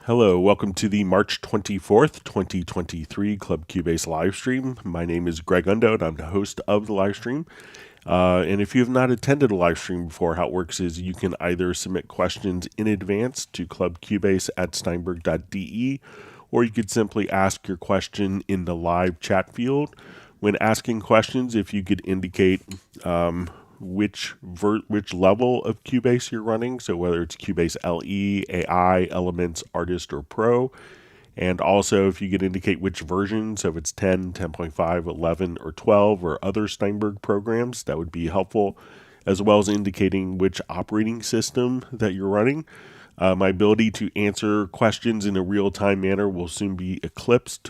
Hello, welcome to the March 24th, 2023 Club Cubase live stream. My name is Greg Undo, and I'm the host of the live stream. And if you have not attended a live stream before, how it works is you can either submit questions in advance to clubcubase@steinberg.de, or you could simply ask your question in the live chat field. When asking questions, if you could indicate which level of Cubase you're running, so whether it's Cubase LE, AI, Elements, Artist, or Pro, and also if you could indicate which version, so if it's 10, 10.5, 11, or 12, or other Steinberg programs, that would be helpful, as well as indicating which operating system that you're running. My ability to answer questions in a real-time manner will soon be eclipsed,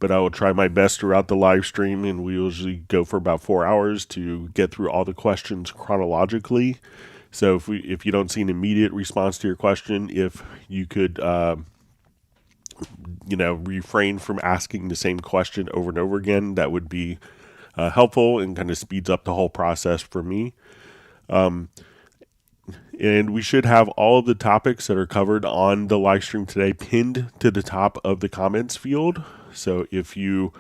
but I will try my best throughout the live stream, and we usually go for about 4 hours to get through all the questions chronologically. So if you don't see an immediate response to your question, if you could refrain from asking the same question over and over again, that would be helpful and kind of speeds up the whole process for me. And we should have all of the topics that are covered on the live stream today pinned to the top of the comments field. So if you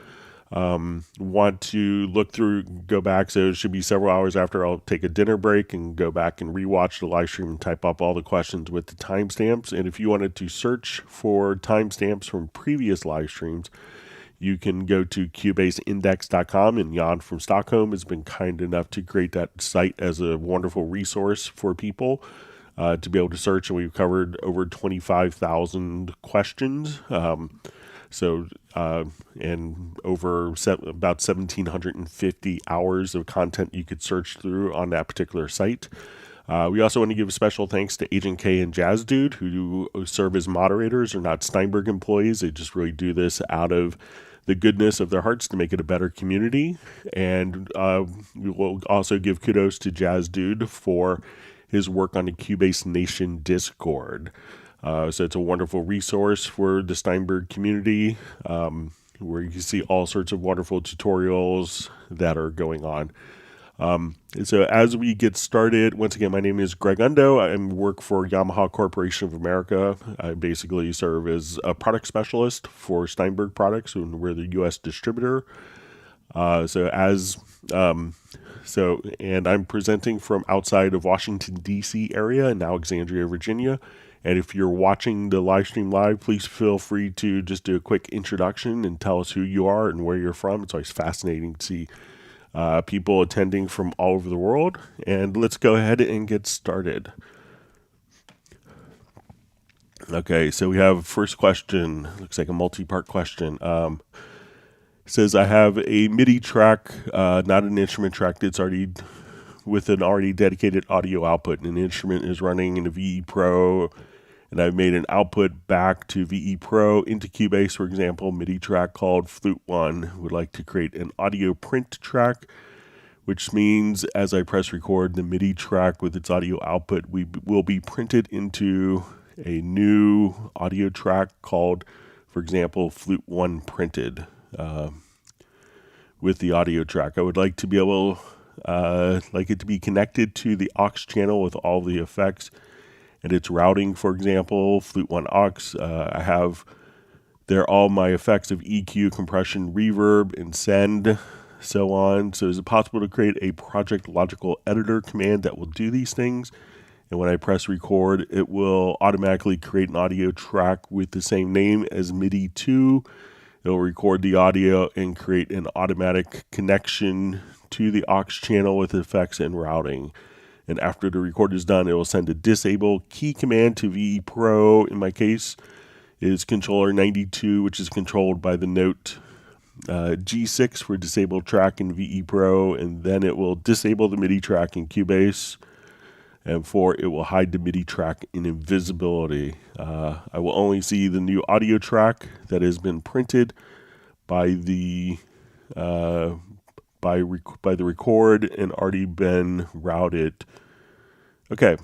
want to look through, go back, so it should be several hours after I'll take a dinner break and go back and rewatch the live stream and type up all the questions with the timestamps. And if you wanted to search for timestamps from previous live streams, you can go to cubaseindex.com, and Jan from Stockholm has been kind enough to create that site as a wonderful resource for people to be able to search. And we've covered over 25,000 questions. And over about 1,750 hours of content you could search through on that particular site. We also want to give a special thanks to Agent K and Jazz Dude, who serve as moderators. They're not Steinberg employees. They just really do this out of the goodness of their hearts to make it a better community. And we will also give kudos to Jazz Dude for his work on the Cubase Nation Discord. So it's a wonderful resource for the Steinberg community, where you can see all sorts of wonderful tutorials that are going on. So as we get started, once again, my name is Greg Undo. I work for Yamaha Corporation of America. I basically serve as a product specialist for Steinberg products, and we're the U.S. distributor. And I'm presenting from outside of Washington, D.C. area in Alexandria, Virginia. And if you're watching the live stream live, please feel free to just do a quick introduction and tell us who you are and where you're from. It's always fascinating to see people attending from all over the world. And let's go ahead and get started. Okay, so we have first question. Looks like a multi-part question. It says, I have a MIDI track, not an instrument track, that's already with an already dedicated audio output, and the instrument is running in a VE Pro, and I've made an output back to VE Pro into Cubase, for example, MIDI track called Flute 1. Would like to create an audio print track, which means as I press record, the MIDI track with its audio output will be printed into a new audio track called, for example, Flute 1 printed with the audio track. I would like to be able like it to be connected to the aux channel with all the effects and its routing, for example, Flute 1 aux. I have there all my effects of EQ, compression, reverb, and send, so on. So is it possible to create a project logical editor command that will do these things? And when I press record, it will automatically create an audio track with the same name as MIDI 2. It'll record the audio and create an automatic connection to the aux channel with effects and routing. And after the record is done, it will send a disable key command to VE Pro. In my case, is controller 92, which is controlled by the note G6 for disable track in VE Pro, and then it will disable the MIDI track in Cubase. And 4, it will hide the MIDI track in invisibility. I will only see the new audio track that has been printed by the record and already been routed. Okay.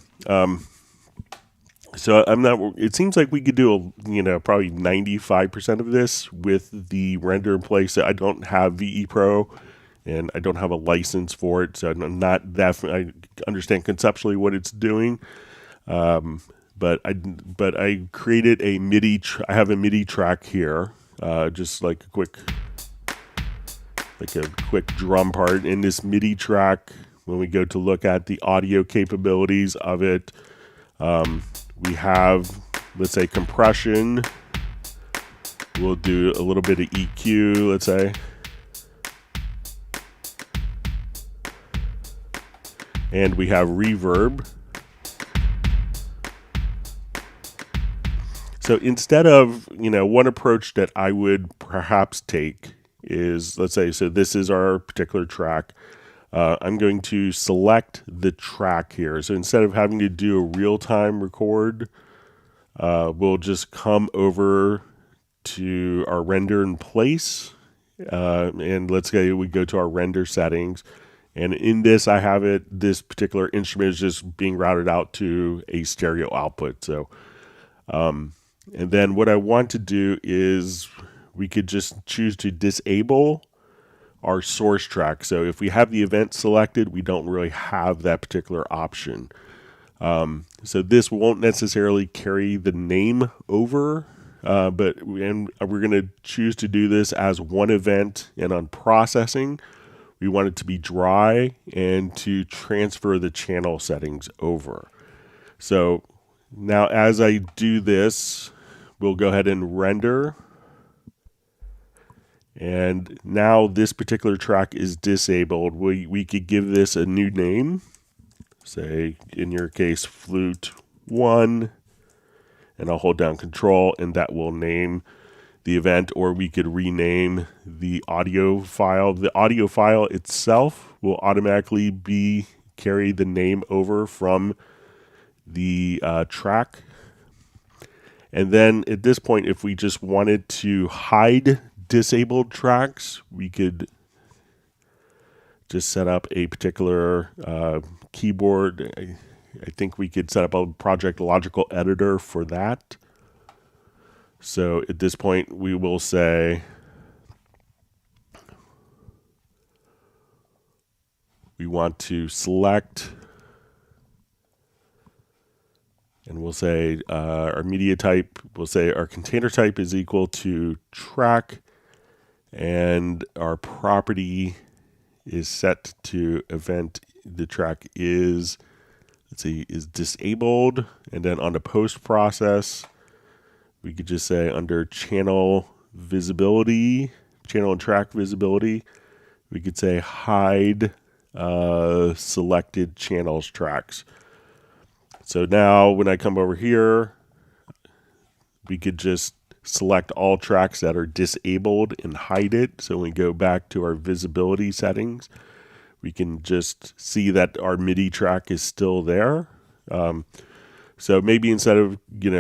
So I'm not. It seems like we could do probably 95% of this with the render in place. I don't have VE Pro, and I don't have a license for it, so I'm not that. I understand conceptually what it's doing, but I created a MIDI. I have a MIDI track here, just like a quick drum part in this MIDI track. When we go to look at the audio capabilities of it, we have, let's say, compression. We'll do a little bit of EQ, let's say. And we have reverb. So instead of, one approach that I would perhaps take is, let's say, so this is our particular track. I'm going to select the track here. So instead of having to do a real-time record, we'll just come over to our render in place. And let's say we go to our render settings. And in this, I have this particular instrument is just being routed out to a stereo output. So, and then what I want to do is we could just choose to disable our source track. So if we have the event selected, we don't really have that particular option. So this won't necessarily carry the name over, but we're going to choose to do this as one event. And on processing, we want it to be dry and to transfer the channel settings over. So now as I do this, we'll go ahead and render. And now this particular track is disabled. We could give this a new name. Say, in your case, flute 1. And I'll hold down control, and that will name the event, or we could rename the audio file. The audio file itself will automatically carry the name over from the track. And then at this point, if we just wanted to hide disabled tracks, we could just set up a particular keyboard. I think we could set up a project logical editor for that. So at this point, we will say we want to select, and we'll say our media type, we'll say our container type is equal to track, and our property is set to event. The track is, let's see, is disabled. And then on the post process, we could just say under channel visibility, channel and track visibility, we could say hide selected channels tracks. So now when I come over here, we could just select all tracks that are disabled and hide it. So when we go back to our visibility settings, we can just see that our MIDI track is still there. So maybe instead of,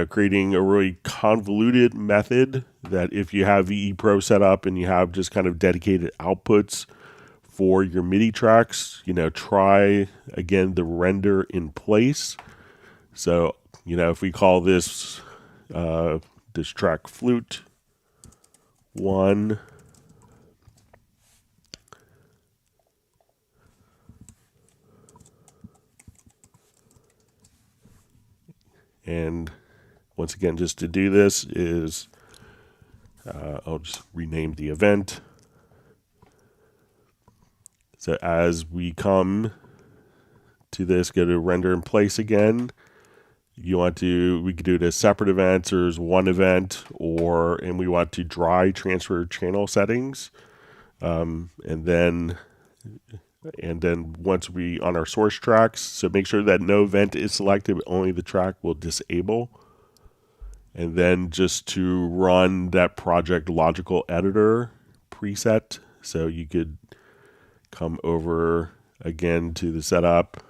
creating a really convoluted method, that if you have VE Pro set up and you have just kind of dedicated outputs for your MIDI tracks, try again the render in place. So, if we call this this track flute 1, and once again, just to do this is, I'll just rename the event. So as we come to this, go to render in place again. We could do it as separate events, or as one event, and we want to dry transfer channel settings. And then once we on our source tracks, so make sure that no event is selected, only the track will disable. And then just to run that project logical editor preset. So you could come over again to the setup,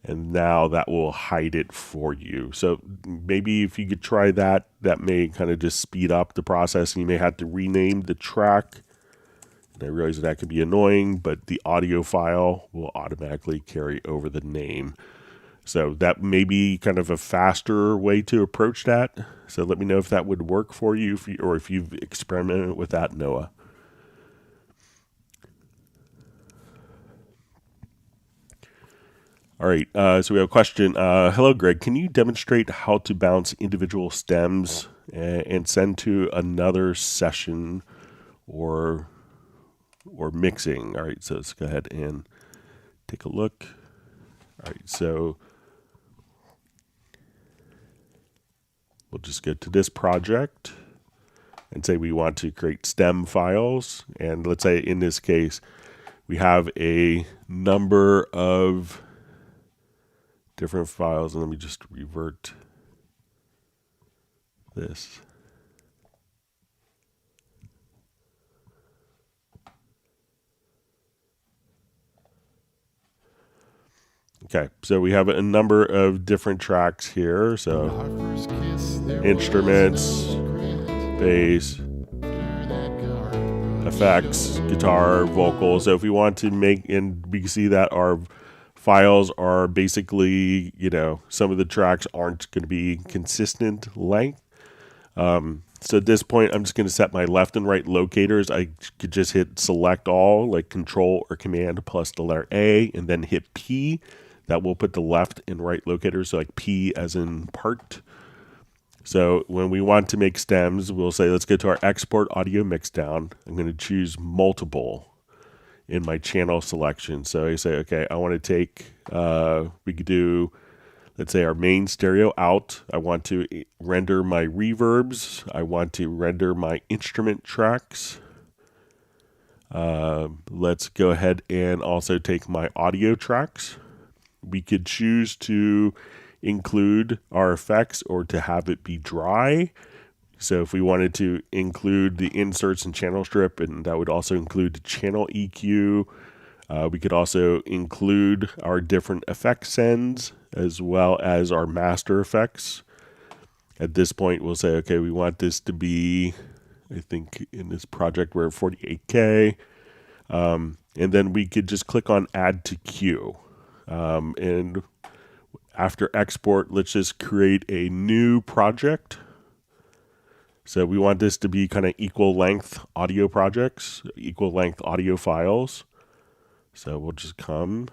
and now that will hide it for you. So maybe if you could try that, that may kind of just speed up the process. And you may have to rename the track. And I realize that could be annoying, but the audio file will automatically carry over the name. So that may be kind of a faster way to approach that. So let me know if that would work for you, or if you've experimented with that, Noah. All right, so we have a question. Hello, Greg. Can you demonstrate how to bounce individual stems and send to another session or mixing? All right, so let's go ahead and take a look. All right, so we'll just go to this project and say we want to create stem files. And let's say in this case, we have a number of different files. And let me just revert this. Okay, so we have a number of different tracks here. So instruments, bass, effects, guitar, vocals. So if we want to make, and we can see that our files are basically, some of the tracks aren't going to be consistent length. So at this point, I'm just going to set my left and right locators. I could just hit select all, like Control or Command plus the letter A, and then hit P. That will put the left and right locators, so like P as in part. So when we want to make stems, we'll say, let's go to our export audio mixdown. I'm going to choose multiple in my channel selection. So I say, okay, I want to take, we could do, let's say our main stereo out. I want to render my reverbs. I want to render my instrument tracks. Let's go ahead and also take my audio tracks. We could choose to include our effects or to have it be dry. So if we wanted to include the inserts and channel strip, and that would also include the channel EQ, we could also include our different effect sends as well as our master effects. At this point, we'll say, okay, we want this to be, I think in this project, we're at 48K. And then we could just click on add to queue. And after export, let's just create a new project. So we want this to be kind of equal length audio projects, equal length audio files. So we'll just we'll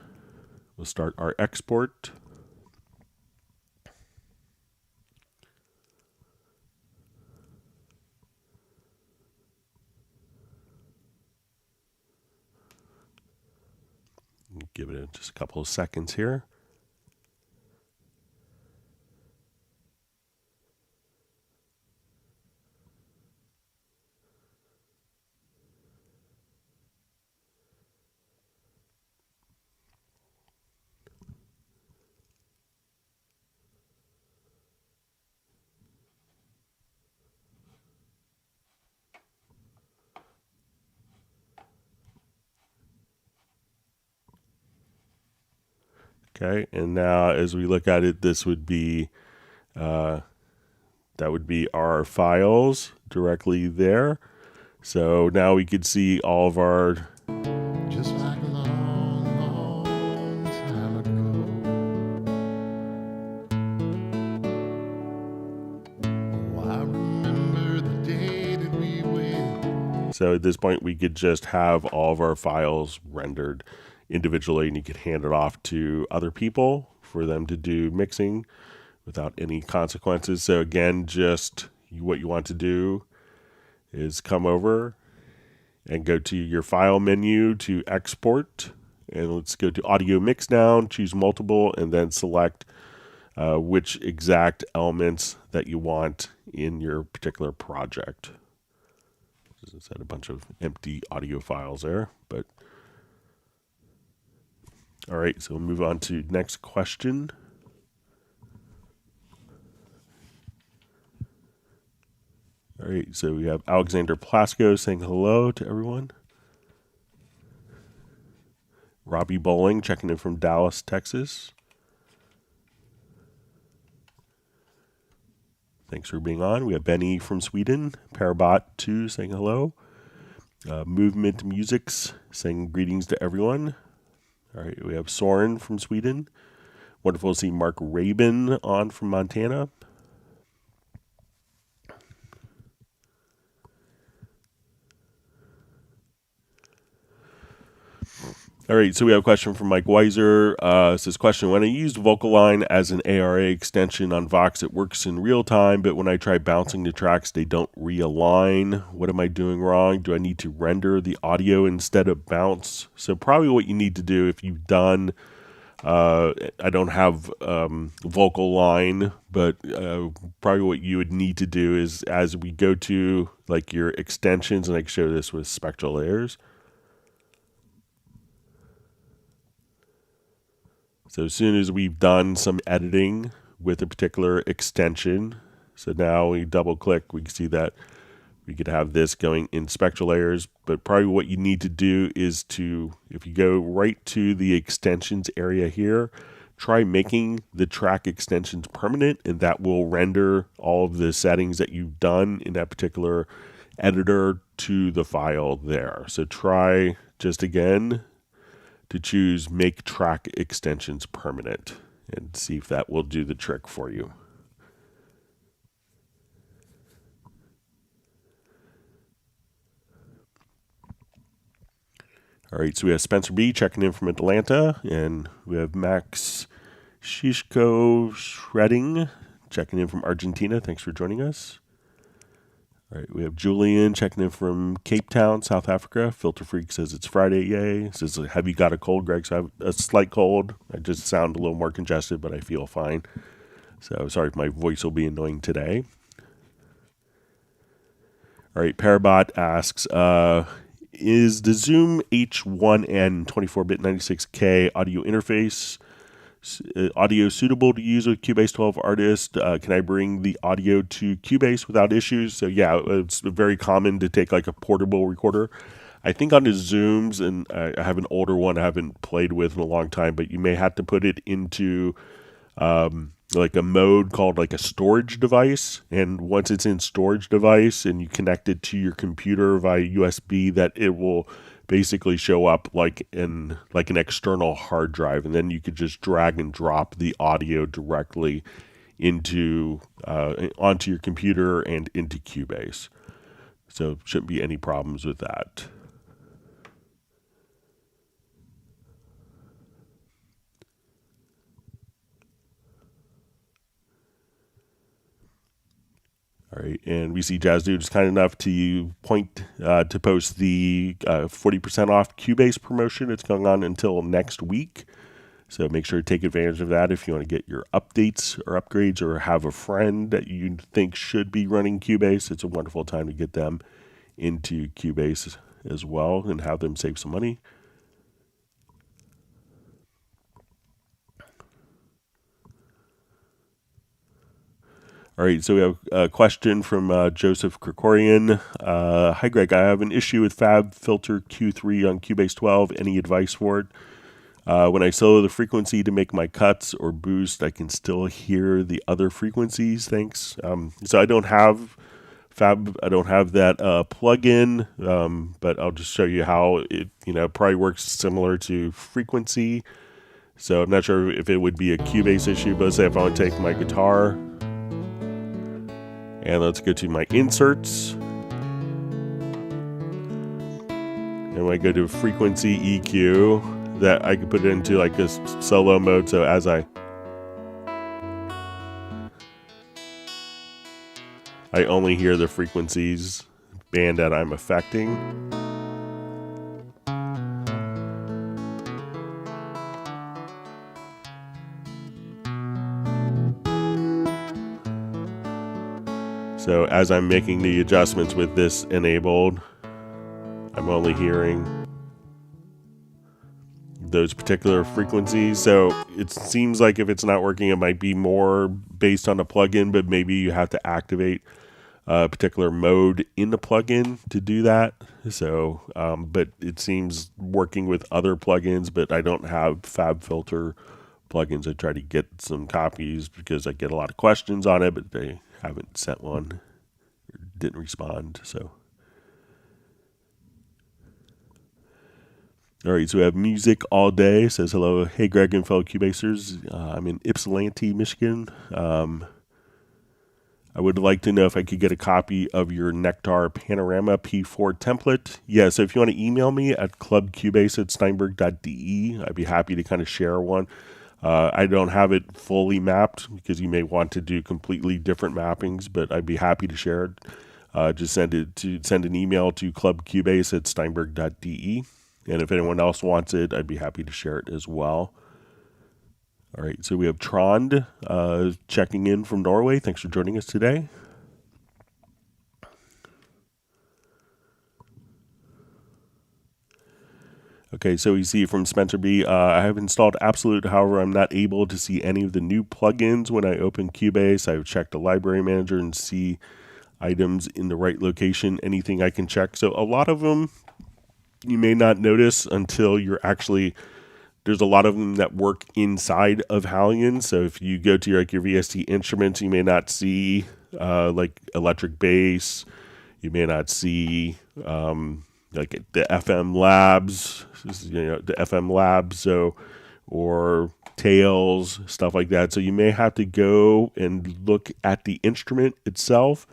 start our export. Give it just a couple of seconds here. Okay, and now as we look at it, this would be, that would be our files directly there. So now we could see all of our, just like a long, long time ago. Oh, I remember the day that we went. So at this point, we could just have all of our files rendered individually, and you could hand it off to other people for them to do mixing without any consequences. So again, just what you want to do is come over and go to your file menu to export, and let's go to audio mixdown, choose multiple, and then select which exact elements that you want in your particular project. Just had a bunch of empty audio files there, but all right, so we'll move on to next question. All right, so we have Alexander Plasko saying hello to everyone. Robbie Bowling checking in from Dallas, Texas. Thanks for being on. We have Benny from Sweden. Parabot2 saying hello. Movement Musics saying greetings to everyone. All right, we have Soren from Sweden. Wonderful to see Mark Rabin on from Montana. All right, so we have a question from Mike Weiser. It says, question, when I used Vocal Line as an ARA extension on Vox, it works in real time, but when I try bouncing the tracks, they don't realign. What am I doing wrong? Do I need to render the audio instead of bounce? So probably what you need to do if you've done, I don't have Vocal Line, but probably what you would need to do is as we go to like your extensions, and I can show this with spectral layers. So as soon as we've done some editing with a particular extension, so now we double click, we can see that we could have this going in spectral layers, but probably what you need to do is to, if you go right to the extensions area here, try making the track extensions permanent, and that will render all of the settings that you've done in that particular editor to the file there. So try just again to choose make track extensions permanent and see if that will do the trick for you. All right, so we have Spencer B checking in from Atlanta, and we have Max Shishko Shredding checking in from Argentina. Thanks for joining us. All right, we have Julian checking in from Cape Town, South Africa. Filter Freak says it's Friday, yay. Says, have you got a cold, Greg? So I have a slight cold. I just sound a little more congested, but I feel fine. So sorry if my voice will be annoying today. All right, Parabot asks, is the Zoom H1N 24-bit 96K audio interface audio suitable to use with Cubase 12 Artist? Can I bring the audio to Cubase without issues? So yeah, it's very common to take like a portable recorder. I think on the Zooms, and I have an older one I haven't played with in a long time, but you may have to put it into like a mode called like a storage device. And once it's in storage device and you connect it to your computer via USB, that it will basically show up like an external hard drive, and then you could just drag and drop the audio directly into onto your computer and into Cubase. So shouldn't be any problems with that. All right, and we see Jazz Dude is kind enough to point to post the 40% off Cubase promotion. It's going on until next week, so make sure to take advantage of that if you want to get your updates or upgrades, or have a friend that you think should be running Cubase. It's a wonderful time to get them into Cubase as well and have them save some money. All right, so we have a question from Joseph Krikorian. Hi, Greg. I have an issue with Fab Filter Q3 on Cubase 12. Any advice for it? When I solo the frequency to make my cuts or boost, I can still hear the other frequencies. Thanks. So I don't have Fab. I don't have that plugin, but I'll just show you how it probably works similar to frequency. So I'm not sure if it would be a Cubase issue, but let's say if I want to take my guitar. And let's go to my inserts. And when I go to frequency EQ, that I can put it into like this solo mode. So as I only hear the frequencies band that I'm affecting. So as I'm making the adjustments with this enabled, I'm only hearing those particular frequencies. So it seems like if it's not working, it might be more based on a plugin, but maybe you have to activate a particular mode in the plugin to do that. So, but it seems working with other plugins, but I don't have Fab Filter plugins. I try to get some copies because I get a lot of questions on it, but they haven't sent one or didn't respond. So, all right, so we have Music All Day says hello. Hey, Greg and fellow Cubasers. I'm in Ypsilanti, Michigan. I would like to know if I could get a copy of your Nectar Panorama P4 template. Yeah, so if you want to email me at clubcubase@steinberg.de, I'd be happy to kind of share one. I don't have it fully mapped because you may want to do completely different mappings, but I'd be happy to share it. Just send an email to clubcubase@steinberg.de. And if anyone else wants it, I'd be happy to share it as well. All right, so we have Trond checking in from Norway. Thanks for joining us today. Okay, so we see from Spencer B. I have installed Absolute, however, I'm not able to see any of the new plugins when I open Cubase. I've checked the library manager and see items in the right location. Anything I can check? So a lot of them you may not notice until you're actually. There's a lot of them that work inside of Halion. So if you go to your VST instruments, you may not see like electric bass. You may not see like the FM labs, the FM labs, or tails, stuff like that. So you may have to go and look at the instrument itself,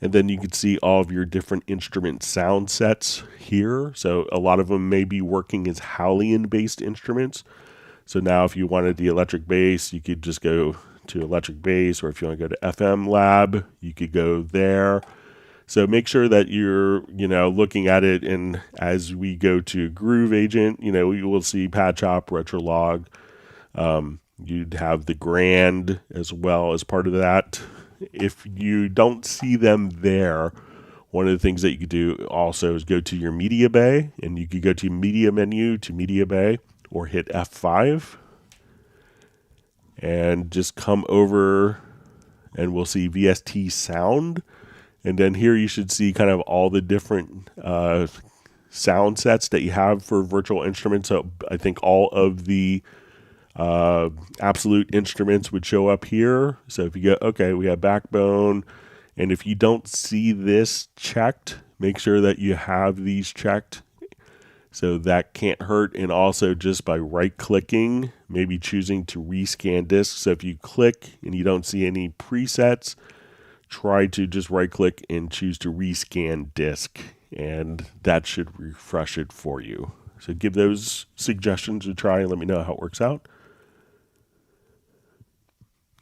and then you can see all of your different instrument sound sets here. So a lot of them may be working as Halion-based instruments. So now if you wanted the electric bass, you could just go to electric bass, or if you want to go to FM lab, you could go there. So make sure that you're, looking at it, and as we go to Groove Agent, we will see Pad Chop, Retrolog. You'd have the Grand as well as part of that. If you don't see them there, one of the things that you could do also is go to your media bay, and you could go to media menu to media bay, or hit F5 and just come over, and we'll see VST sound. And then here you should see kind of all the different sound sets that you have for virtual instruments. So I think all of the Absolute instruments would show up here. So if you go, okay, we have Backbone. And if you don't see this checked, make sure that you have these checked. So that can't hurt. And also just by right-clicking, maybe choosing to rescan disk. So if you click and you don't see any presets, try to just right-click and choose to rescan disk, and that should refresh it for you. So give those suggestions a try and let me know how it works out.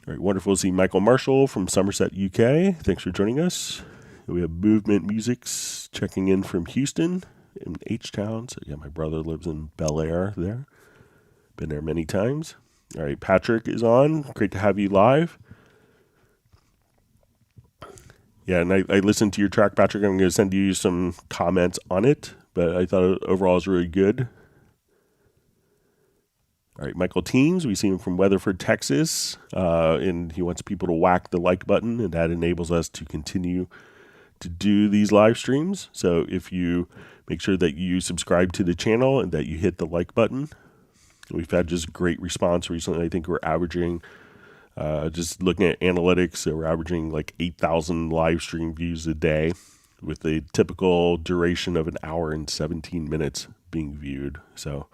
All right, wonderful to see Michael Marshall from Somerset, UK. Thanks for joining us. We have Movement Musics checking in from Houston in H-Town. So yeah, my brother lives in Bel Air there. Been there many times. All right, Patrick is on. Great to have you live. Yeah, and I listened to your track, Patrick. I'm going to send you some comments on it, but I thought overall it was really good. All right, Michael Teams, we see him from Weatherford, Texas, and he wants people to whack the like button, and that enables us to continue to do these live streams. So if you make sure that you subscribe to the channel and that you hit the like button. We've had just great response recently. I think we're averaging, just looking at analytics, so we're averaging like 8,000 live stream views a day with a typical duration of 1 hour and 17 minutes being viewed. So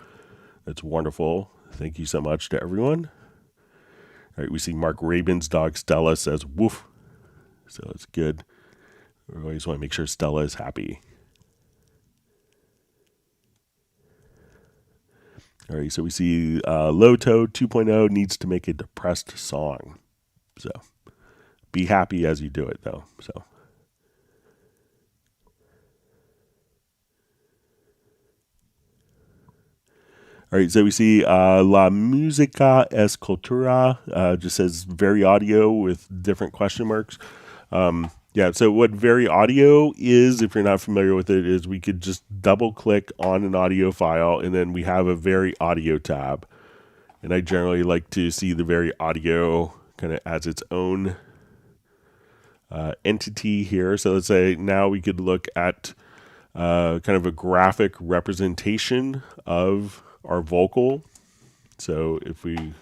that's wonderful. Thank you so much to everyone. All right, we see Mark Rabin's dog Stella says woof. So that's good. We always want to make sure Stella is happy. All right, so we see Loto 2.0 needs to make a depressed song. So be happy as you do it, though. So. All right, so we see La Musica es Cultura, just says very audio with different question marks. Yeah, so what very audio is, if you're not familiar with it, is we could just double click on an audio file, and then we have a very audio tab. And I generally like to see the very audio kind of as its own entity here. So let's say now we could look at kind of a graphic representation of our vocal. So if we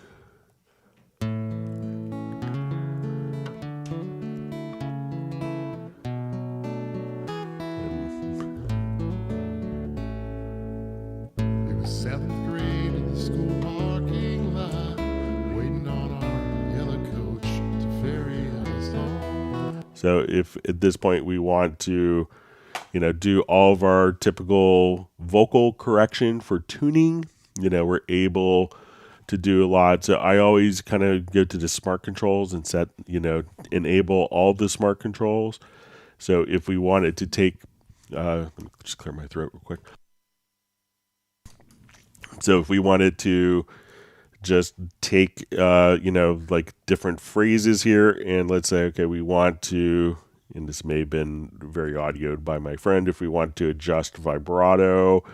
Seventh grade in the school parking lot, waiting on our yellow coach to ferry us home. So if at this point we want to, do all of our typical vocal correction for tuning, we're able to do a lot. So I always kind of go to the smart controls and set, enable all the smart controls. So if we wanted to take, let me just clear my throat real quick. So if we wanted to just take, like different phrases here, and let's say, okay, we want to, and this may have been very audioed by my friend, if we want to adjust vibrato,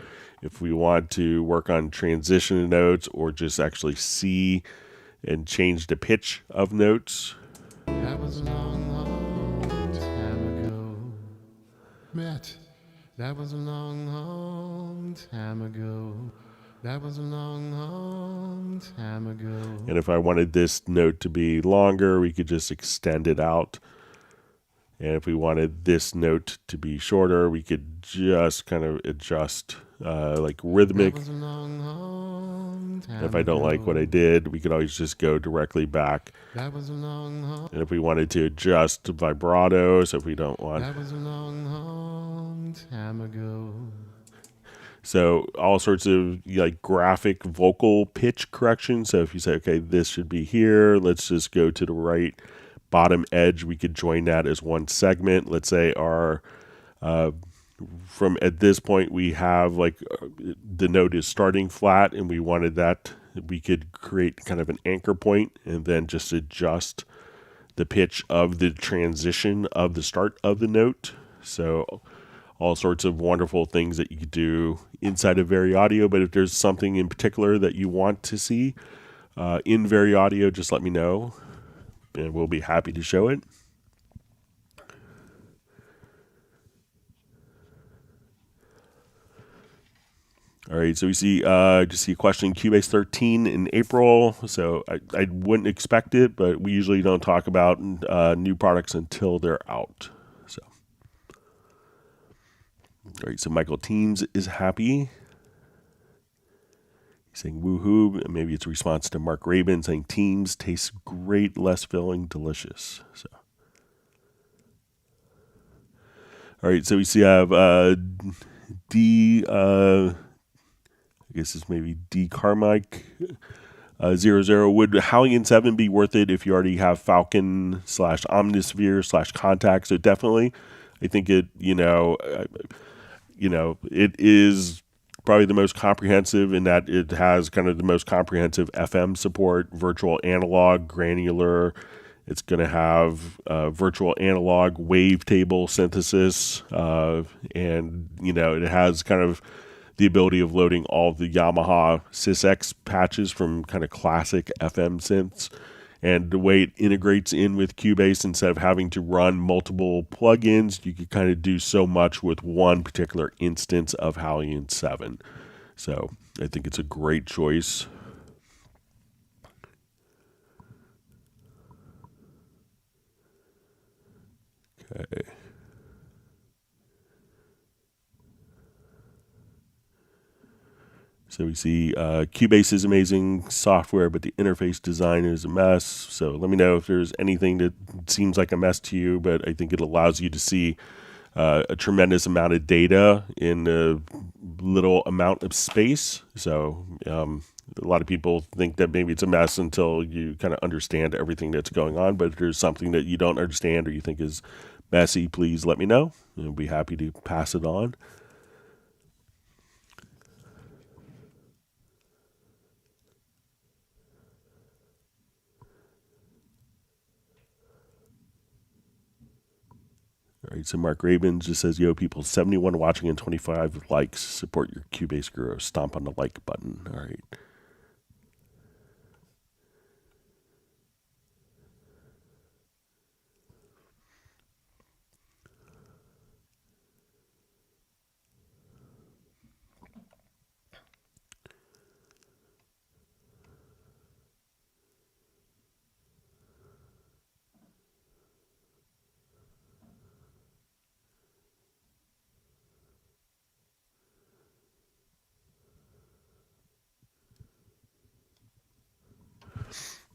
if we want to work on transition notes, or just actually see and change the pitch of notes. That was a long, long time ago. Matt, that was a long, long time ago. That was a long, long time ago. And if I wanted this note to be longer, we could just extend it out. And if we wanted this note to be shorter, we could just kind of adjust like rhythmic. That was a long, long time If I don't like what I did, we could always just go directly back. That was a long, long. And if we wanted to adjust vibrato, so if we don't want. That was a long, long time ago. So all sorts of like graphic vocal pitch correction. So if you say, okay, this should be here, let's just go to the right bottom edge. We could join that as one segment. Let's say our from at this point we have like the note is starting flat, and we wanted that, we could create kind of an anchor point and then just adjust the pitch of the transition of the start of the note. So all sorts of wonderful things that you could do inside of Very Audio. But if there's something in particular that you want to see in Very Audio, just let me know, and we'll be happy to show it. All right, so we see just see a question, Cubase 13 in April. So I wouldn't expect it, but we usually don't talk about new products until they're out. So, all right, so Michael Teams is happy. He's saying woohoo. Maybe it's a response to Mark Rabin saying Teams tastes great, less filling, delicious. So, all right, so we see I have D. I guess it's maybe D Carmike 00. Would Halligan 7 be worth it if you already have Falcon / Omnisphere / Contact? So definitely, I think it. It is probably the most comprehensive in that it has kind of the most comprehensive FM support, virtual analog, granular. It's going to have virtual analog wavetable synthesis, and it has kind of the ability of loading all the Yamaha SysX patches from kind of classic FM synths. And the way it integrates in with Cubase, instead of having to run multiple plugins, you can kind of do so much with one particular instance of Halligan 7. So I think it's a great choice. Okay. So we see Cubase is amazing software, but the interface design is a mess. So let me know if there's anything that seems like a mess to you, but I think it allows you to see a tremendous amount of data in a little amount of space. So a lot of people think that maybe it's a mess until you kind of understand everything that's going on. But if there's something that you don't understand or you think is messy, please let me know. I'll be happy to pass it on. All right, so Mark Rabin just says, yo, people, 71 watching and 25 likes. Support your Cubase Guru. Stomp on the like button. All right.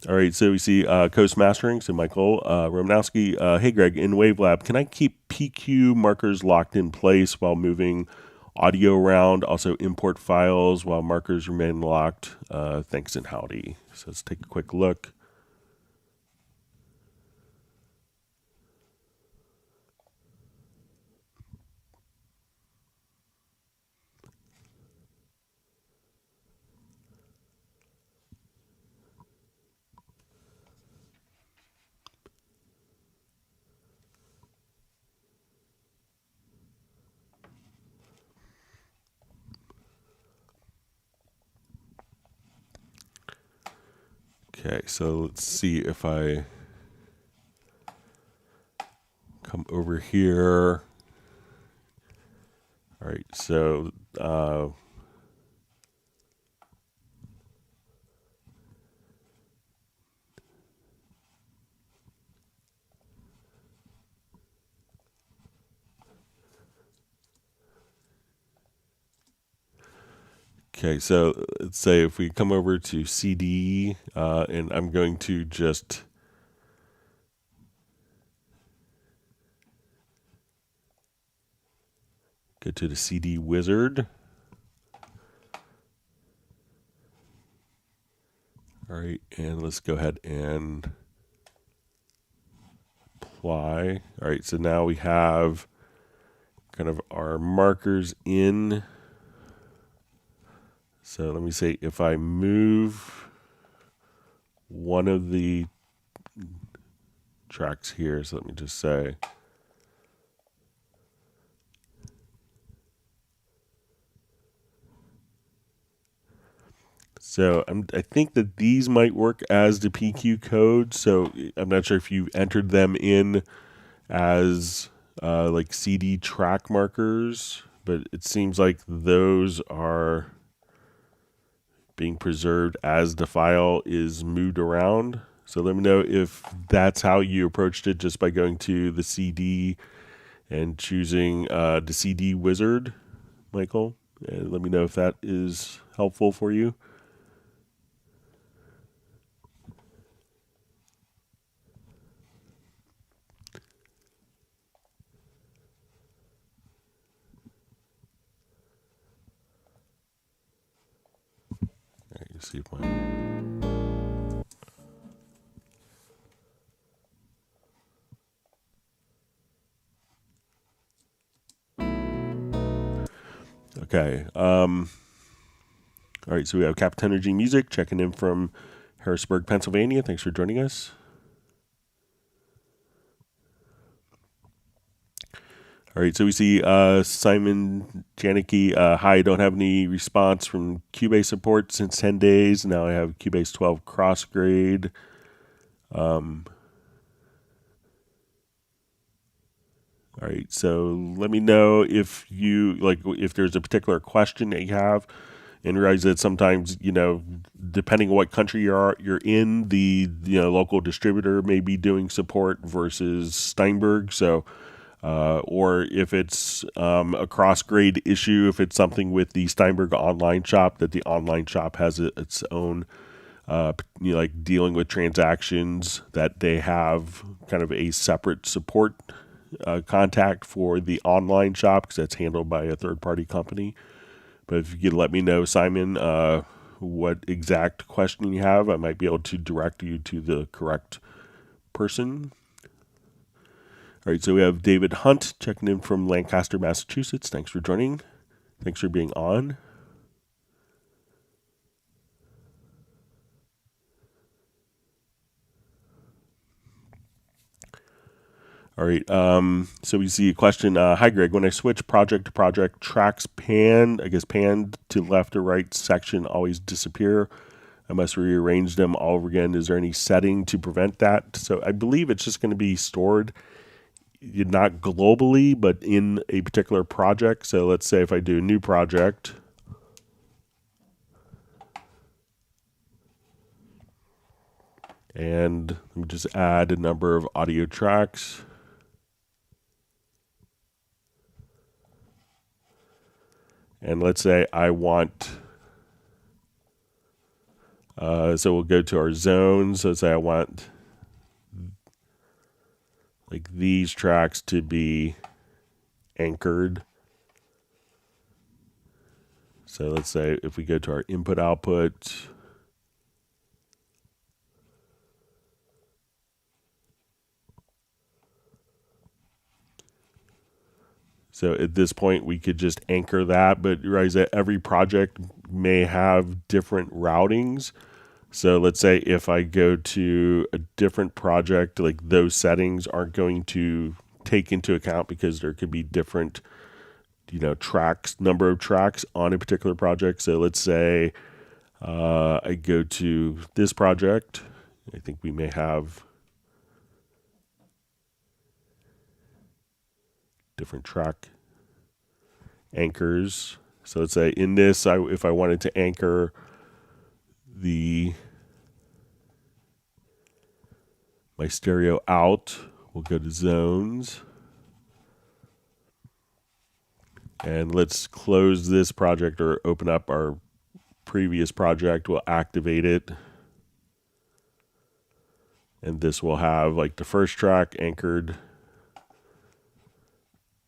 All right, so we see Coast Mastering, so Michael Romanowski. Hey, Greg, in WaveLab, can I keep PQ markers locked in place while moving audio around? Also, import files while markers remain locked. Thanks and howdy. So let's take a quick look. Okay, so let's see if I come over here. All right, so okay, so let's say if we come over to CD, and I'm going to just go to the CD wizard. All right, and let's go ahead and apply. All right, so now we have kind of our markers in. So let me say if I move one of the tracks here, so let me just say, so I think that these might work as the PQ code. So I'm not sure if you entered them in as like CD track markers, but it seems like those are being preserved as the file is moved around. So let me know if that's how you approached it, just by going to the CD and choosing the CD wizard, Michael. And let me know if that is helpful for you. All right, you see if my okay. All right, so we have Captain Energy Music checking in from Harrisburg, Pennsylvania. Thanks for joining us. All right, so we see Simon Janicki. Hi, I don't have any response from Cubase support since 10 days. Now I have Cubase 12 crossgrade. All right, so let me know if you like if there's a particular question that you have, and realize that sometimes depending on what country you're in, the local distributor may be doing support versus Steinberg. So, or if it's a cross grade issue, if it's something with the Steinberg online shop, that the online shop has its own. Like dealing with transactions, that they have kind of a separate support contact for the online shop, because that's handled by a third-party company. But if you could let me know, Simon, what exact question you have, I might be able to direct you to the correct person. All right, so we have David Hunt checking in from Lancaster, Massachusetts. Thanks for joining. Thanks for being on. All right. So we see a question. Hi, Greg. When I switch project to project, tracks panned to left or right section always disappear. I must rearrange them all over again. Is there any setting to prevent that? So I believe it's just going to be stored not globally, but in a particular project. So let's say if I do a new project, and let me just add a number of audio tracks. And let's say I want So we'll go to our zones. So say I want like these tracks to be anchored. So let's say if we go to our input output, so at this point we could just anchor that, but you realize that every project may have different routings. So let's say if I go to a different project, like those settings aren't going to take into account because there could be different, tracks, number of tracks on a particular project. So let's say I go to this project. I think we may have different track anchors. So let's say in this, if I wanted to anchor my stereo out, we'll go to zones. And let's close this project or open up our previous project. We'll activate it. And this will have like the first track anchored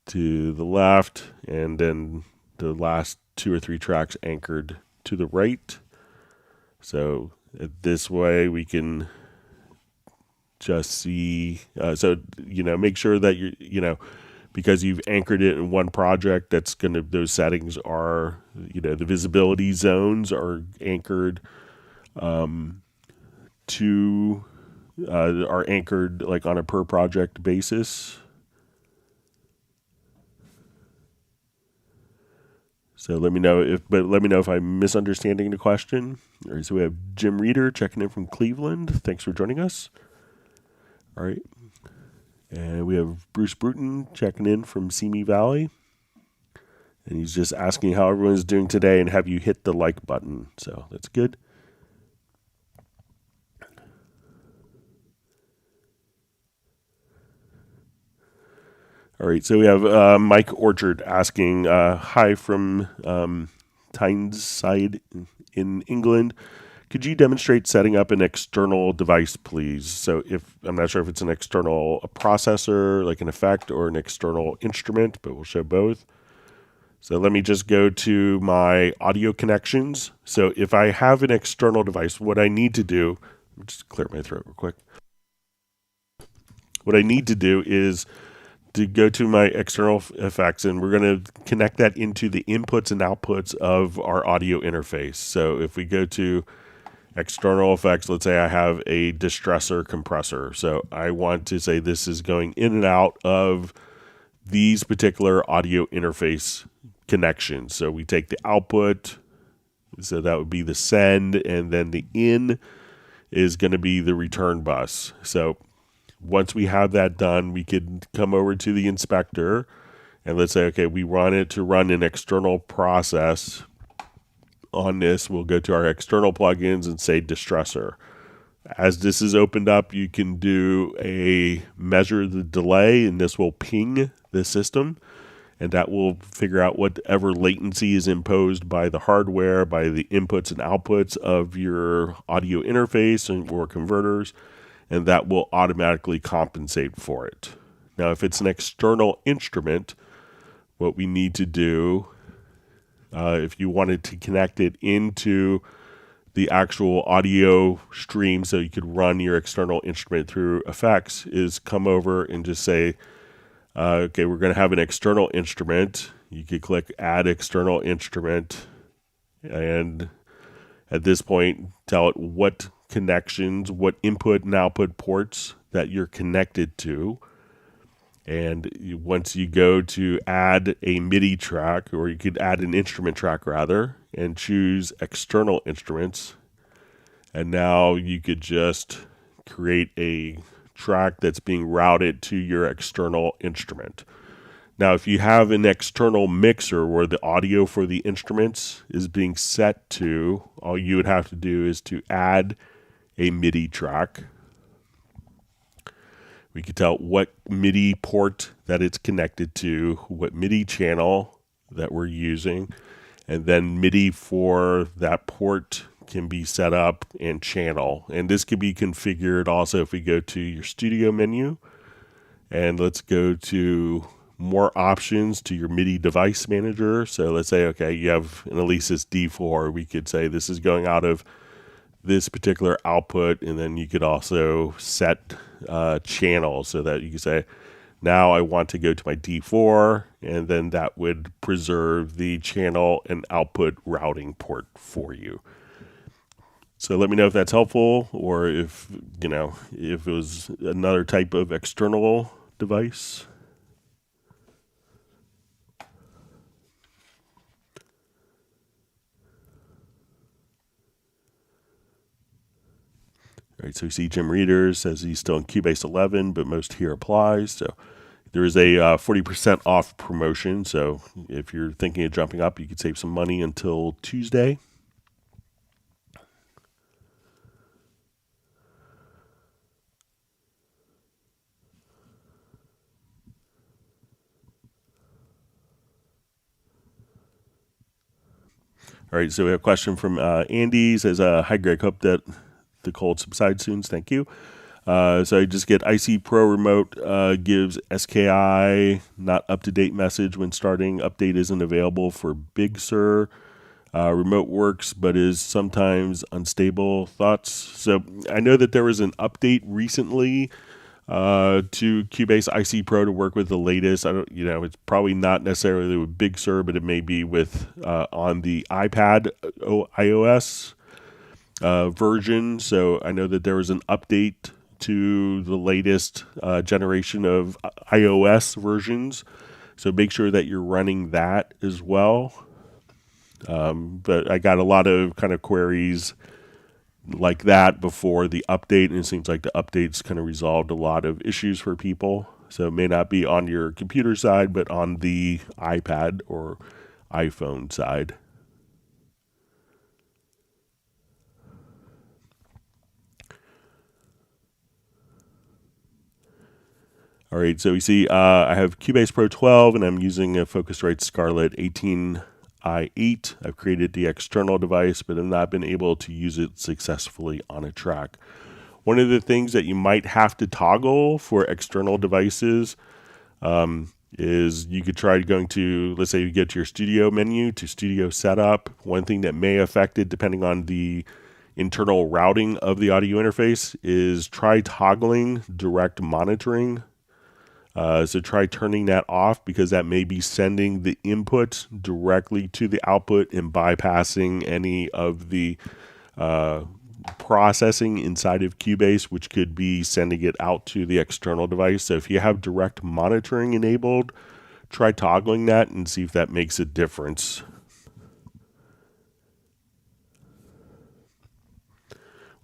to the left, and then the last 2 or 3 tracks anchored to the right. So this way we can just see, make sure that because you've anchored it in one project, those settings are, the visibility zones are anchored are anchored like on a per project basis. So let me know if I'm misunderstanding the question. All right, so we have Jim Reeder checking in from Cleveland. Thanks for joining us. All right. And we have Bruce Bruton checking in from Simi Valley. And he's just asking how everyone's doing today and have you hit the like button. So that's good. All right, so we have Mike Orchard asking, hi from Tyneside in England. Could you demonstrate setting up an external device, please? So I'm not sure if it's an external processor, like an effect, or an external instrument, but we'll show both. So let me just go to my audio connections. So if I have an external device, what I need to do, let me just clear my throat real quick. What I need to do is to go to my external effects, and we're going to connect that into the inputs and outputs of our audio interface. So if we go to external effects, let's say I have a distressor compressor. So I want to say this is going in and out of these particular audio interface connections. So we take the output, so that would be the send, and then the in is going to be the return bus. So once we have that done, we could come over to the inspector and let's say, okay, we want it to run an external process on this. We'll go to our external plugins and say distressor. As this is opened up, you can do a measure the delay, and this will ping the system, and that will figure out whatever latency is imposed by the hardware, by the inputs and outputs of your audio interface or converters, and that will automatically compensate for it. Now, if it's an external instrument, what we need to do, if you wanted to connect it into the actual audio stream so you could run your external instrument through effects, is come over and just say, okay, we're going to have an external instrument. You could click add external instrument, and at this point tell it what connections, what input and output ports that you're connected to. And once you go to add a MIDI track, or you could add an instrument track rather, and choose external instruments, and now you could just create a track that's being routed to your external instrument. Now, if you have an external mixer where the audio for the instruments is being set to, all you would have to do is to add a MIDI track. We could tell what MIDI port that it's connected to, what MIDI channel that we're using, and then MIDI for that port can be set up and channel. And this can be configured also if we go to your studio menu. And let's go to more options to your MIDI device manager. So let's say, okay, you have an Alesis D4. We could say this is going out of this particular output, and then you could also set channels so that you can say, now I want to go to my D4, and then that would preserve the channel and output routing port for you. So let me know if that's helpful, or if it was another type of external device. All right, so we see Jim Reader says he's still in Cubase 11, but most here applies. So there is a 40% off promotion. So if you're thinking of jumping up, you could save some money until Tuesday. All right, so we have a question from Andy. Says, hi, Greg. Hope that the cold subsides soon. Thank you. So I just get IC Pro Remote gives SKI not up-to-date message when starting. Update isn't available for Big Sur. Remote works, but is sometimes unstable. Thoughts? So I know that there was an update recently to Cubase IC Pro to work with the latest. I don't, it's probably not necessarily with Big Sur, but it may be with on the iPad iOS version. So I know that there was an update to the latest generation of iOS versions. So make sure that you're running that as well. But I got a lot of kind of queries like that before the update, and it seems like the updates kind of resolved a lot of issues for people. So it may not be on your computer side, but on the iPad or iPhone side. All right, so we see I have Cubase Pro 12, and I'm using a Focusrite Scarlett 18i8. I've created the external device, but have not been able to use it successfully on a track. One of the things that you might have to toggle for external devices is you could try going to, let's say you get to your studio menu to studio setup. One thing that may affect it, depending on the internal routing of the audio interface, is try toggling direct monitoring. So try turning that off, because that may be sending the input directly to the output and bypassing any of the processing inside of Cubase, which could be sending it out to the external device. So if you have direct monitoring enabled, try toggling that and see if that makes a difference.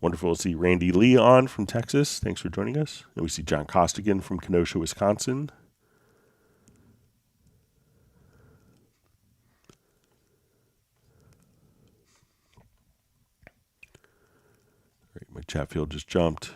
Wonderful to see Randy Lee on from Texas. Thanks for joining us. And we see John Costigan from Kenosha, Wisconsin. All right, my chat field just jumped.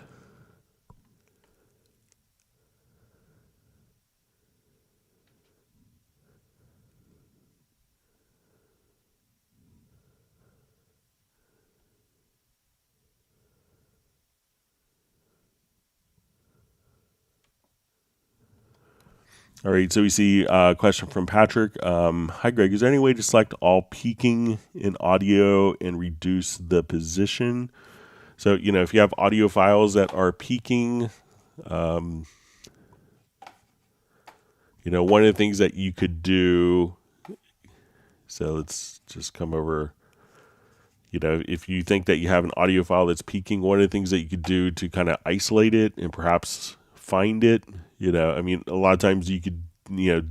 All right, so we see a question from Patrick. Hi, Greg. Is there any way to select all peaking in audio and reduce the position? So, if you have audio files that are peaking, one of the things that you could do, so let's just come over, if you think that you have an audio file that's peaking, one of the things that you could do to kind of isolate it and perhaps find it, a lot of times you could,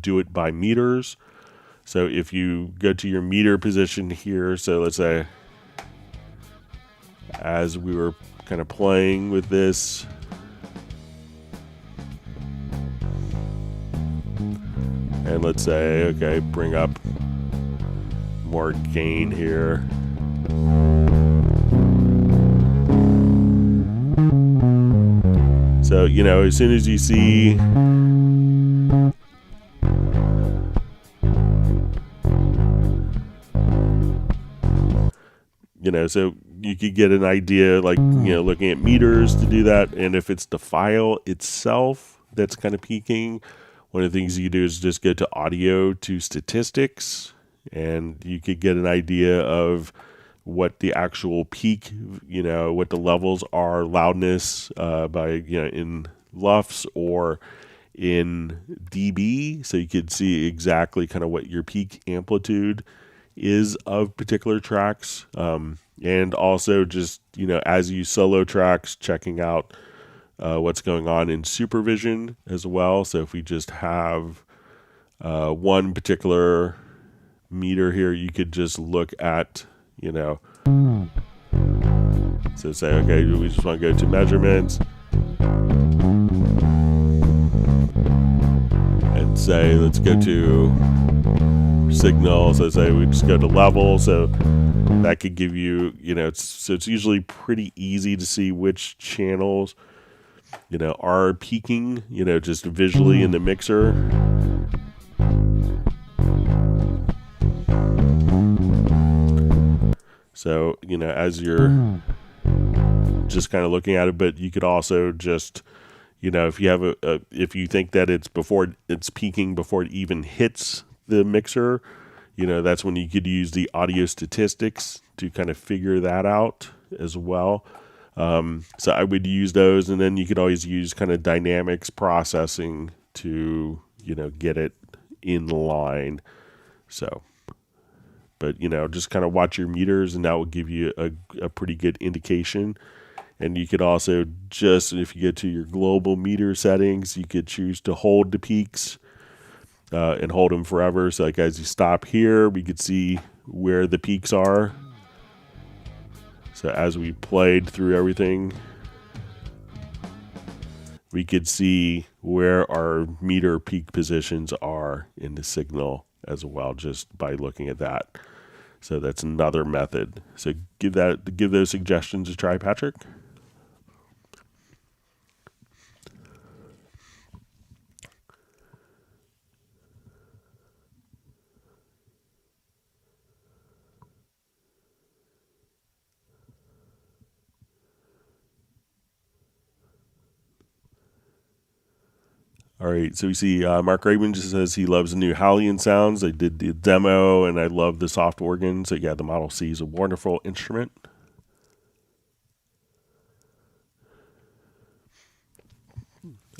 do it by meters. So if you go to your meter position here, so let's say, as we were kind of playing with this, and let's say, okay, bring up more gain here. So, as soon as you see so you could get an idea, like, looking at meters to do that. And if it's the file itself that's kind of peaking, one of the things you do is just go to audio to statistics, and you could get an idea of what the actual peak, what the levels are, loudness, by, in LUFS or in dB. So you could see exactly kind of what your peak amplitude is of particular tracks. And also just, as you solo tracks, checking out what's going on in supervision as well. So if we just have one particular meter here, you could just look at, so say, okay, we just want to go to measurements and say, let's go to signal. So say we just go to level. So that could give you, it's usually pretty easy to see which channels, are peaking, just visually in the mixer. So, as you're just kind of looking at it, but you could also just, if you have if you think that it's peaking before it even hits the mixer, that's when you could use the audio statistics to kind of figure that out as well. So I would use those, and then you could always use kind of dynamics processing to, get it in line. So, but, just kind of watch your meters, and that will give you a pretty good indication. And you could also just, if you get to your global meter settings, you could choose to hold the peaks and hold them forever. So like as you stop here, we could see where the peaks are. So as we played through everything, we could see where our meter peak positions are in the signal as well, just by looking at that. So that's another method. So give those suggestions a try, Patrick. All right, so we see Mark Raven just says he loves the new Hallian sounds. I did the demo, and I love the soft organ. So yeah, the Model C is a wonderful instrument.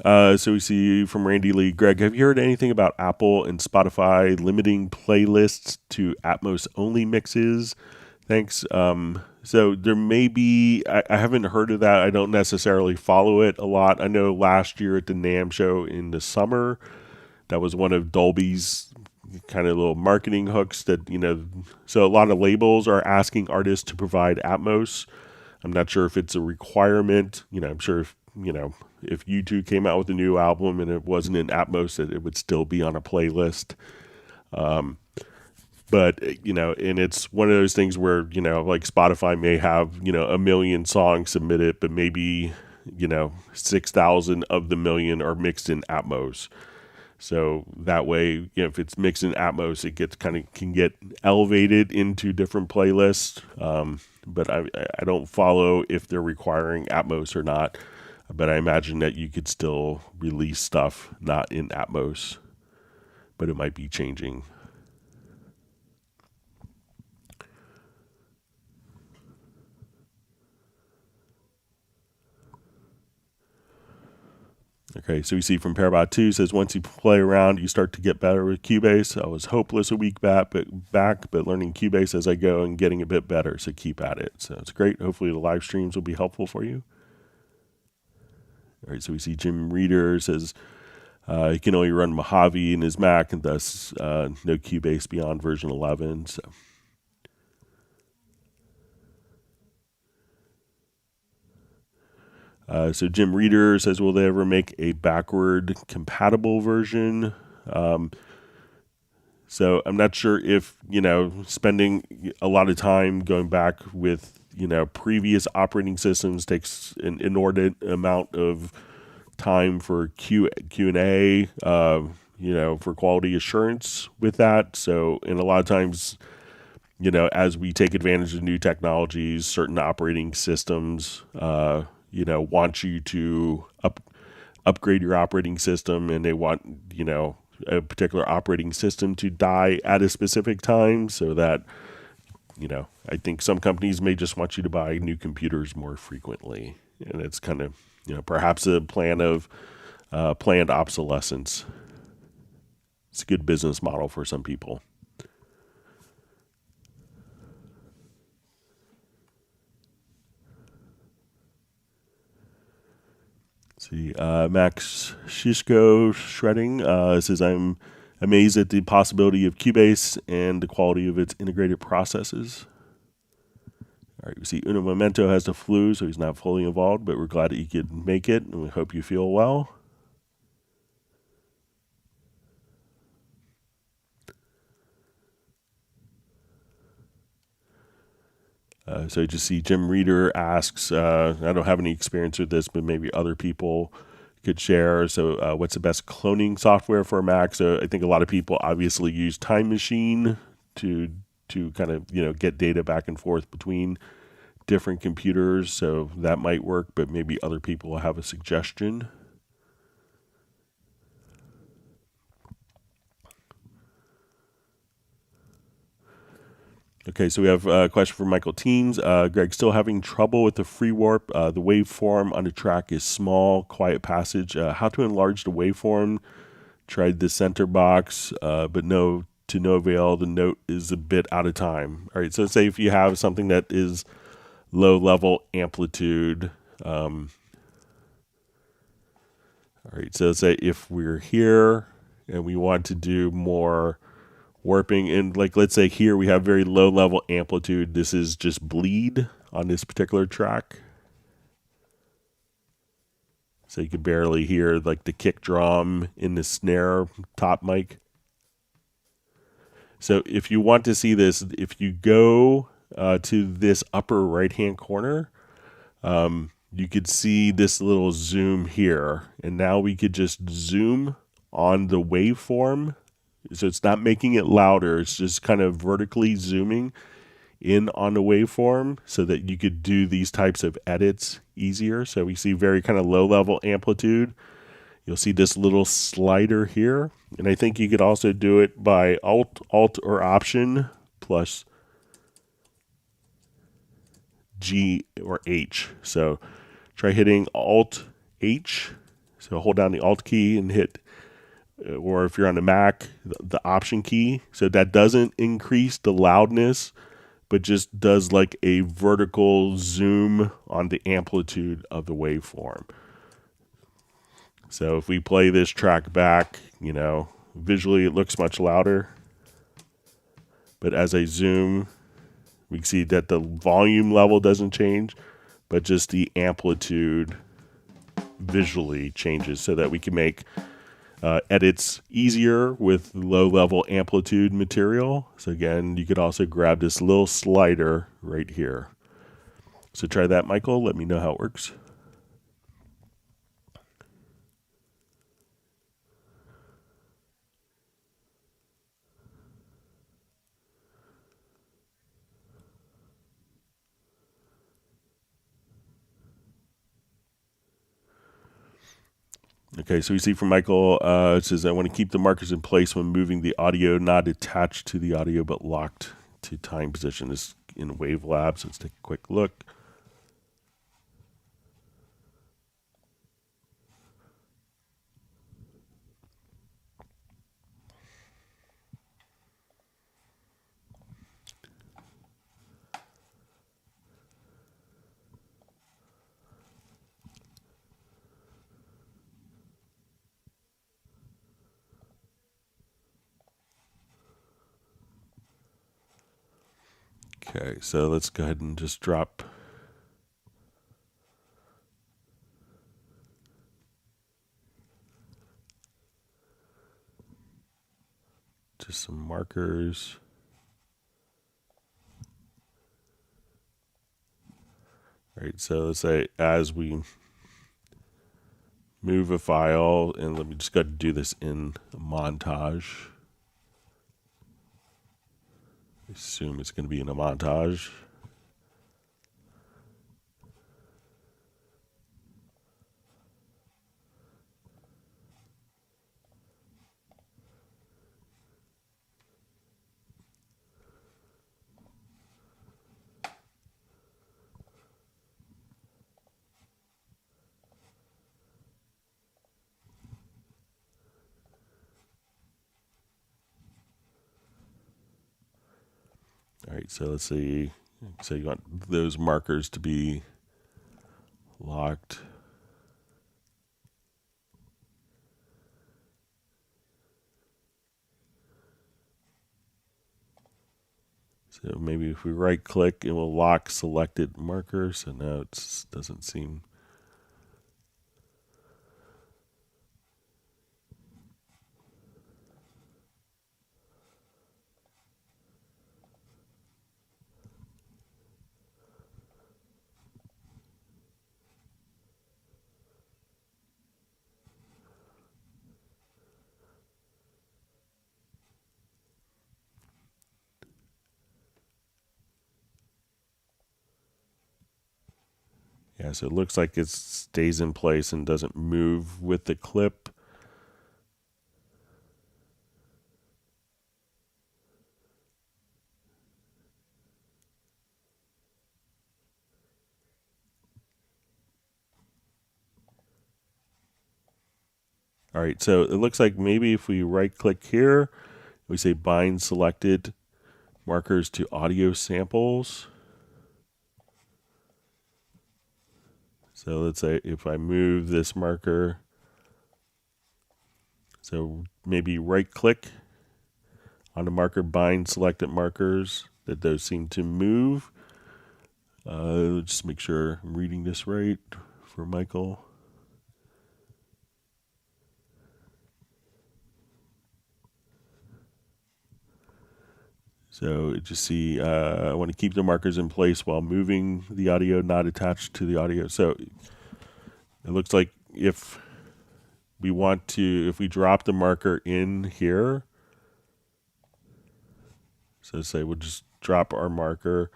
So we see from Randy Lee, Greg, have you heard anything about Apple and Spotify limiting playlists to Atmos-only mixes? Thanks. So there may be, I haven't heard of that. I don't necessarily follow it a lot. I know last year at the NAMM show in the summer, that was one of Dolby's kind of little marketing hooks that, so a lot of labels are asking artists to provide Atmos. I'm not sure if it's a requirement. I'm sure if, if U2 came out with a new album and it wasn't in Atmos, that it would still be on a playlist. But, and it's one of those things where, like Spotify may have, 1 million songs submitted, but maybe, 6,000 of the million are mixed in Atmos. So that way, if it's mixed in Atmos, it gets can get elevated into different playlists. But I don't follow if they're requiring Atmos or not. But I imagine that you could still release stuff not in Atmos, but it might be changing. Okay, so we see from Parabot 2 says once you play around, you start to get better with Cubase. I was hopeless a week back, but learning Cubase as I go and getting a bit better. So keep at it. So it's great. Hopefully the live streams will be helpful for you. All right, so we see Jim Reeder says he can only run Mojave in his Mac, and thus no Cubase beyond version 11. So Jim Reeder says, will they ever make a backward compatible version? So I'm not sure if, spending a lot of time going back with, previous operating systems takes an inordinate amount of time for Q&A, for quality assurance with that. So, and a lot of times, as we take advantage of new technologies, certain operating systems, want you to upgrade your operating system, and they want, a particular operating system to die at a specific time, so that, I think some companies may just want you to buy new computers more frequently. And it's kind of, perhaps a plan of planned obsolescence. It's a good business model for some people. See, Max Shishko Shredding says, I'm amazed at the possibility of Cubase and the quality of its integrated processes. All right, we see Uno Momento has the flu, so he's not fully involved, but we're glad that you could make it, and we hope you feel well. So you just see Jim Reeder asks, I don't have any experience with this, but maybe other people could share. So what's the best cloning software for a Mac? So I think a lot of people obviously use Time Machine to kind of, get data back and forth between different computers. So that might work, but maybe other people will have a suggestion. Okay, so we have a question from Michael Teens. Greg, still having trouble with the free warp. The waveform on the track is small, quiet passage. How to enlarge the waveform? Tried the center box, but to no avail. The note is a bit out of time. All right, so say if you have something that is low level amplitude. All right, so say if we're here and we want to do more warping, and like let's say here we have very low level amplitude. This is just bleed on this particular track, so you could barely hear like the kick drum in the snare top mic. So if you want to see this, if you go to this upper right hand corner, you could see this little zoom here, and now we could just zoom on the waveform. So it's not making it louder. It's just kind of vertically zooming in on the waveform so that you could do these types of edits easier. So we see very kind of low level amplitude. You'll see this little slider here. And I think you could also do it by Alt or Option plus G or H. So try hitting Alt H. So hold down the Alt key and hit, or if you're on the Mac, the Option key. So that doesn't increase the loudness, but just does like a vertical zoom on the amplitude of the waveform. So if we play this track back, visually it looks much louder. But as I zoom, we can see that the volume level doesn't change, but just the amplitude visually changes so that we can make edits easier with low level amplitude material. So again, you could also grab this little slider right here. So try that, Michael. Let me know how it works. Okay, so we see from Michael, it says, I want to keep the markers in place when moving the audio, not attached to the audio, but locked to time position. This is in Wavelab, so let's take a quick look. Okay, so let's go ahead and just drop just some markers. All right, so let's say as we move a file, and let me just go to do this in a montage. I assume it's going to be in a montage. All right, so let's see. So you want those markers to be locked. So maybe if we right click, it will lock selected marker. So now it doesn't seem. Yeah, so it looks like it stays in place and doesn't move with the clip. All right, so it looks like maybe if we right click here, we say bind selected markers to audio samples. So let's say if I move this marker, so maybe right click on the marker, bind selected markers, that those seem to move. Just make sure I'm reading this right for Michael. So just see, I want to keep the markers in place while moving the audio, not attached to the audio. So it looks like if we want to, if we drop the marker in here, so say we'll just drop our marker,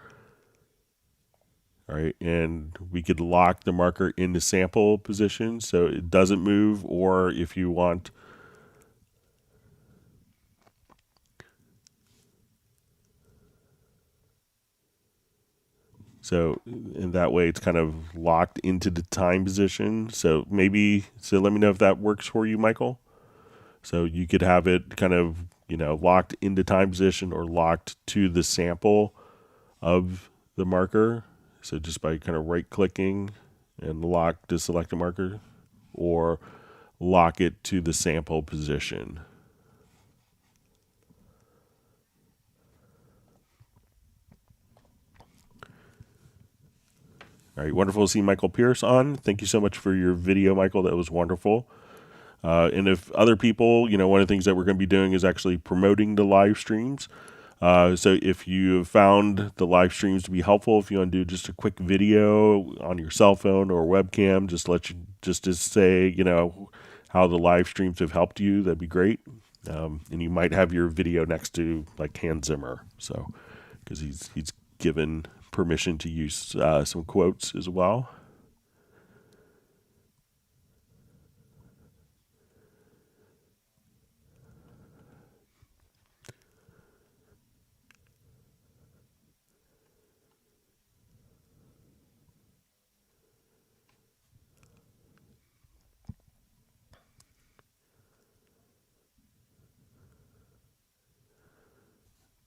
all right, and we could lock the marker in the sample position so it doesn't move, or if you want, so in that way it's kind of locked into the time position. So maybe, so let me know if that works for you, Michael. So you could have it kind of, locked into time position or locked to the sample of the marker. So just by kind of right clicking and lock to select a marker, or lock it to the sample position. All right, wonderful to see Michael Pierce on. Thank you so much for your video, Michael. That was wonderful. And if other people, one of the things that we're going to be doing is actually promoting the live streams. So if you have found the live streams to be helpful, if you want to do just a quick video on your cell phone or webcam, just to say, how the live streams have helped you, that'd be great. And you might have your video next to like Hans Zimmer, so because he's given permission to use some quotes as well.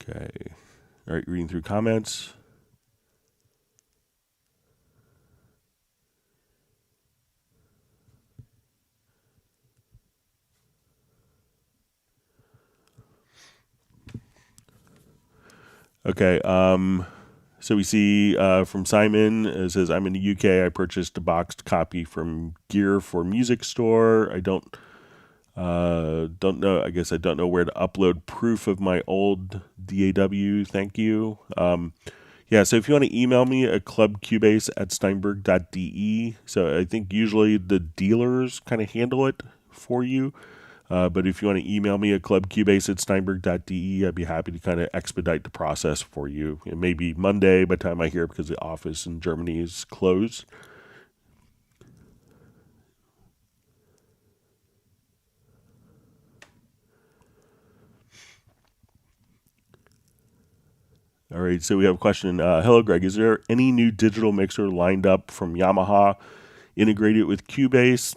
Okay. All right, reading through comments. Okay. So we see from Simon, it says, I'm in the UK. I purchased a boxed copy from Gear for Music Store. I don't know. I guess I don't know where to upload proof of my old DAW. Thank you. Yeah, so if you want to email me at clubcubase@steinberg.de. So I think usually the dealers kind of handle it for you. But if you want to email me at clubcubase@steinberg.de, I'd be happy to kind of expedite the process for you. It may be Monday by the time I hear it because the office in Germany is closed. All right, so we have a question. Hello, Greg. Is there any new digital mixer lined up from Yamaha integrated with Cubase?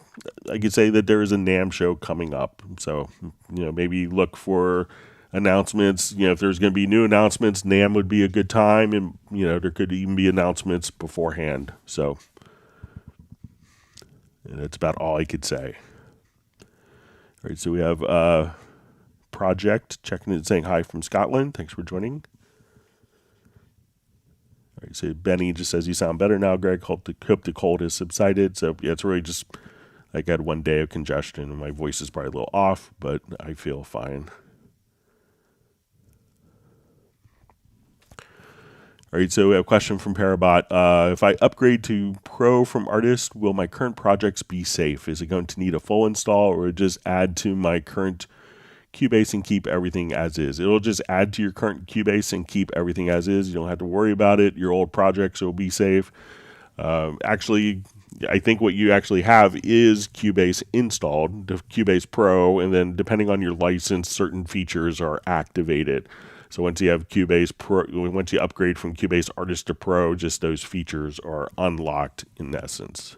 I could say that there is a NAMM show coming up. So, maybe look for announcements. If there's going to be new announcements, NAMM would be a good time. And, there could even be announcements beforehand. So, and that's about all I could say. All right, so we have Project checking in saying hi from Scotland. Thanks for joining. All right, so Benny just says you sound better now, Greg. Hope the cold has subsided. So yeah, it's really just like I had one day of congestion and my voice is probably a little off, but I feel fine. All right, so we have a question from Parabot. If I upgrade to Pro from Artist, will my current projects be safe? Is it going to need a full install or just add to my current Cubase and keep everything as is? It'll just add to your current Cubase and keep everything as is. You don't have to worry about it. Your old projects will be safe. Actually, I think what you actually have is Cubase installed, the Cubase Pro, and then depending on your license, certain features are activated. So once you have Cubase Pro, once you upgrade from Cubase Artist to Pro, just those features are unlocked in essence.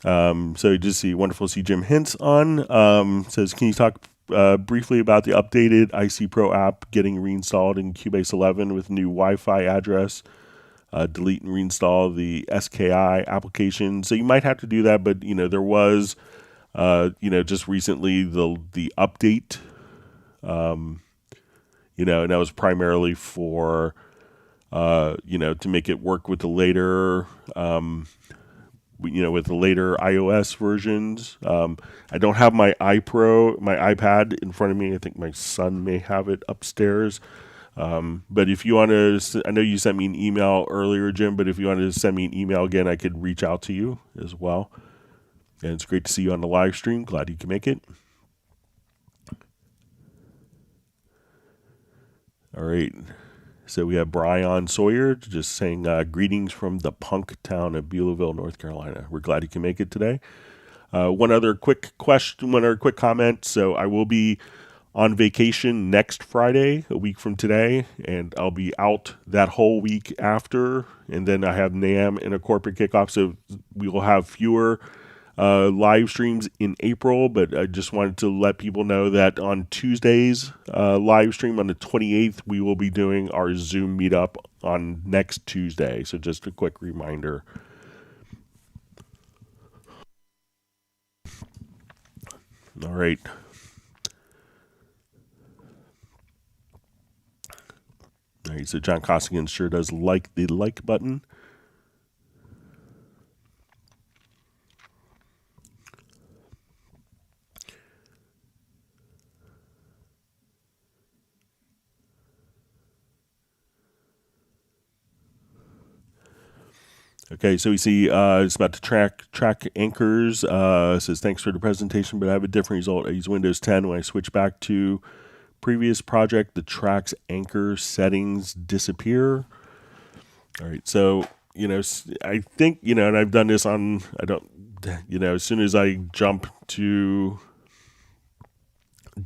So you just see wonderful to see Jim Hintz on. Says, can you talk briefly about the updated IC Pro app getting reinstalled in Cubase 11 with new Wi-Fi address? Delete and reinstall the SKI application. So you might have to do that, but there was just recently the update. And that was primarily for to make it work with the later with the later iOS versions. I don't have my iPad in front of me. I think my son may have it upstairs. But if you want to, I know you sent me an email earlier, Jim, but if you wanted to send me an email again, I could reach out to you as well. And it's great to see you on the live stream. Glad you can make it. All right. So we have Brian Sawyer just saying greetings from the punk town of Beulahville, North Carolina. We're glad you can make it today. One other quick comment. So I will be on vacation next Friday, a week from today, and I'll be out that whole week after. And then I have NAMM and a corporate kickoff, so we will have fewer live streams in April, but I just wanted to let people know that on Tuesday's live stream on the 28th, we will be doing our Zoom meetup on next Tuesday. So just a quick reminder. All right. All right, so John Costigan sure does like the like button. Okay, so we see it's about to track anchors. It says, thanks for the presentation, but I have a different result. I use Windows 10. When I switch back to previous project, the track's anchor settings disappear. All right, so, I think, and I've done this on, as soon as I jump to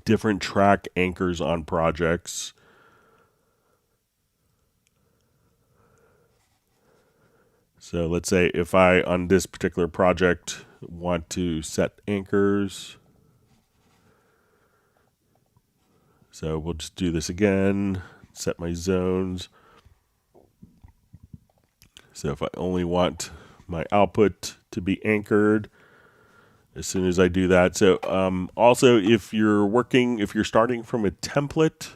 different track anchors on projects, so let's say if I, on this particular project, want to set anchors. So we'll just do this again, set my zones. So if I only want my output to be anchored, as soon as I do that. So also if you're starting from a template,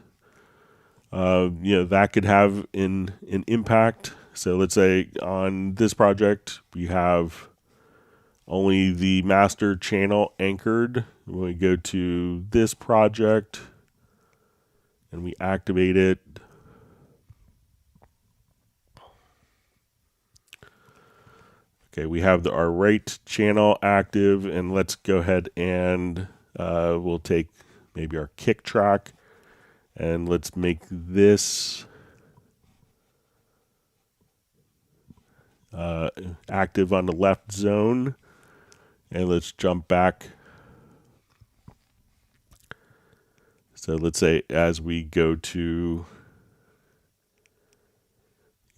that could have an impact. So let's say on this project, we have only the master channel anchored. When we go to this project, and we activate it. Okay, we have our right channel active, and let's go ahead and we'll take maybe our kick track, and let's make this active on the left zone, and let's jump back. So let's say as we go to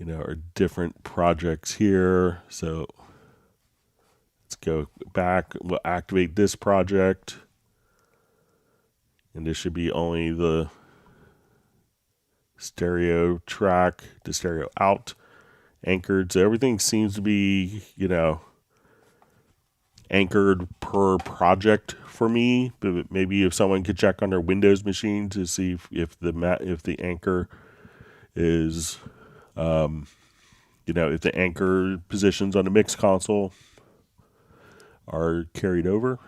our different projects here, so let's go back. We'll activate this project, and this should be only the stereo track, the stereo out anchored. So everything seems to be, anchored per project for me. But maybe if someone could check on their Windows machine to see if the anchor is, if the anchor positions on the mix console are carried over.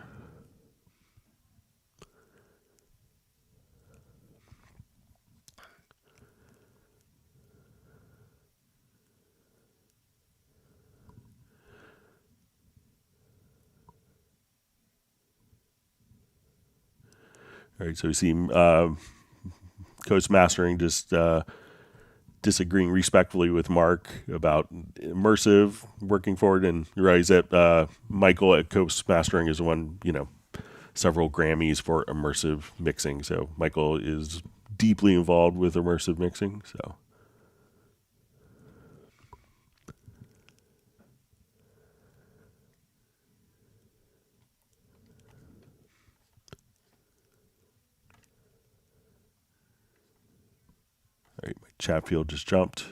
All right, so we see Coast Mastering just disagreeing respectfully with Mark about immersive working forward, and you realize that Michael at Coast Mastering is won, several Grammys for immersive mixing. So Michael is deeply involved with immersive mixing. So. All right, my chat field just jumped.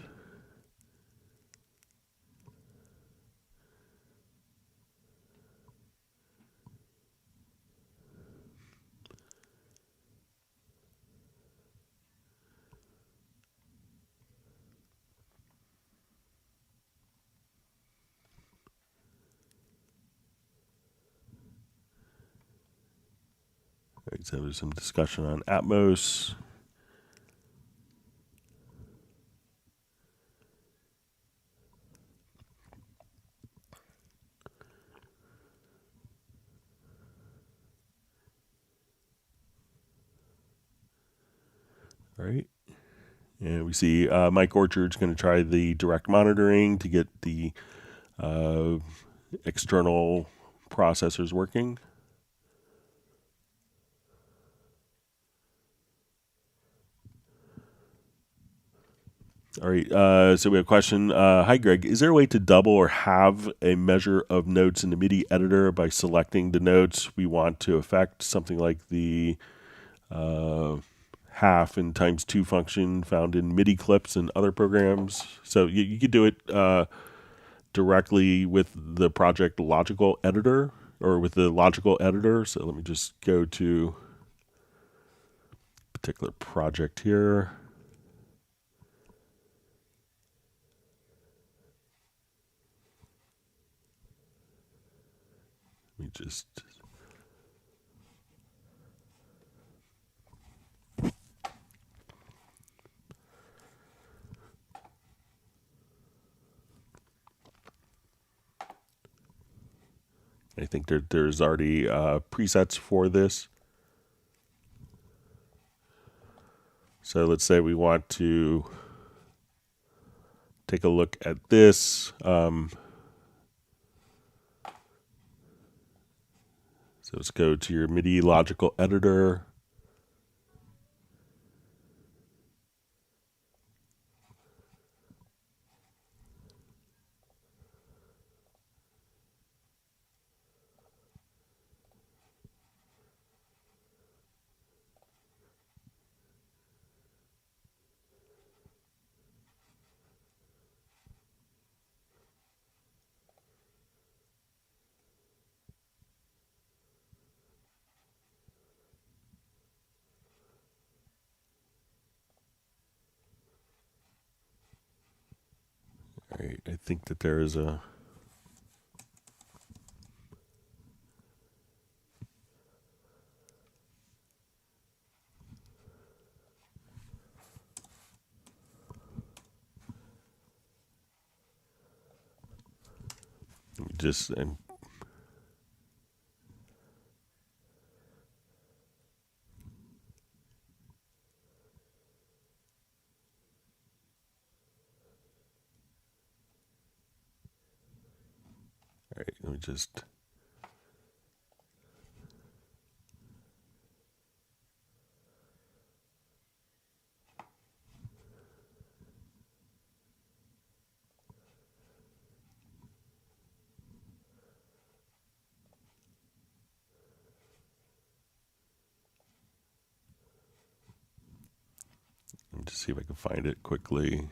All right, so there's some discussion on Atmos. All right. And we see Mike Orchard's going to try the direct monitoring to get the external processors working. All right, so we have a question. Hi, Greg. Is there a way to double or have a measure of notes in the MIDI editor by selecting the notes we want to affect, something like the half and times 2 function found in MIDI clips and other programs? So you could do it directly with the project logical editor or with the logical editor. So let me just go to a particular project here. Let me just... I think there's already presets for this. So let's say we want to take a look at this. So let's go to your MIDI logical editor. All right, I think that there is a... just and all right, let me just see if I can find it quickly.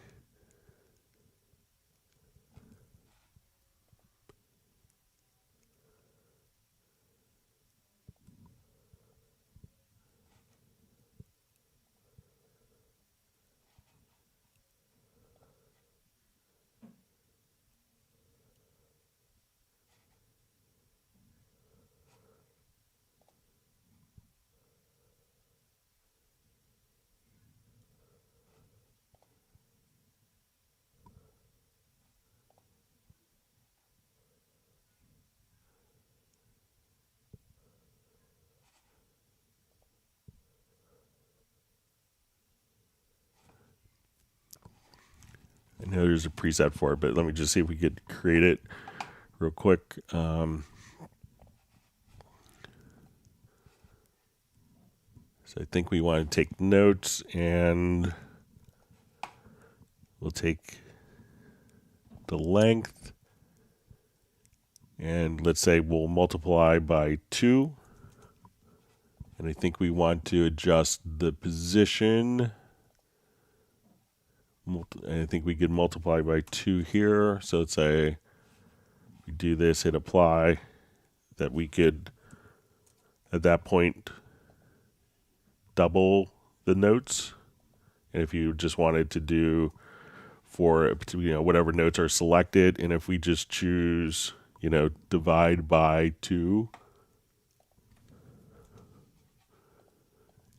I know there's a preset for it, but let me just see if we could create it real quick. So I think we want to take notes, and we'll take the length, and let's say we'll multiply by 2. And I think we want to adjust the position. I think we could multiply by 2 here. So let's say we do this, hit apply, that we could, at that point, double the notes. And if you just wanted to do for, whatever notes are selected, and if we just choose, divide by 2,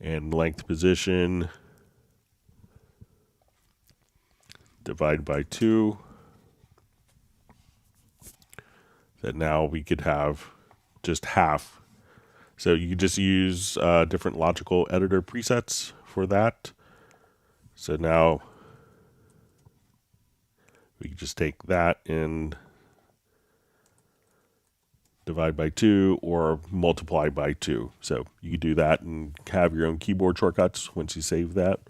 and length position, divide by 2, that now we could have just half. So you could just use different logical editor presets for that. So now we can just take that and divide by 2 or multiply by 2. So you can do that and have your own keyboard shortcuts once you save that.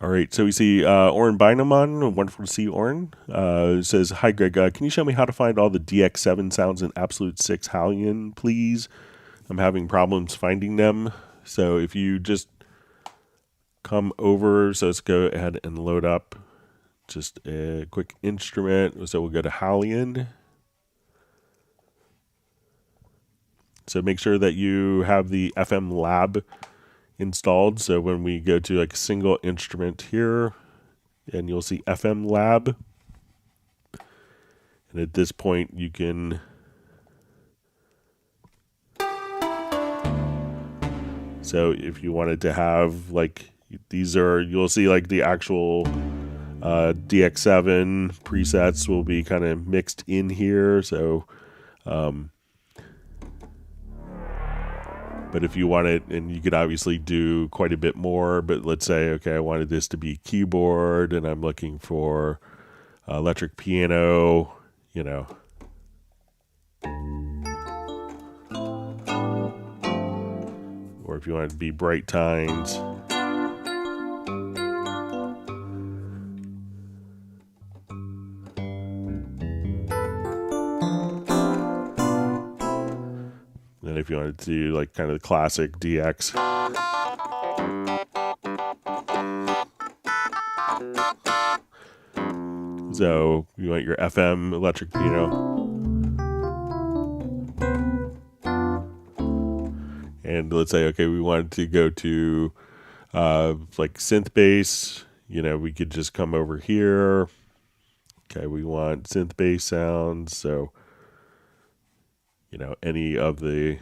All right, so we see Oren Bynamon. Wonderful to see you, Oren. Says, hi, Greg. Can you show me how to find all the DX7 sounds in Absolute 6 Hallion, please? I'm having problems finding them. So if you just come over, so let's go ahead and load up just a quick instrument. So we'll go to Hallion. So make sure that you have the FM Lab installed. So when we go to like a single instrument here, and you'll see FM Lab, and at this point you can so if you wanted to have like these are, you'll see like the actual DX7 presets will be kind of mixed in here. So but if you want it, and you could obviously do quite a bit more, but let's say, okay, I wanted this to be keyboard, and I'm looking for electric piano, or if you want it to be bright tines. And if you wanted to do like kind of the classic DX. So you want your FM electric piano. And let's say, okay, we wanted to go to like synth bass, we could just come over here. Okay, we want synth bass sounds, so any of the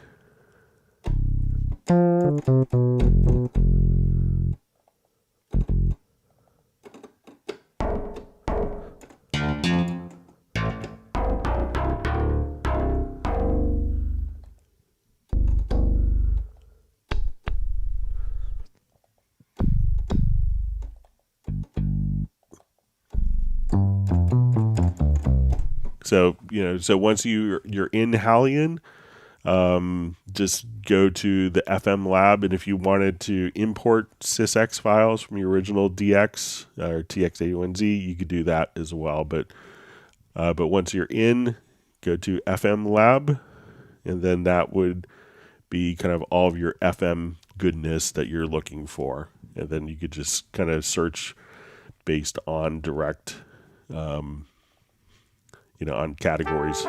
so once you're in Hallion, just go to the FM lab, and if you wanted to import sysx files from your original DX or TX81Z, you could do that as well. But once you're in, go to FM lab, and then that would be kind of all of your FM goodness that you're looking for, and then you could just kind of search based on direct, on categories.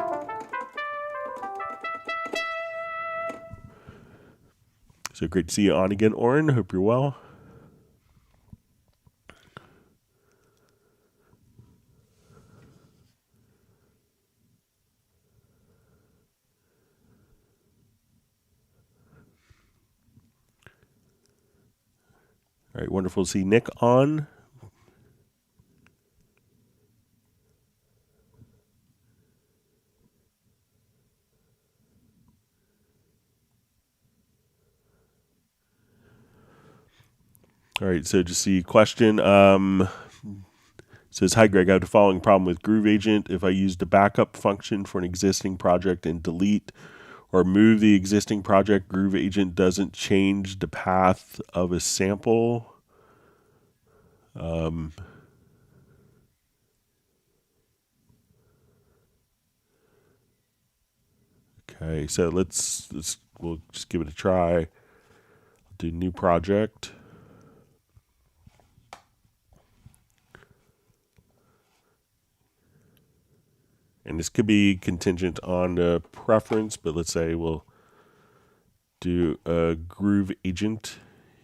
So great to see you on again, Oren. Hope you're well. All right, wonderful to see Nick on. All right, so just see question. Says, hi, Greg. I have the following problem with Groove Agent. If I use the backup function for an existing project and delete or move the existing project, Groove Agent doesn't change the path of a sample. Okay, so we'll just give it a try. I'll do new project. And this could be contingent on a preference, but let's say we'll do a Groove Agent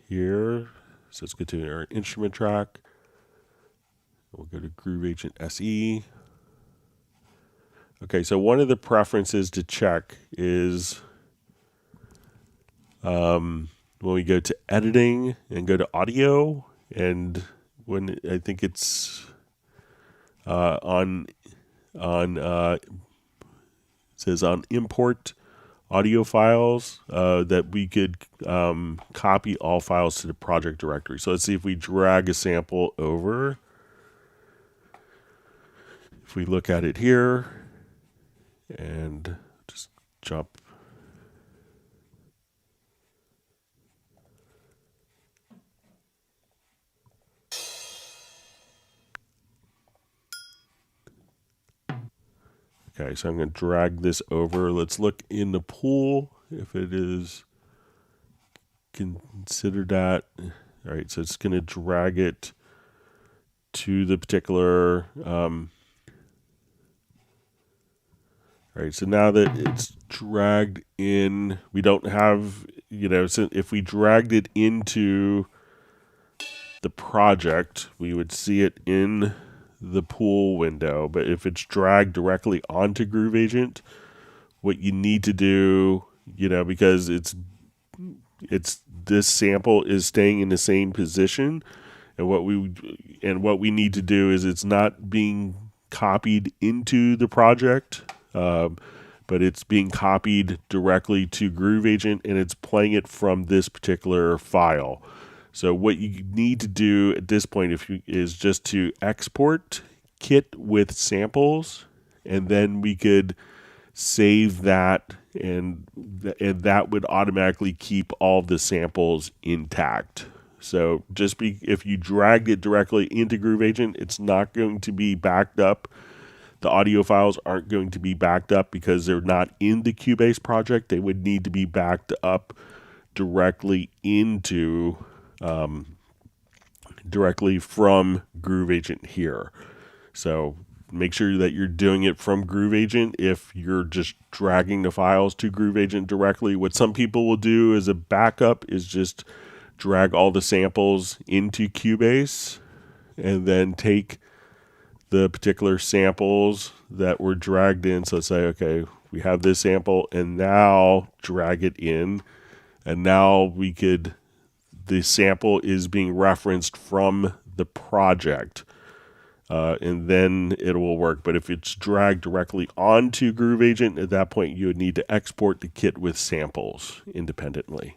here. So let's go to our instrument track. We'll go to Groove Agent SE. Okay, so one of the preferences to check is when we go to editing and go to audio, and when I think it's it says on import audio files that we could copy all files to the project directory. So let's see if we drag a sample over. If we look at it here and just jump. Okay, so I'm going to drag this over. Let's look in the pool if it is considered that. All right, so it's going to drag it to the particular. All right, so now that it's dragged in, we don't have, so if we dragged it into the project, we would see it in the pool window. But if it's dragged directly onto Groove Agent, what you need to do, because it's this sample is staying in the same position, and what we need to do is it's not being copied into the project, but it's being copied directly to Groove Agent, and it's playing it from this particular file. So what you need to do at this point is just to export kit with samples, and then we could save that, and that would automatically keep all the samples intact. So if you dragged it directly into Groove Agent, it's not going to be backed up. The audio files aren't going to be backed up because they're not in the Cubase project. They would need to be backed up directly into directly from Groove Agent here. So make sure that you're doing it from Groove Agent. If you're just dragging the files to Groove Agent directly, what some people will do as a backup is just drag all the samples into Cubase and then take the particular samples that were dragged in. So say, okay, we have this sample, and now drag it in, and now the sample is being referenced from the project, and then it will work. But if it's dragged directly onto Groove Agent, at that point you would need to export the kit with samples independently.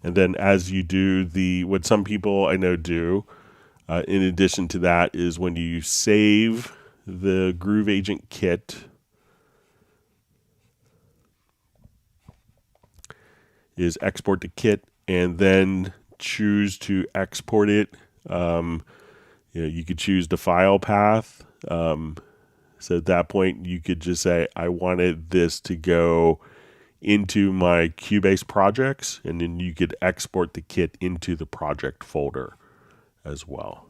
And then as you do what some people I know do, in addition to that, is when you save the Groove Agent kit, is export the kit and then choose to export it. You could choose the file path. So at that point, you could just say, I wanted this to go into my Cubase projects, and then you could export the kit into the project folder as well.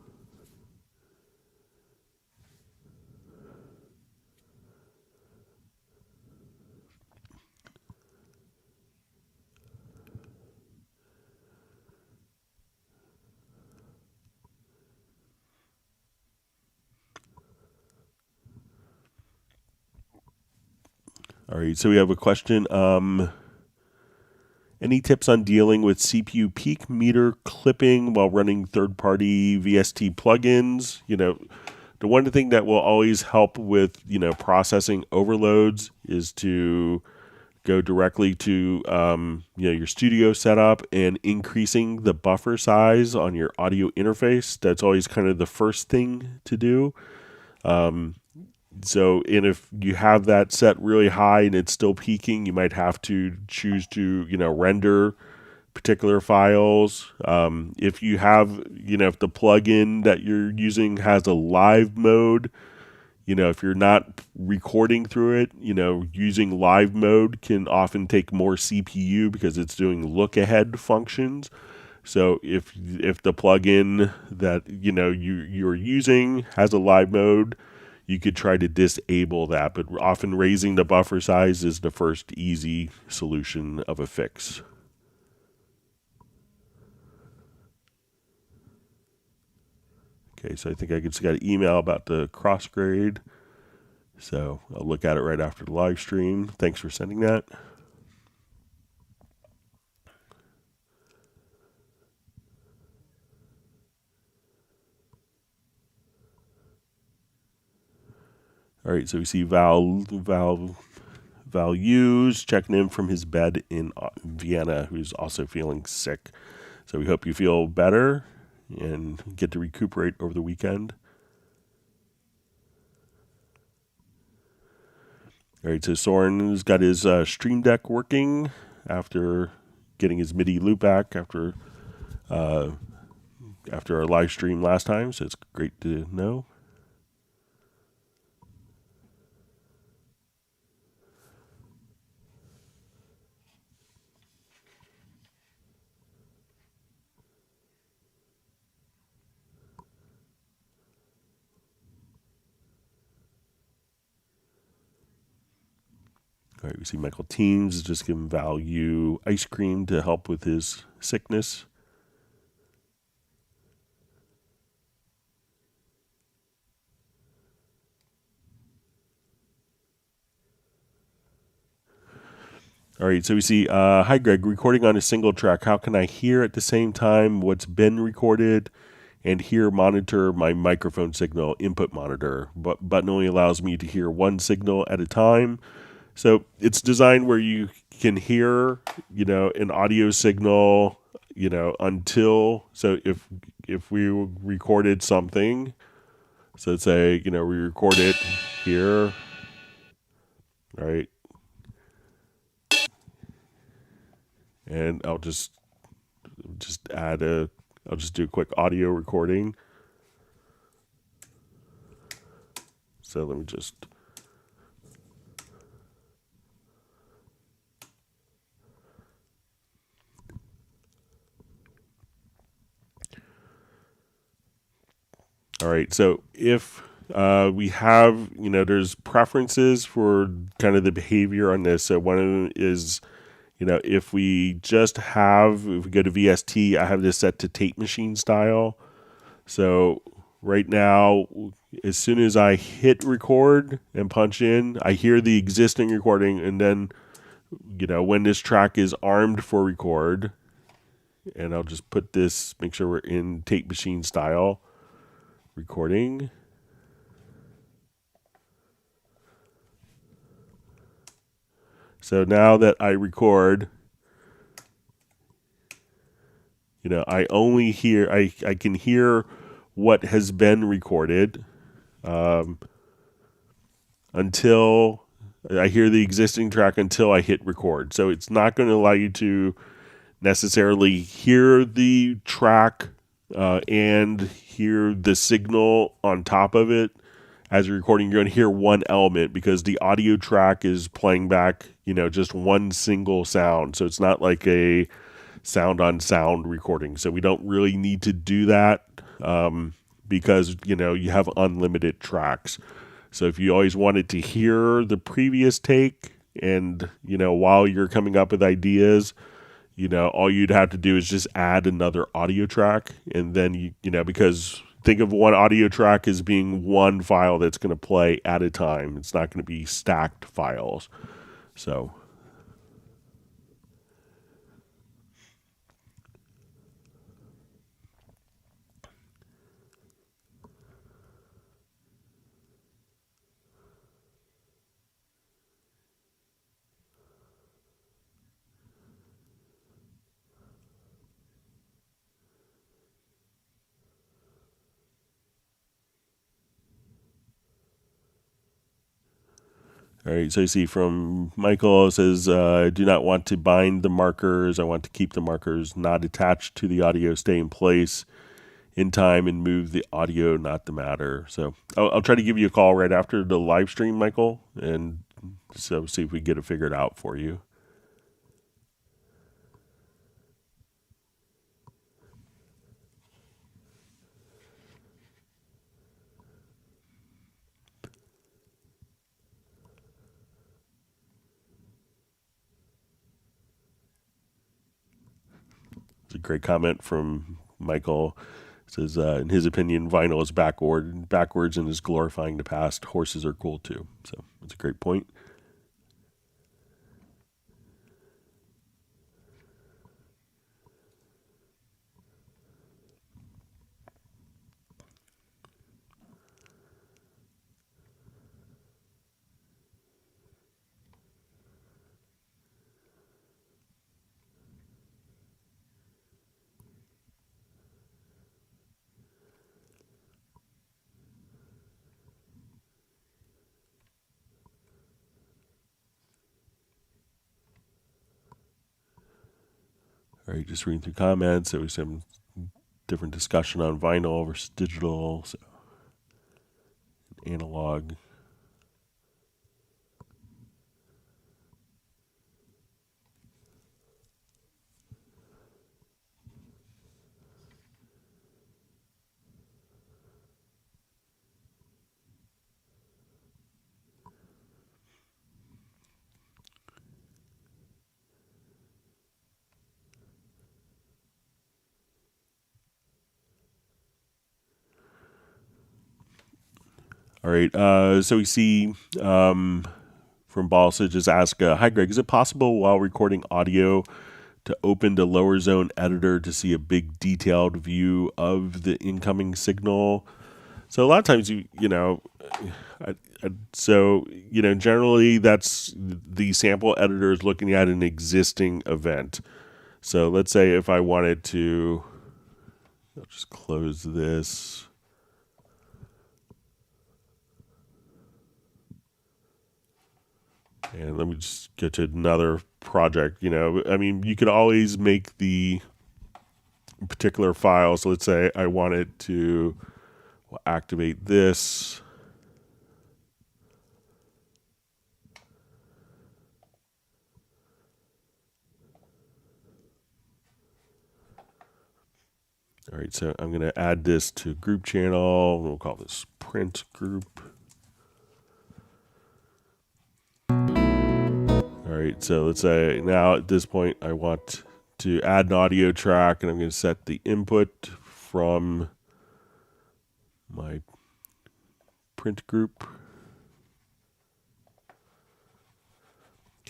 All right, so we have a question. Any tips on dealing with CPU peak meter clipping while running third-party VST plugins? The one thing that will always help with, processing overloads is to go directly to, your studio setup and increasing the buffer size on your audio interface. That's always kind of the first thing to do. And if you have that set really high and it's still peaking, you might have to choose to, render particular files. If you have, if the plugin that you're using has a live mode, if you're not recording through it, using live mode can often take more CPU because it's doing look ahead functions. So if the plugin that, you're using has a live mode, you could try to disable that, but often raising the buffer size is the first easy solution of a fix. Okay, so I think I just got an email about the crossgrade. So I'll look at it right after the live stream. Thanks for sending that. All right, so we see Values checking in from his bed in Vienna, who's also feeling sick. So we hope you feel better and get to recuperate over the weekend. All right, so Soren's got his Stream Deck working after getting his MIDI loop back after our live stream last time, so it's great to know. All right, we see Michael Teens is just giving Value ice cream to help with his sickness. All right, so we see, hi Greg, recording on a single track. How can I hear at the same time what's been recorded and monitor my microphone signal input monitor? But button only allows me to hear one signal at a time. So it's designed where you can hear, an audio signal, until, so if we recorded something, so let's say, we record it here, right? And I'll just I'll just do a quick audio recording. So let me just, all right, so if We have, there's preferences for kind of the behavior on this. So one of them is, if we go to VST, I have this set to tape machine style. So right now, as soon as I hit record and punch in, I hear the existing recording. And then, when this track is armed for record, and I'll just make sure we're in tape machine style recording. So now that I record, I can hear what has been recorded until I hear the existing track until I hit record. So it's not going to allow you to necessarily hear the track and hear the signal on top of it as you're recording. You're going to hear one element because the audio track is playing back, just one single sound. So it's not like a sound on sound recording. So we don't really need to do that because, you have unlimited tracks. So if you always wanted to hear the previous take and, while you're coming up with ideas, all you'd have to do is just add another audio track. And then, because think of one audio track as being one file that's going to play at a time. It's not going to be stacked files. So. All right, so you see from Michael, it says, I do not want to bind the markers. I want to keep the markers not attached to the audio, stay in place in time, and move the audio, not the matter. So I'll try to give you a call right after the live stream, Michael, and so see if we get it figured out for you. It's a great comment from Michael. It says, in his opinion, vinyl is backwards and is glorifying the past. Horses are cool too. So that's a great point. All right, just reading through comments. There was some different discussion on vinyl versus digital, so analog. All right, so we see from Balsa just ask, hi Greg, is it possible while recording audio to open the lower zone editor to see a big detailed view of the incoming signal? So a lot of times generally that's the sample editor is looking at an existing event. So let's say if I wanted to, I'll just close this. And let me just get to another project. You could always make the particular file. So let's say I wanted to activate this. All right, so I'm going to add this to group channel. We'll call this print group. All right, so let's say now at this point I want to add an audio track, and I'm going to set the input from my print group.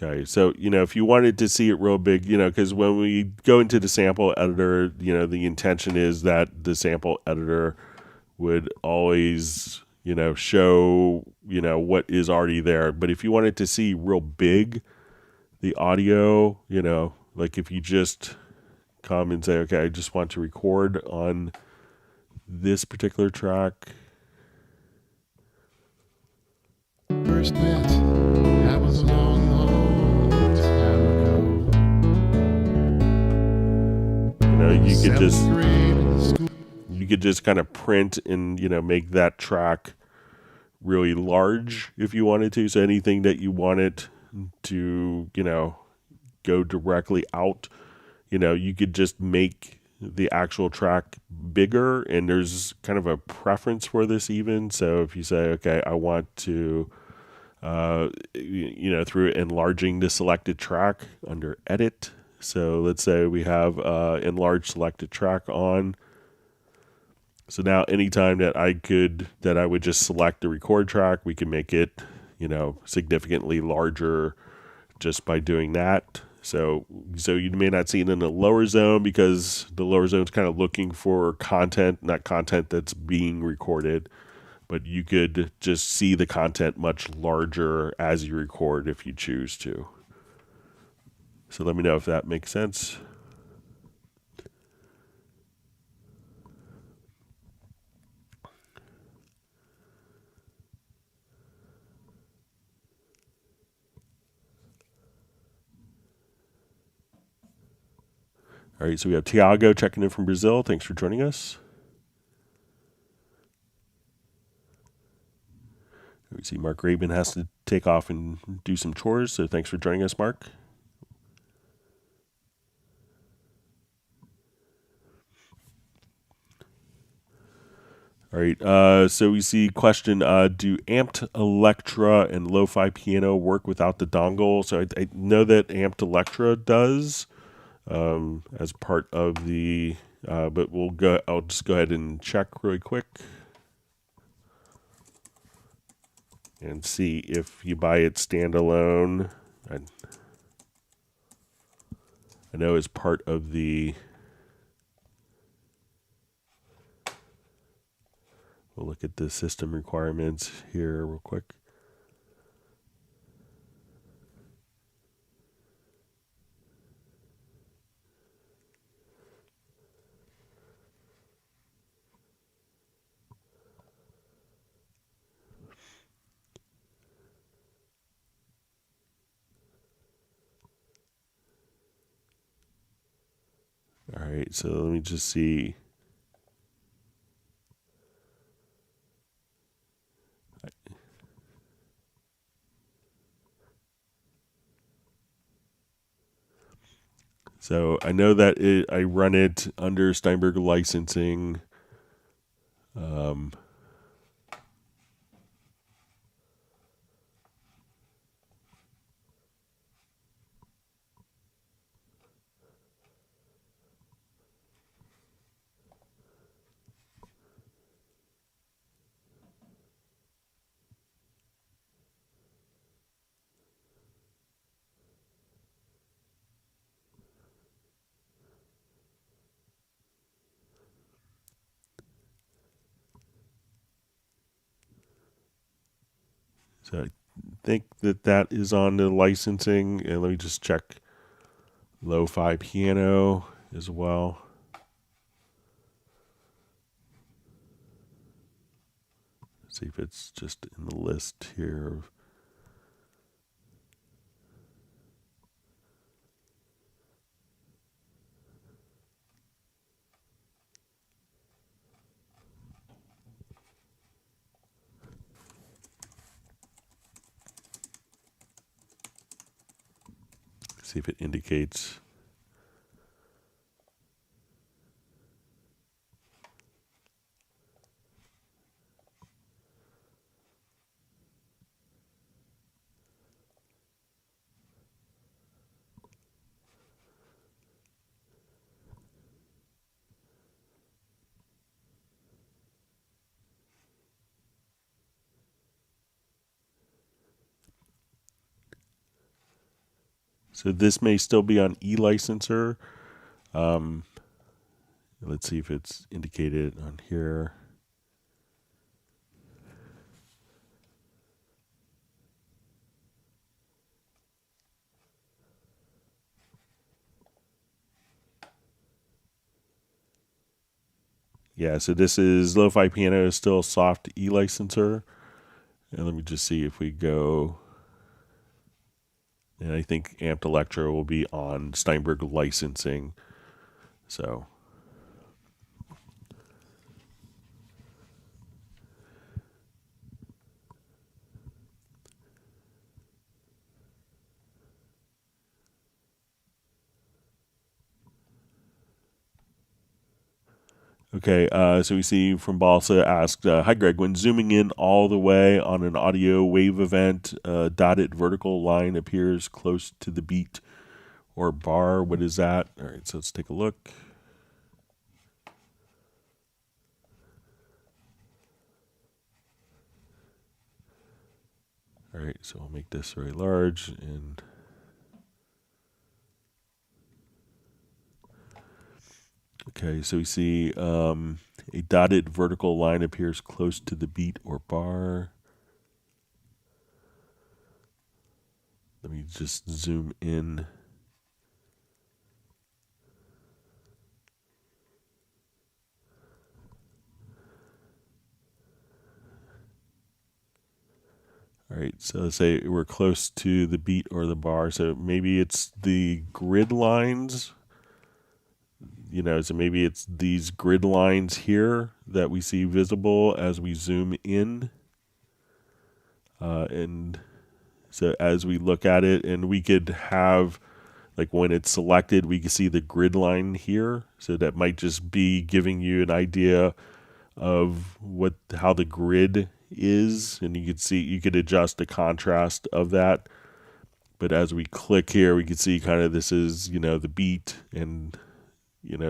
Okay, so, if you wanted to see it real big, because when we go into the sample editor, the intention is that the sample editor would always, show, what is already there. But if you wanted to see real big the audio, like if you just come and say, okay, I just want to record on this particular track. First met, that was a long, long time ago. You could just kind of print and, make that track really large if you wanted to. So anything that you wanted to, go directly out, you could just make the actual track bigger, and there's kind of a preference for this even. So if you say, okay, I want to, through enlarging the selected track under edit. So let's say we have enlarge selected track on. So now anytime that I would just select the record track, we can make it, significantly larger just by doing that. So you may not see it in the lower zone because the lower zone is kind of looking for content, not content that's being recorded, but you could just see the content much larger as you record if you choose to. So let me know if that makes sense. All right, so we have Tiago checking in from Brazil. Thanks for joining us. We see Mark Rabin has to take off and do some chores, so thanks for joining us, Mark. All right, so we see question, do amped Electra and lo-fi piano work without the dongle? So I know that amped Electra does as part of the, but I'll just go ahead and check really quick and see if you buy it standalone. I know as part of the, we'll look at the system requirements here real quick. All right, so let me just see. So I know that I run it under Steinberg licensing. So I think that is on the licensing. And let me just check lo-fi piano as well. See if it's just in the list here. See if it indicates. So this may still be on e-licenser. Let's see if it's indicated on here. Yeah, so this is Lo-Fi Piano is still soft e-licenser. And let me just see if we go. And I think Amped Electro will be on Steinberg licensing. So. Okay, so we see from Balsa asked, hi Greg, when zooming in all the way on an audio wave event, a dotted vertical line appears close to the beat or bar. What is that? All right, so let's take a look. All right, so I'll make this very large and okay, so we see a dotted vertical line appears close to the beat or bar. Let me just zoom in. All right, so let's say we're close to the beat or the bar. So maybe it's the grid lines. So maybe it's these grid lines here that we see visible as we zoom in. And so as we look at it, and we could have, like when it's selected, we can see the grid line here. So that might just be giving you an idea of how the grid is. And you could adjust the contrast of that. But as we click here, we can see kind of this is, the beat and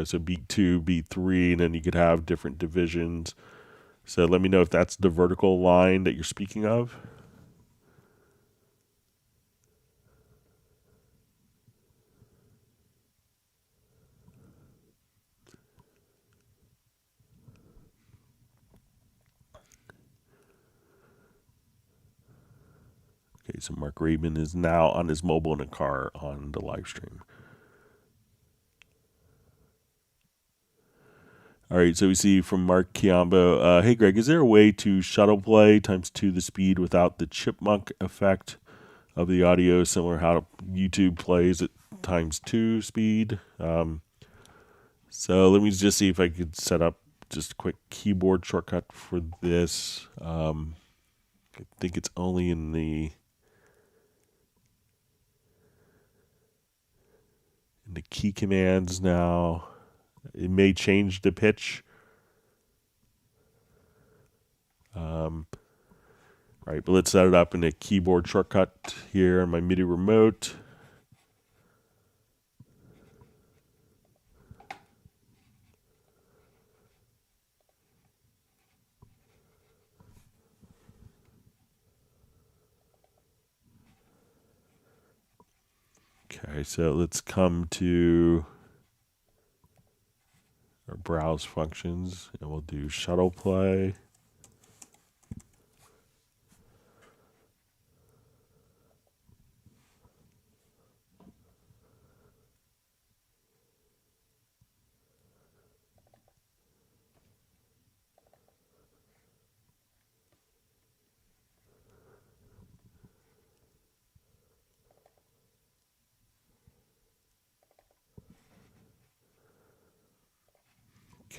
so beat 2, beat 3, and then you could have different divisions. So let me know if that's the vertical line that you're speaking of. Okay, so Mark Rabin is now on his mobile in a car on the live stream. All right, so we see from Mark Chiambo, hey Greg, is there a way to shuttle play ×2 the speed without the chipmunk effect of the audio, similar how YouTube plays at ×2 speed? So let me just see if I could set up just a quick keyboard shortcut for this. I think it's only in the key commands now. It may change the pitch. Right, but let's set it up in a keyboard shortcut here on my MIDI remote. Okay, so let's come to our browse functions and we'll do shuttle play.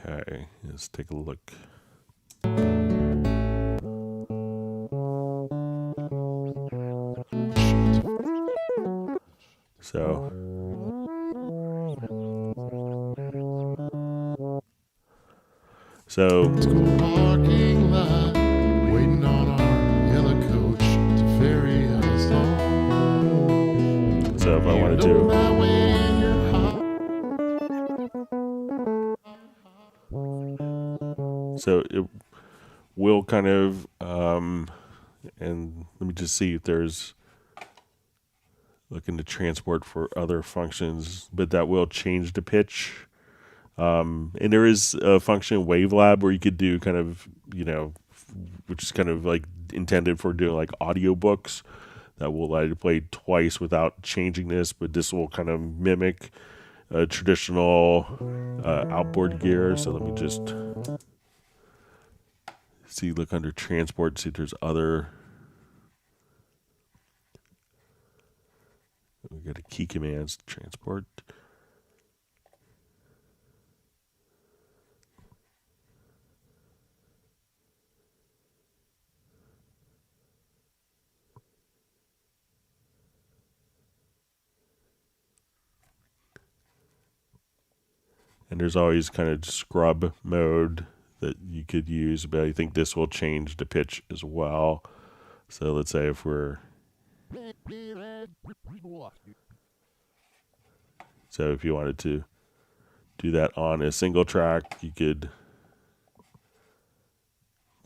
Okay, let's take a look. So Parking lot, waiting on our yellow coach to ferry us home. so if I wanted Know to, my way in your heart. so it will kind of, and let me just see if there's looking to transport for other functions, but that will change the pitch. And there is a function in WaveLab where you could do kind of, which is kind of like intended for doing like audiobooks that will allow you to play twice without changing this, but this will kind of mimic a traditional outboard gear. So let me just look under transport, see if there's other. We got a key commands, transport. And there's always kind of scrub mode that you could use, but I think this will change the pitch as well. So let's say if we're if you wanted to do that on a single track, you could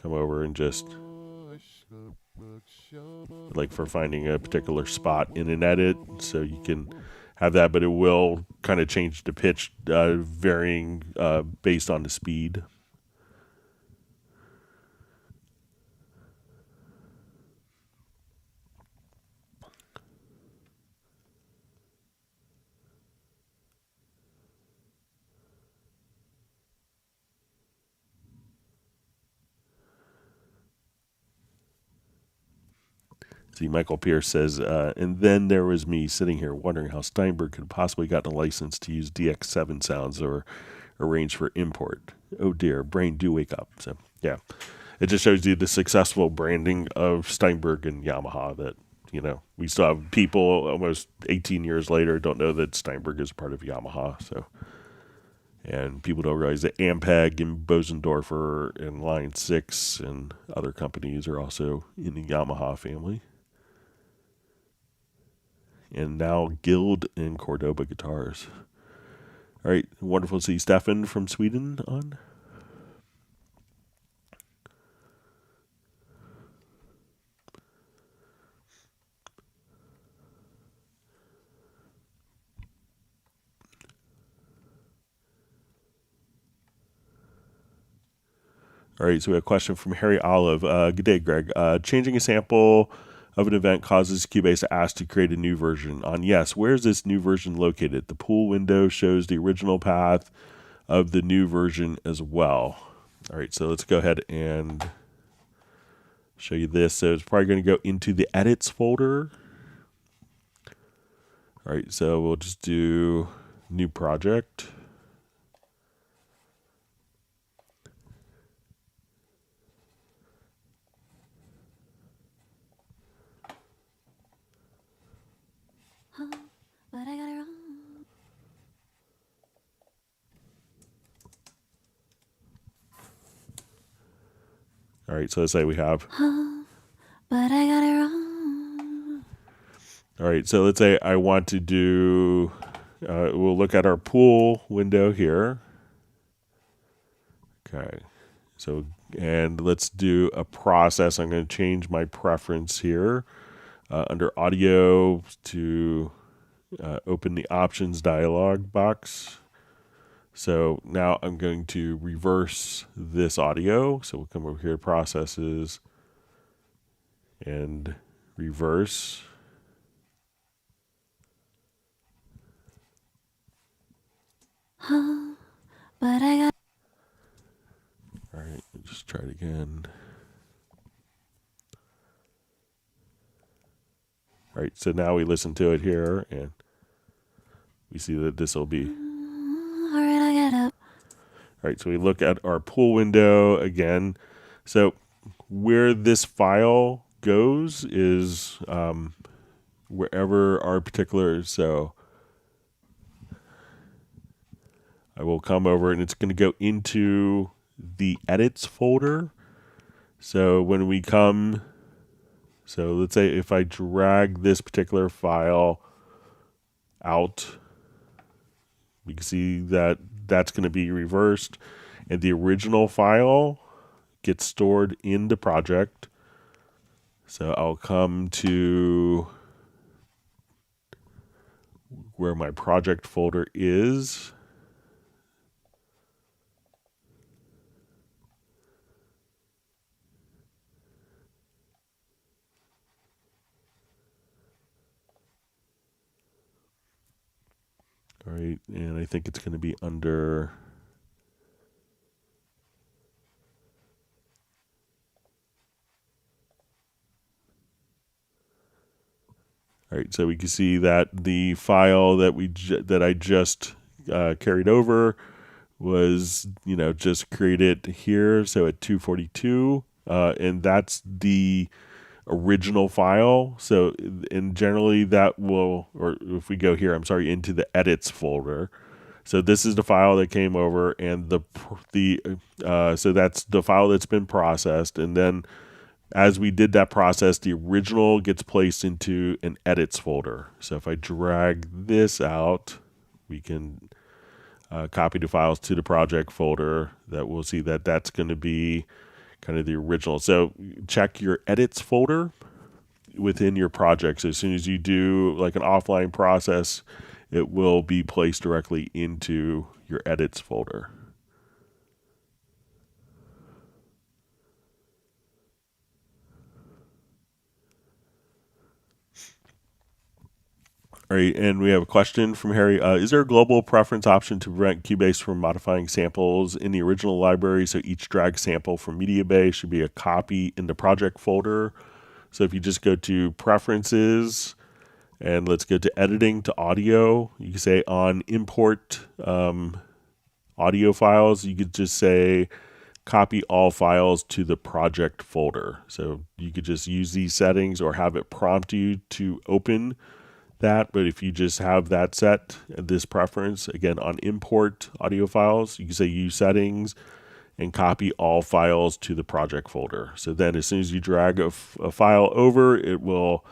come over and just like for finding a particular spot in an edit, so you can have that, but it will kind of change the pitch varying based on the speed. See, Michael Pierce says, and then there was me sitting here wondering how Steinberg could have possibly gotten a license to use DX7 sounds or arrange for import. Oh dear, brain, do wake up. So, yeah, it just shows you the successful branding of Steinberg and Yamaha that, we still have people almost 18 years later don't know that Steinberg is part of Yamaha. So, and people don't realize that Ampeg and Bosendorfer and Line 6 and other companies are also in the Yamaha family. And now Guild and Cordoba guitars. All right, wonderful to see Stefan from Sweden on. All right, so we have a question from Harry Olive. Good day, Greg. Changing a sample of an event causes Cubase to ask to create a new version. On yes, where is this new version located? The pool window shows the original path of the new version as well. All right, so let's go ahead and show you this. So it's probably going to go into the edits folder. All right, so we'll just do new project. But I got it wrong. All right, so let's say we have. But I got it wrong. All right, so let's say I want to do. We'll look at our pool window here. Okay, so and let's do a process. I'm going to change my preference here under audio to open the options dialog box. So now I'm going to reverse this audio. So we'll come over here to processes and reverse. But I got. All right, just try it again. All right, so now we listen to it here, and we see that this will be. All right, I get up. All right, so we look at our pool window again. So where this file goes is wherever our particular. So I will come over, and it's going to go into the edits folder. So when we come. So let's say if I drag this particular file out, we can see that that's going to be reversed, and the original file gets stored in the project. So I'll come to where my project folder is. All right, and I think it's going to be under. All right, so we can see that the file that that I just carried over was, just created here. So at 242, and that's the original file. So, and generally that will, or if we go here, I'm sorry, into the edits folder. So this is the file that came over, and so that's the file that's been processed, and then as we did that process, the original gets placed into an edits folder. So if I drag this out, we can copy the files to the project folder. That we'll see that that's going to be kind of the original. So check your edits folder within your project. So as soon as you do like an offline process, it will be placed directly into your edits folder. All right, and we have a question from Harry. Is there a global preference option to prevent Cubase from modifying samples in the original library? So each drag sample from MediaBay should be a copy in the project folder. So if you just go to Preferences, and let's go to Editing to Audio, you can say on Import Audio Files, you could just say copy all files to the project folder. So you could just use these settings or have it prompt you to open that. But if you just have that set, this preference, again, on import audio files, you can say use settings and copy all files to the project folder. So then as soon as you drag a file over, it will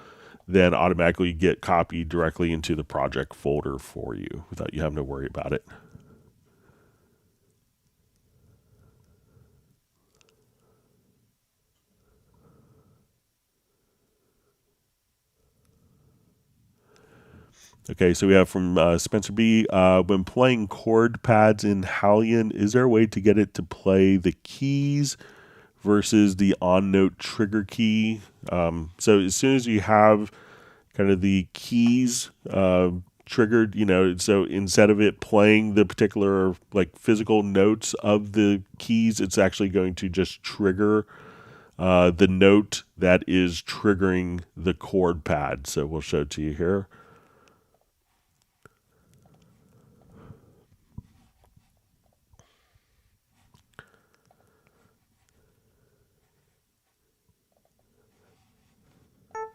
then automatically get copied directly into the project folder for you without you having to worry about it. Okay, so we have from Spencer B. When playing chord pads in Hallion, is there a way to get it to play the keys versus the on-note trigger key? So as soon as you have kind of the keys triggered, so instead of it playing the particular like physical notes of the keys, it's actually going to just trigger the note that is triggering the chord pad. So we'll show it to you here.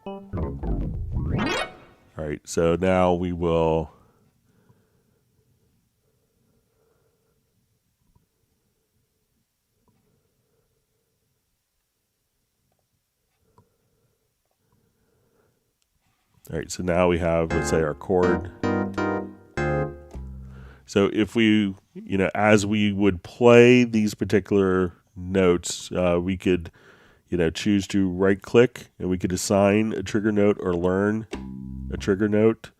All right, so now we will all right, so now we have, let's say, our chord. So if we, as we would play these particular notes, we could, choose to right click and we could assign a trigger note or learn a trigger note.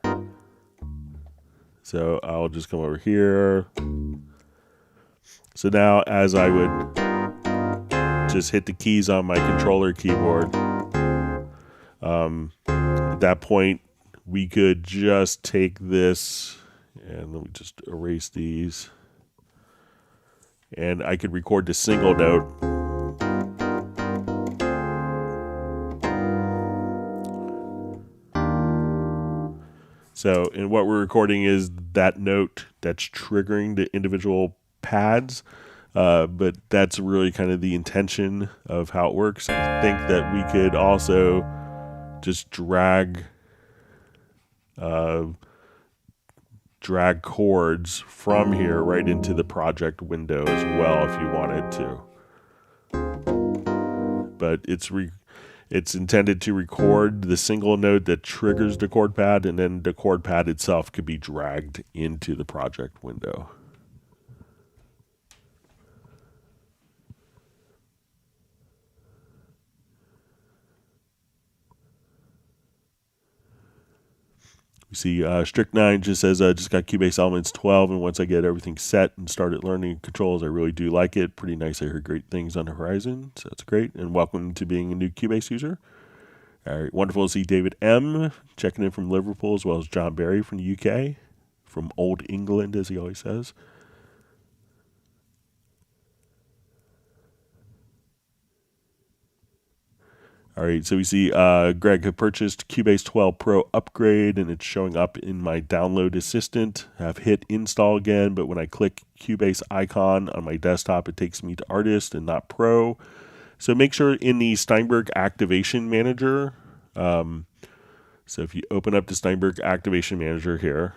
So I'll just come over here. So now as I would just hit the keys on my controller keyboard, at that point we could just take this, and let me just erase these, and I could record the single note. So, and what we're recording is that note that's triggering the individual pads, but that's really kind of the intention of how it works. I think that we could also just drag chords from here right into the project window as well if you wanted to. But it's intended to record the single note that triggers the chord pad, and then the chord pad itself could be dragged into the project window. We see Strychnine just says, just got Cubase Elements 12, and once I get everything set and started learning controls, I really do like it. Pretty nice. I heard great things on the horizon, so that's great. And welcome to being a new Cubase user. All right, wonderful to see David M. checking in from Liverpool, as well as John Barry from the UK, from Old England, as he always says. All right, so we see Greg had purchased Cubase 12 Pro upgrade, and it's showing up in my download assistant. I've hit install again, but when I click Cubase icon on my desktop, it takes me to Artist and not Pro. So make sure in the Steinberg Activation Manager, so if you open up the Steinberg Activation Manager here,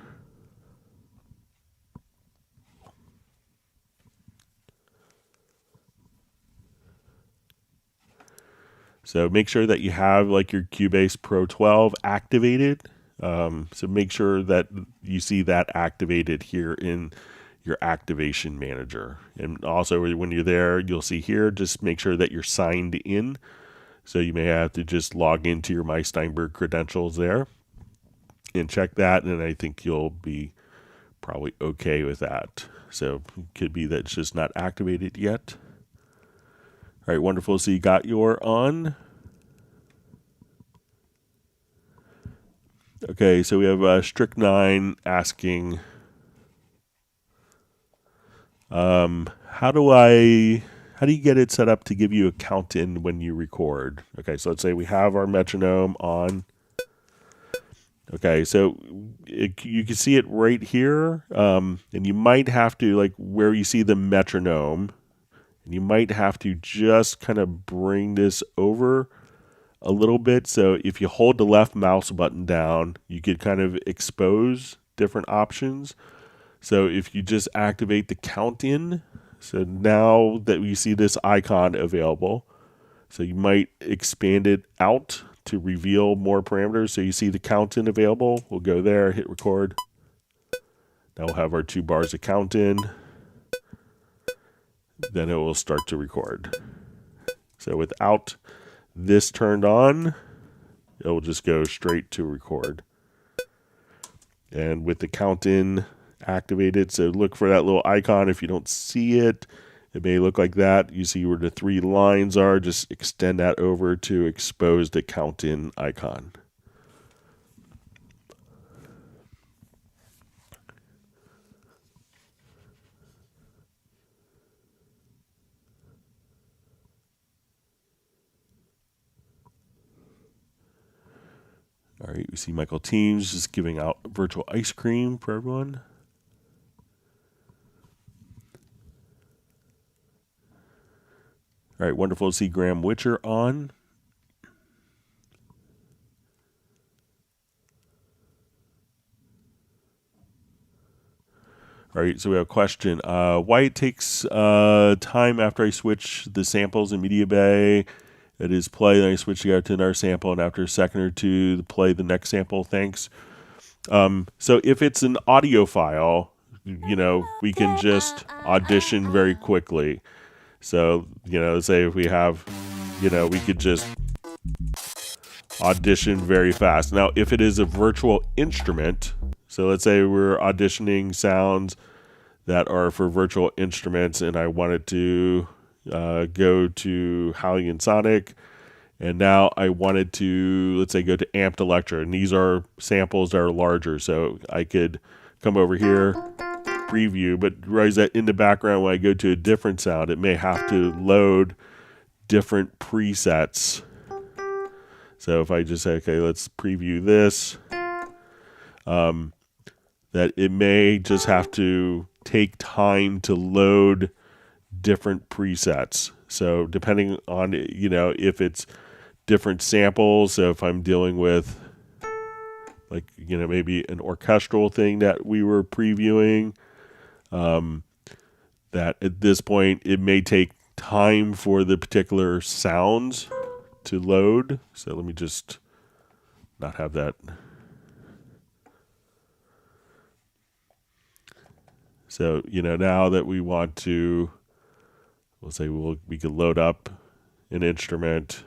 so make sure that you have like your Cubase Pro 12 activated. So make sure that you see that activated here in your activation manager. And also when you're there, you'll see here, just make sure that you're signed in. So you may have to just log into your My Steinberg credentials there and check that. And I think you'll be probably okay with that. So it could be that it's just not activated yet. All right, wonderful. So you got your on. Okay, so we have Strychnine asking, how do you get it set up to give you a count in when you record? Okay, so let's say we have our metronome on. Okay, so you can see it right here, and you might have to, like where you see the metronome, and you might have to just kind of bring this over a little bit. So if you hold the left mouse button down, you could kind of expose different options. So if you just activate the count in, so now that we see this icon available, so you might expand it out to reveal more parameters. So you see the count in available. We'll go there, hit record. Now we'll have our 2 bars of count in. Then it will start to record. So without this turned on, it will just go straight to record. And with the count in activated, so look for that little icon. If you don't see it, it may look like that. You see where the 3 lines are, just extend that over to expose the count in icon. All right, we see Michael Teams just giving out virtual ice cream for everyone. All right, wonderful to see Graham Witcher on. All right, so we have a question. Why it takes time after I switch the samples in Media Bay? It is play, then I switch to another sample, and after a second or two, play the next sample. Thanks. So if it's an audio file, we can just audition very quickly. So, say if we have, we could just audition very fast. Now, if it is a virtual instrument, so let's say we're auditioning sounds that are for virtual instruments, and I wanted to go to Halligan Sonic, and now I wanted to, let's say, go to Amped Electra, and these are samples that are larger, so I could come over here, preview, but realize that in the background when I go to a different sound, it may have to load different presets. So if I just say, okay, let's preview this, that it may just have to take time to load different presets. So depending on, if it's different samples, so if I'm dealing with like, maybe an orchestral thing that we were previewing, that at this point it may take time for the particular sounds to load. So let me just not have that. So, now that we want to, we'll say we can load up an instrument.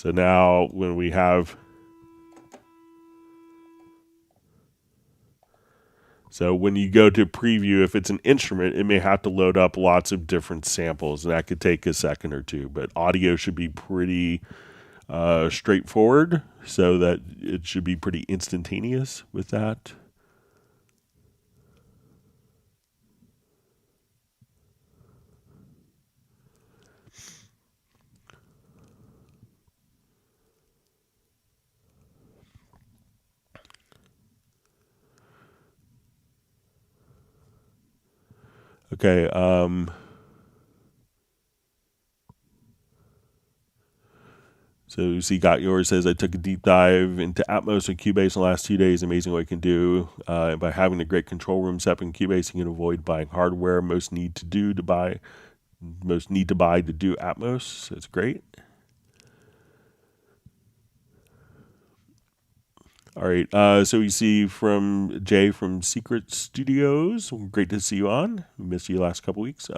So now when we have, so when you go to preview, if it's an instrument, it may have to load up lots of different samples, and that could take a second or two. But audio should be pretty straightforward, so that it should be pretty instantaneous with that. Okay. So you see, Got Yours says, I took a deep dive into Atmos and Cubase in the last 2 days. Amazing what you can do. By having a great control room set up in Cubase, you can avoid buying hardware most need to buy to do Atmos. So it's great. All right. So we see from Jay from Secret Studios. Great to see you on. We missed you last couple weeks.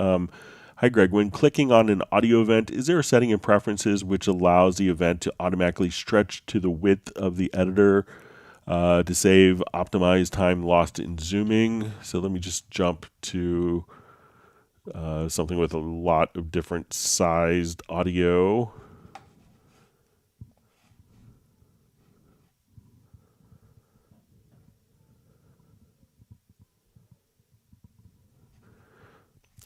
Hi, Greg. When clicking on an audio event, is there a setting in preferences which allows the event to automatically stretch to the width of the editor to save optimized time lost in zooming? So let me just jump to something with a lot of different sized audio.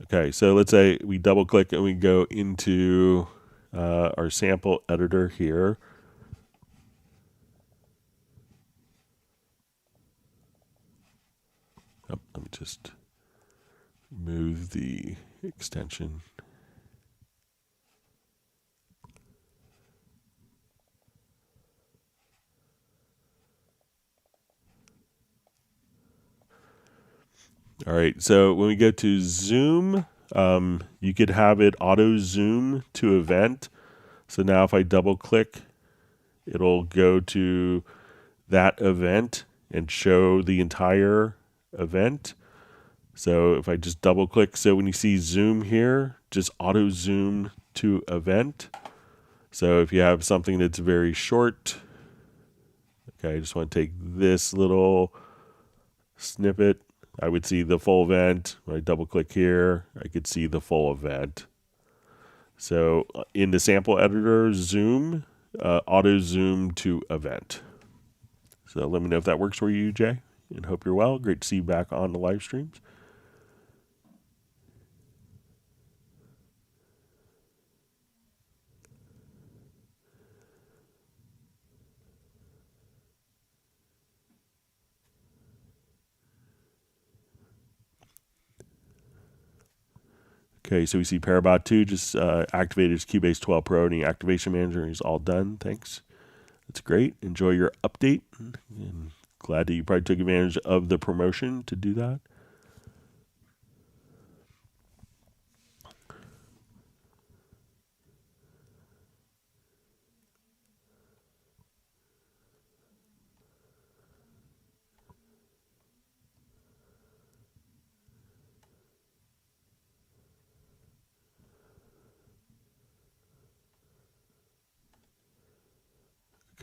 Okay, so let's say we double click and we go into our sample editor here. Oh, let me just move the extension. All right, so when we go to zoom, you could have it auto zoom to event. So now if I double click, it'll go to that event and show the entire event. So if I just double click, so when you see zoom here, just auto zoom to event. So if you have something that's very short, okay, I just want to take this little snippet. I would see the full event. When I double click here, I could see the full event. So in the sample editor, zoom, auto zoom to event. So let me know if that works for you, Jay, and hope you're well. Great to see you back on the live streams. Okay, so we see Parabot 2 just activated his Cubase 12 Pro and the activation manager. He's all done. Thanks. That's great. Enjoy your update. And glad that you probably took advantage of the promotion to do that.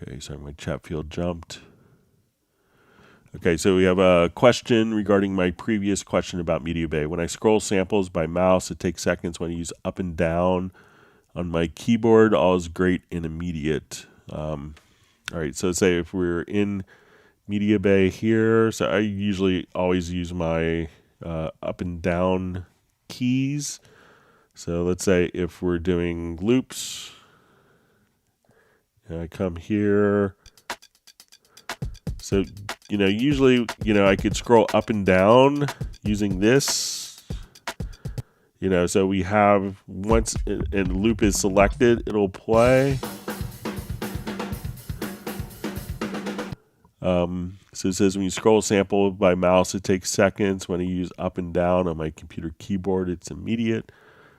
Okay, sorry, my chat field jumped. Okay, so we have a question regarding my previous question about Media Bay. When I scroll samples by mouse, it takes seconds. When I use up and down on my keyboard, all is great and immediate. All right, so say if we're in Media Bay here, so I usually always use my up and down keys. So let's say if we're doing loops, and I come here. So, usually, I could scroll up and down using this. So we have, once and loop is selected, it'll play. So it says when you scroll a sample by mouse, it takes seconds. When I use up and down on my computer keyboard, it's immediate.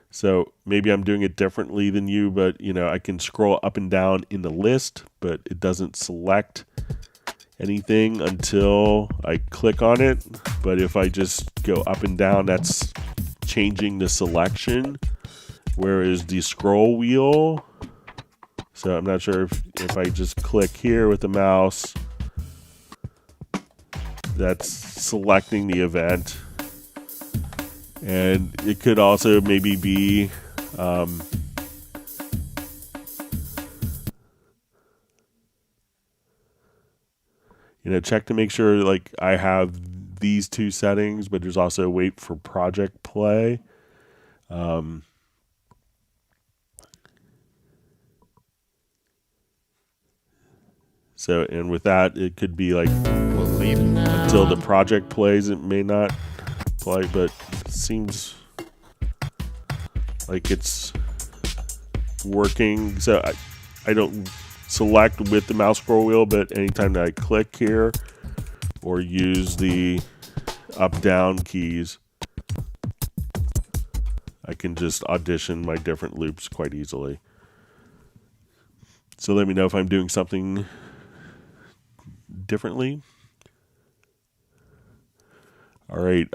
So maybe I'm doing it differently than you, but I can scroll up and down in the list, but it doesn't select anything until I click on it. But if I just go up and down, that's changing the selection. Whereas the scroll wheel So I'm not sure if I just click here with the mouse, that's selecting the event. And it could also maybe be check to make sure like I have these two settings, but there's also wait for project play. So, and with that, it could be like We'll leave now. until the project plays, it may not play, but it seems like it's working. So I don't select with the mouse scroll wheel, but anytime that I click here or use the up down keys, I can just audition my different loops quite easily. So let me know if I'm doing something differently. All right.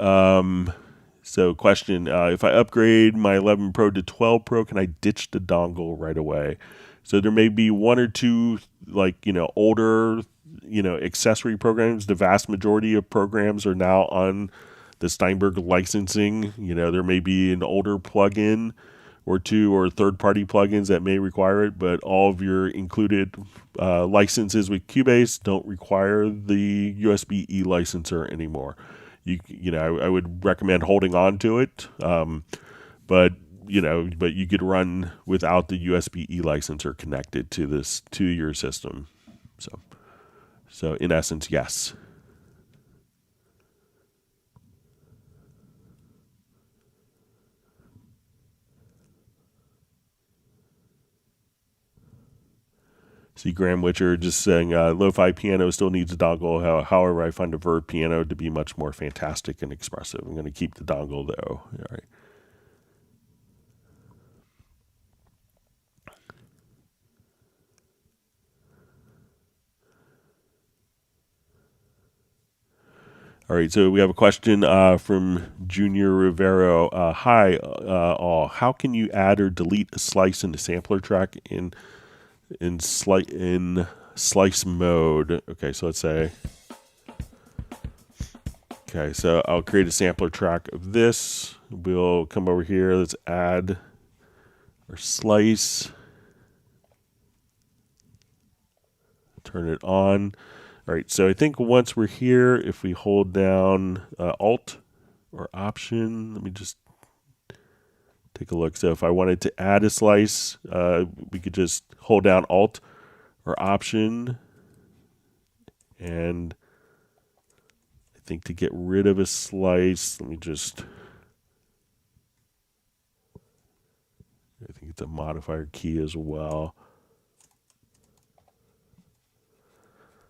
So question, if I upgrade my 11 Pro to 12 Pro, can I ditch the dongle right away? So there may be one or two older, accessory programs. The vast majority of programs are now on the Steinberg licensing. There may be an older plugin or two or third-party plugins that may require it, but all of your included licenses with Cubase don't require the USB-E licenser anymore. I would recommend holding on to it, but you could run without the USB-E licenser connected to your system. So in essence, yes. See Graham Witcher just saying, lo-fi piano still needs a dongle. However, I find a Verve piano to be much more fantastic and expressive. I'm going to keep the dongle though. All right. All right, so we have a question from Junior Rivero. Hi, all. How can you add or delete a slice in the sampler track in slice mode? Okay, so let's say. Okay, so I'll create a sampler track of this. We'll come over here. Let's add our slice. Turn it on. All right, so I think once we're here, if we hold down Alt or Option, let me just take a look. So if I wanted to add a slice, we could just hold down Alt or Option. And I think to get rid of a slice, let me just, I think it's a modifier key as well.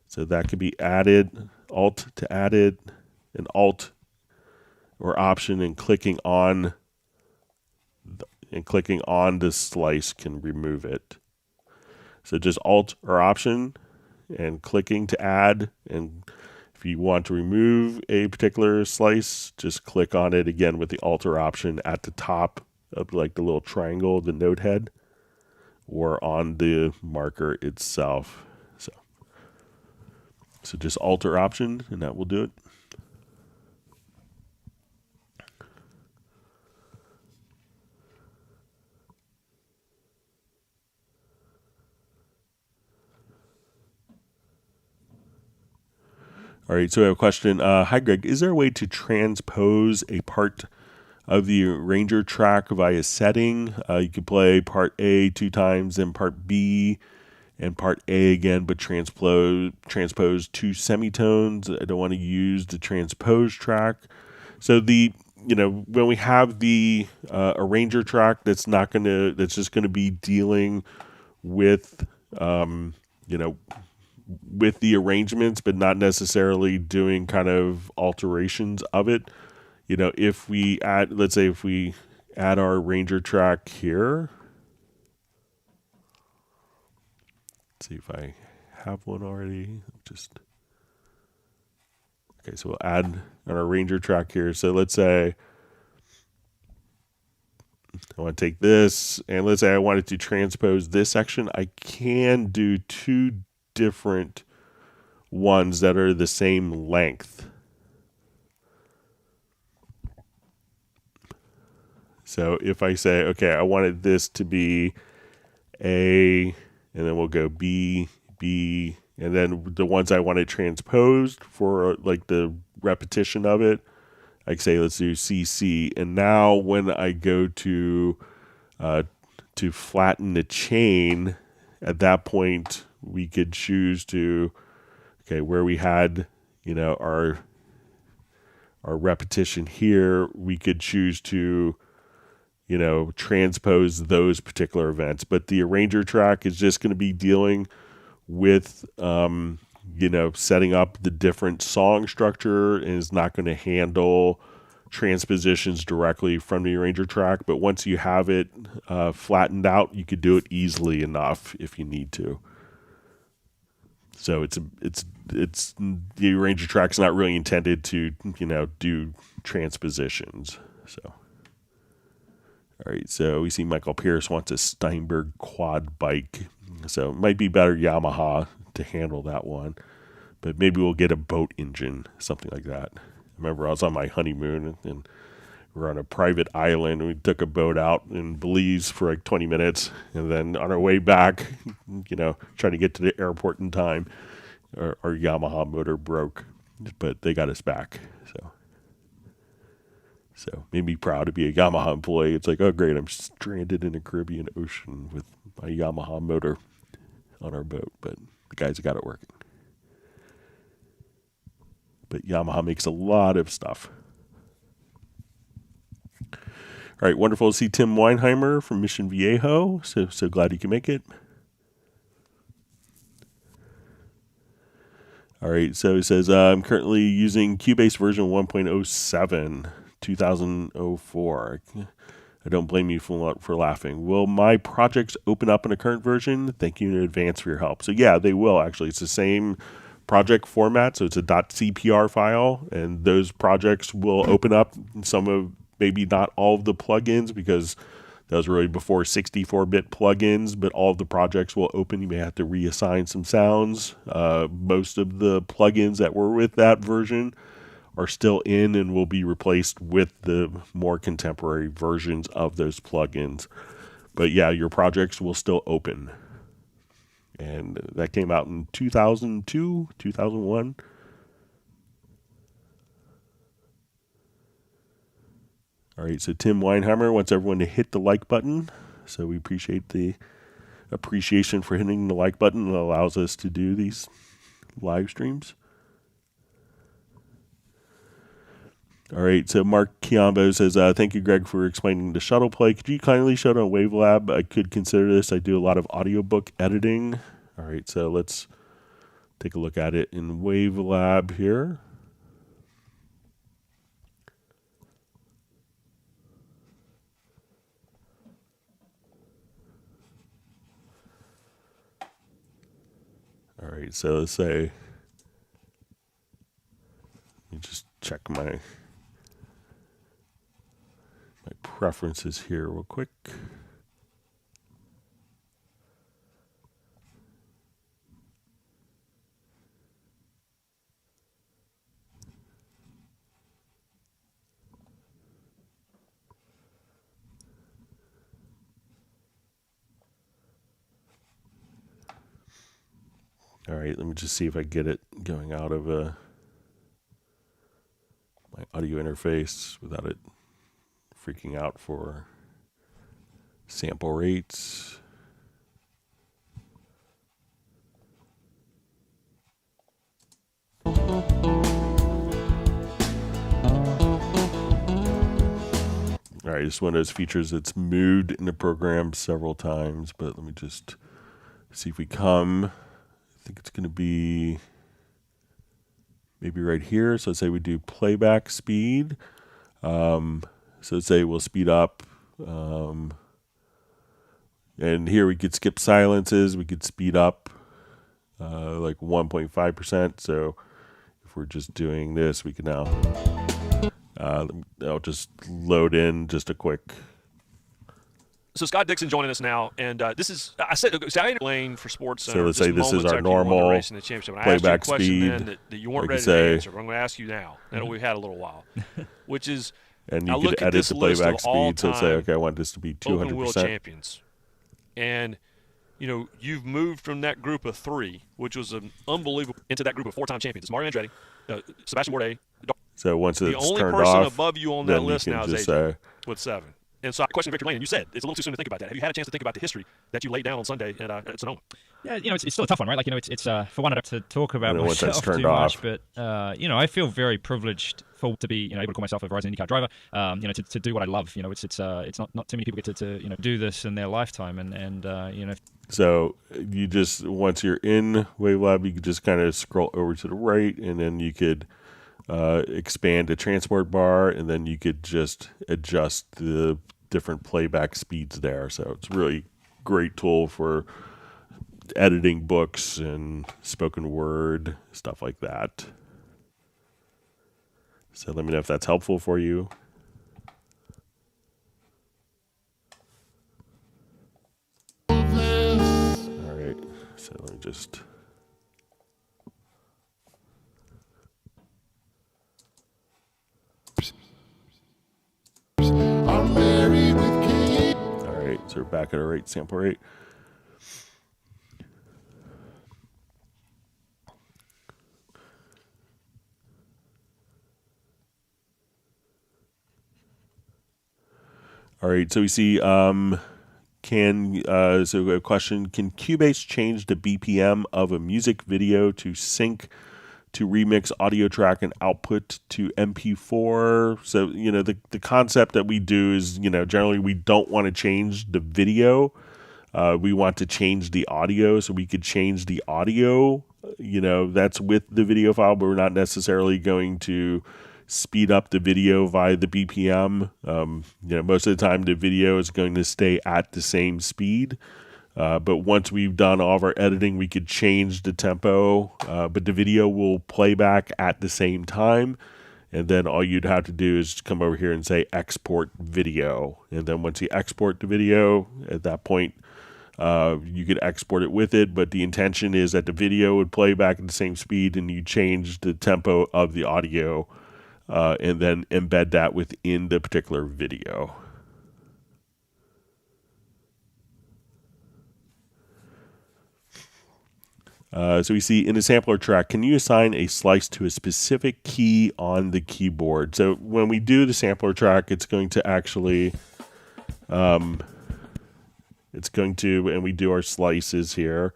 So that could be added, Alt to added, and Alt or Option and clicking on the slice can remove it. So just Alt or Option and clicking to add, and if you want to remove a particular slice, just click on it again with the Alt or Option at the top of like the little triangle, the node head, or on the marker itself. So just Alt or Option, and that will do it. All right, so I have a question. Hi, Greg. Is there a way to transpose a part of the arranger track via setting? You could play part A 2 times, then part B, and part A again, but transpose 2 semitones. I don't want to use the transpose track. So when we have the arranger track, that's just gonna be dealing with with the arrangements, but not necessarily doing kind of alterations of it. If we add, let's say if we add our arranger track here. See if I have one already. Okay, so we'll add an arranger track here. So let's say I I want to take this, and let's say I wanted to transpose this section. I can do two different ones that are the same length. So if I say, okay, I wanted this to be A, and then we'll go B, B, and then the ones I wanted transposed for like the repetition of it, I say let's do C, C. And now when I go to flatten the chain, at that point we could choose to, okay, where we had, our repetition here, we could choose to, transpose those particular events. But the arranger track is just going to be dealing with, setting up the different song structure, and is not going to handle transpositions directly from the arranger track. But once you have it flattened out, you could do it easily enough if you need to. So it's the arranger track's not really intended to, do transpositions. So. All right, so we see Michael Pierce wants a Steinberg quad bike. So it might be better Yamaha to handle that one. But maybe we'll get a boat engine, something like that. I remember I was on my honeymoon and we were on a private island. And we took a boat out in Belize for like 20 minutes. And then on our way back, trying to get to the airport in time, our Yamaha motor broke. But they got us back, So made me proud to be a Yamaha employee. It's like, oh, great, I'm stranded in the Caribbean Ocean with my Yamaha motor on our boat. But the guys got it working. But Yamaha makes a lot of stuff. All right, wonderful to see Tim Weinheimer from Mission Viejo. So glad you can make it. All right, so he says, I'm currently using Cubase version 1.07. 2004. I don't blame you for laughing. Will my projects open up in a current version? Thank you in advance for your help. So yeah, they will actually. It's the same project format, so it's a .cpr file, and those projects will open up. Some of, maybe not all of the plugins, because that was really before 64-bit plugins, but all of the projects will open. You may have to reassign some sounds. Most of the plugins that were with that version are still in and will be replaced with the more contemporary versions of those plugins. But yeah, your projects will still open. And that came out in 2002, 2001. All right, so Tim Weinheimer wants everyone to hit the like button. So we appreciate the appreciation for hitting the like button. That allows us to do these live streams. All right, so Mark Chiambo says, thank you, Greg, for explaining the shuttle play. Could you kindly show it on Wavelab? I could consider this. I do a lot of audiobook editing. All right, so let's take a look at it in Wavelab here. All right, so let's say, let me just check my preferences here real quick. All right, let me just see if I get it going out of my audio interface without it freaking out for sample rates. All right, it's one of those features that's moved in the program several times, but let me just see if we come. I think it's going to be maybe right here. So let's say we do playback speed. So let's say we'll speed up. And here we could skip silences. We could speed up like 1.5%. So if we're just doing this, we can now, I'll just load in just a quick So Scott Dixon joining us now, and this is I said I explained for Sports Center. So let's say this is our after you won the normal race in the championship. And I asked you a playback question speed. then that you weren't Like ready you say, to answer, but I'm going to ask you now. And we've had a little while, which is and I you look could at edit this the list playback of speed. So say, all-time okay, I want this to be open wheel 200%. champions, and you've moved from that group of 3, which was an unbelievable, into that group of 4-time champions. It's Mario Andretti, Sebastian Bourdais. So once The it's only turned person off, above you on then that you list can now is just AJ say, with 7. And so I questioned Victor Lane, and you said it's a little too soon to think about that. Have you had a chance to think about the history that you laid down on Sunday at Sonoma? Yeah, it's still a tough one, right? Like, it's for one, I don't have to talk about once that's myself turned too much, off. but, I feel very privileged to be, able to call myself a Verizon IndyCar driver, to do what I love. It's not too many people get to do this in their lifetime, and. So you just, once you're in Wave Lab, you could just kind of scroll over to the right, and then you could expand the transport bar, and then you could just adjust the different playback speeds there. So it's a really great tool for editing books and spoken word, stuff like that. So let me know if that's helpful for you. All right, so let me just... I'm married with kids. All right, so we're back at our rate sample rate. All right, so we see, so a question, can Cubase change the BPM of a music video to sync to remix audio track and output to MP4? So, the concept that we do is, generally we don't want to change the video. We want to change the audio, so we could change the audio, that's with the video file, but we're not necessarily going to speed up the video via the BPM. Most of the time the video is going to stay at the same speed. But once we've done all of our editing, we could change the tempo, but the video will play back at the same time. And then all you'd have to do is come over here and say export video. And then once you export the video, at that point, you could export it with it. But the intention is that the video would play back at the same speed, and you change the tempo of the audio, and then embed that within the particular video. So we see in the sampler track, can you assign a slice to a specific key on the keyboard? So when we do the sampler track, it's going to actually, and we do our slices here,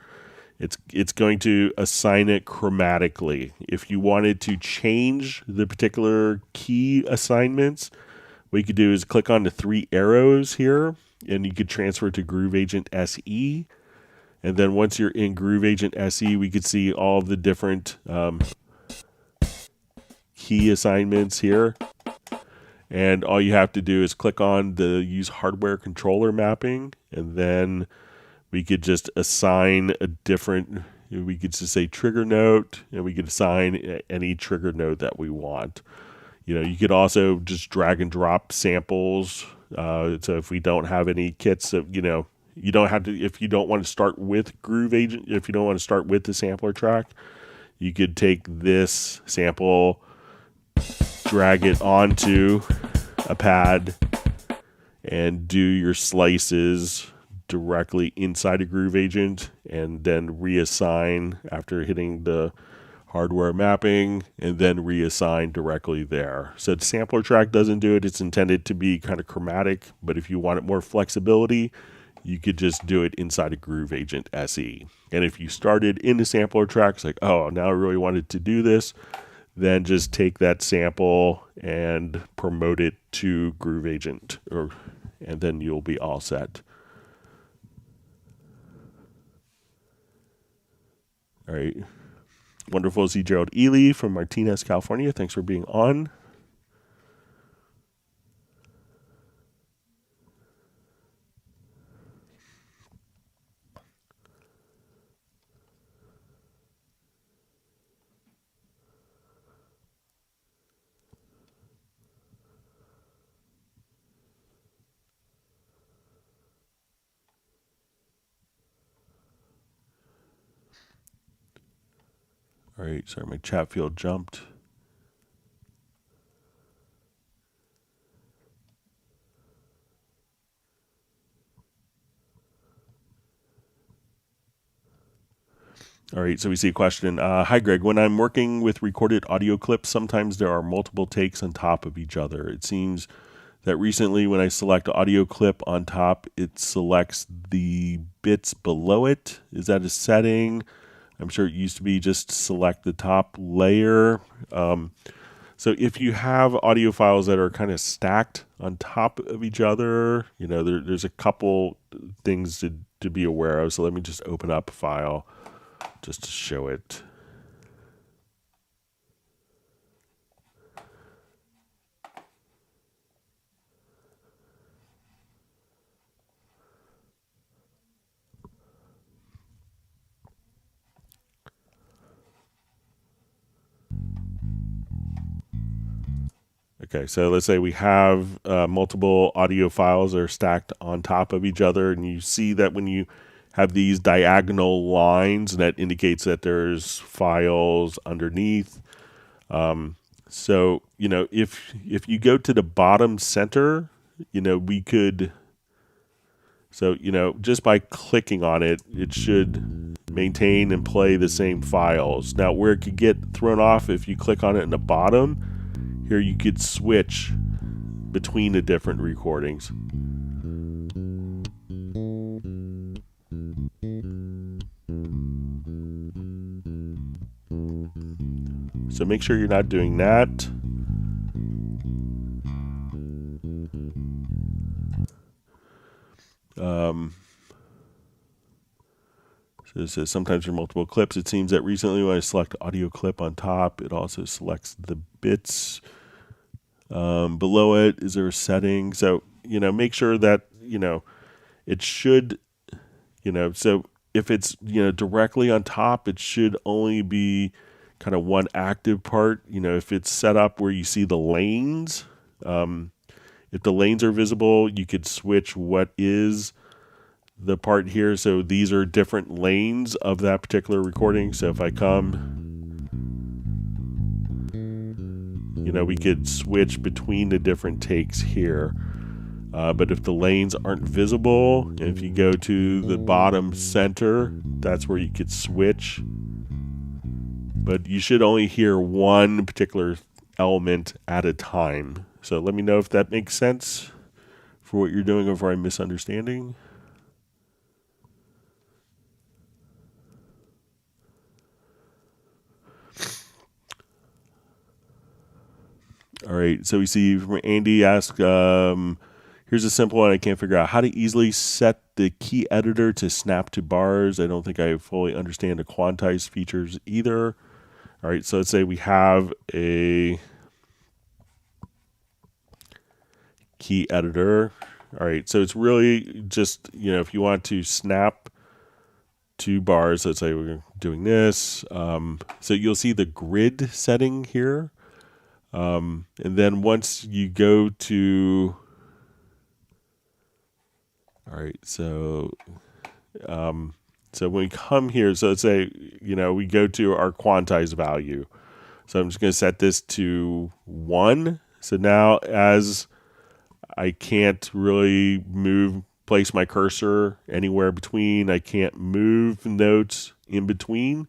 it's going to assign it chromatically. If you wanted to change the particular key assignments, what you could do is click on the 3 arrows here, and you could transfer to Groove Agent SE. And then once you're in Groove Agent SE, we could see all the different key assignments here. And all you have to do is click on the Use Hardware Controller Mapping, and then we could just assign a different, we could just say trigger note, and we could assign any trigger note that we want. You could also just drag and drop samples. So if we don't have any kits, you don't have to, if you don't want to start with Groove Agent, if you don't want to start with the sampler track, you could take this sample, drag it onto a pad, and do your slices directly inside a Groove Agent, and then reassign after hitting the hardware mapping, and then reassign directly there. So the sampler track doesn't do it. It's intended to be kind of chromatic, but if you want it more flexibility, you could just do it inside a Groove Agent SE. And if you started in the sampler track, it's like, oh, now I really wanted to do this, then just take that sample and promote it to Groove Agent, and then you'll be all set. All right. Wonderful to see Gerald Ely from Martinez, California. Thanks for being on. All right, sorry, my chat field jumped. All right, so we see a question. Hi, Greg. When I'm working with recorded audio clips, sometimes there are multiple takes on top of each other. It seems that recently when I select audio clip on top, it selects the bits below it. Is that a setting? I'm sure it used to be just select the top layer. So if you have audio files that are kind of stacked on top of each other, there's a couple things to be aware of. So let me just open up a file just to show it. Okay, so let's say we have multiple audio files that are stacked on top of each other, and you see that when you have these diagonal lines, that indicates that there's files underneath. So if you go to the bottom center, we could. So just by clicking on it, it should maintain and play the same files. Now, where it could get thrown off if you click on it in the bottom. Here you could switch between the different recordings. So make sure you're not doing that. So it says sometimes there are multiple clips. It seems that recently when I select audio clip on top, it also selects the bits below it. Is there a setting? So, make sure that, it should, so if it's, directly on top, it should only be kind of one active part. If it's set up where you see the lanes, if the lanes are visible, you could switch what is the part here. So these are different lanes of that particular recording. So if I come, we could switch between the different takes here. But if the lanes aren't visible, and if you go to the bottom center, that's where you could switch. But you should only hear one particular element at a time. So let me know if that makes sense for what you're doing or if I'm misunderstanding. All right, so we see from Andy ask, here's a simple one I can't figure out. How to easily set the key editor to snap to bars. I don't think I fully understand the quantize features either. All right, so let's say we have a key editor. All right, so it's really just, if you want to snap to bars, let's say we're doing this. So you'll see the grid setting here. And then once you go to, all right, so when we come here, so let's say, we go to our quantize value. So I'm just going to set this to 1. So now as I can't really place my cursor anywhere between, I can't move notes in between.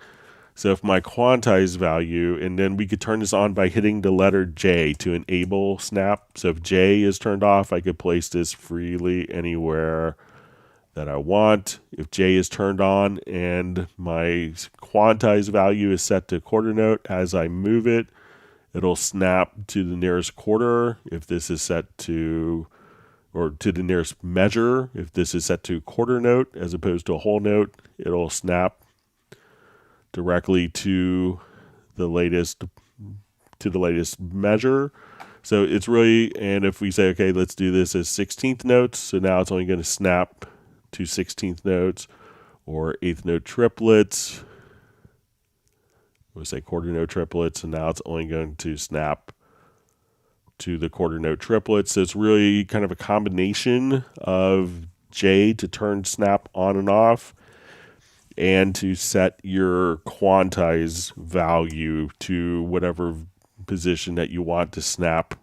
So if my quantize value, and then we could turn this on by hitting the letter J to enable snap. So if J is turned off, I could place this freely anywhere that I want. If J is turned on and my quantize value is set to quarter note, as I move it, it'll snap to the nearest quarter. If this is set to, or to the nearest measure, if this is set to quarter note as opposed to a whole note, it'll snap directly to the latest measure. So it's really, and if we say, okay, let's do this as 16th notes, so now it's only going to snap to 16th notes, or 8th note triplets. We'll say quarter note triplets, and now it's only going to snap to the quarter note triplets. So it's really kind of a combination of J to turn snap on and off. and to set your quantize value to whatever position that you want to snap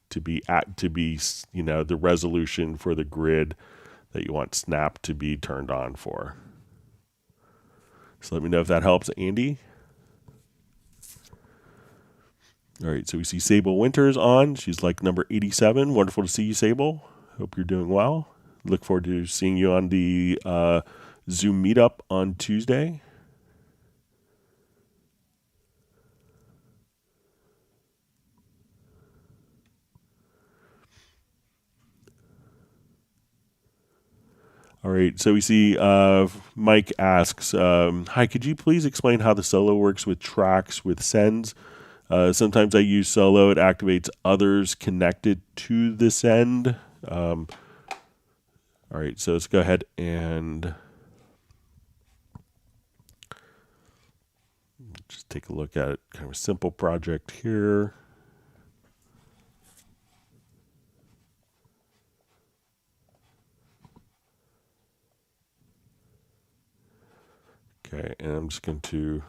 to be the resolution for the grid that you want snap to be turned on for. So let me know if that helps, Andy. All right, so we see Sable Winters on. She's like number 87. Wonderful to see you, Sable. Hope you're doing well. Look forward to seeing you on the Zoom meetup on Tuesday. All right, so we see Mike asks, hi, could you please explain how the solo works with tracks with sends? Sometimes I use solo. It activates others connected to the send. All right, so let's go ahead and just take a look at it. Kind of a simple project here. Okay, and I'm just going to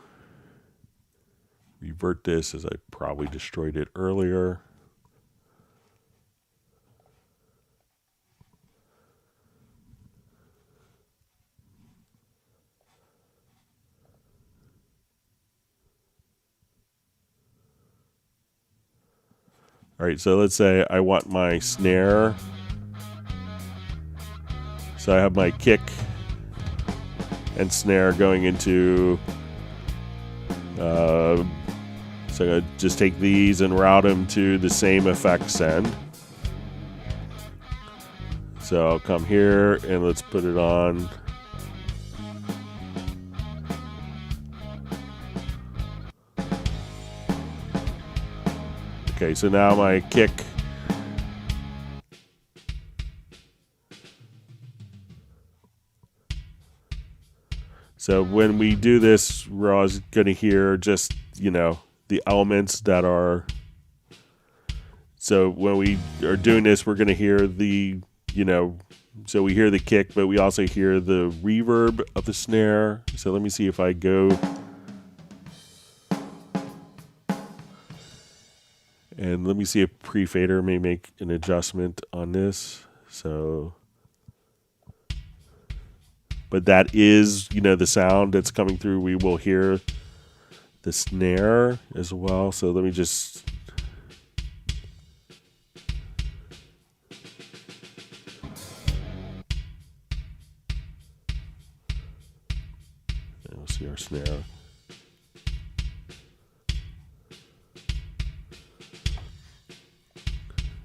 revert this as I probably destroyed it earlier. All right, so let's say I want my snare. So I have my kick and snare going into, so I just take these and route them to the same effect send. So I'll come here and let's put it on. Okay, so now my kick So when we do this, we're always going to hear just, the elements that are. So when we are doing this, we're going to hear the, so we hear the kick, but we also hear the reverb of the snare. So let me see if I go. And let me see if Pre-Fader may make an adjustment on this. So. But that is, the sound that's coming through. We will hear the snare as well. So let me just. And we'll see our snare.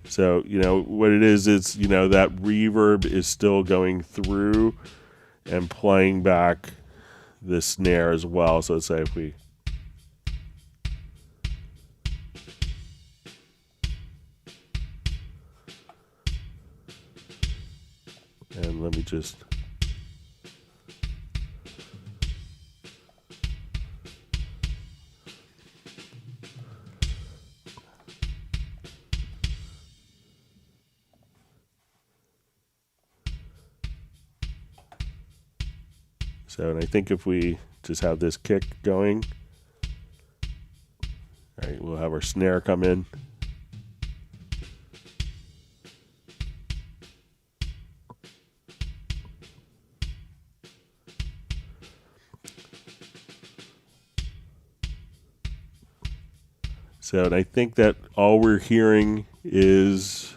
So, what it is, it's, that reverb is still going through and playing back the snare as well. So let's say if we. And let me just. So, and I think if we just have this kick going, all right, we'll have our snare come in. So, and I think that all we're hearing is,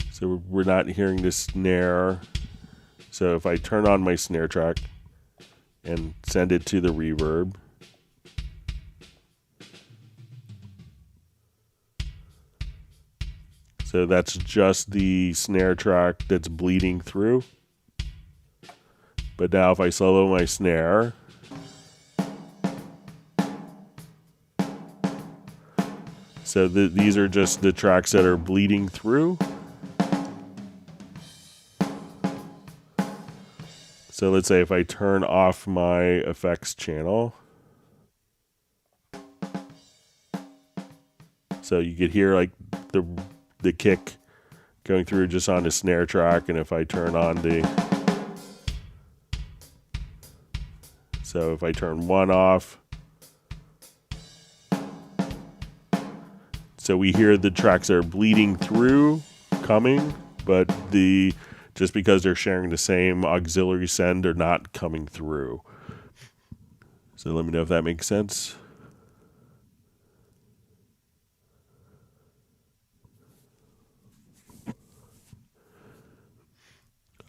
so we're not hearing the snare. So if I turn on my snare track and send it to the reverb, so that's just the snare track that's bleeding through. But now if I solo my snare, so these are just the tracks that are bleeding through. So let's say if I turn off my effects channel, so you could hear like the kick going through just on the snare track, and if I turn on the So if I turn 1 off, so we hear the tracks are bleeding through, coming, but just because they're sharing the same auxiliary send, they're not coming through. So let me know if that makes sense.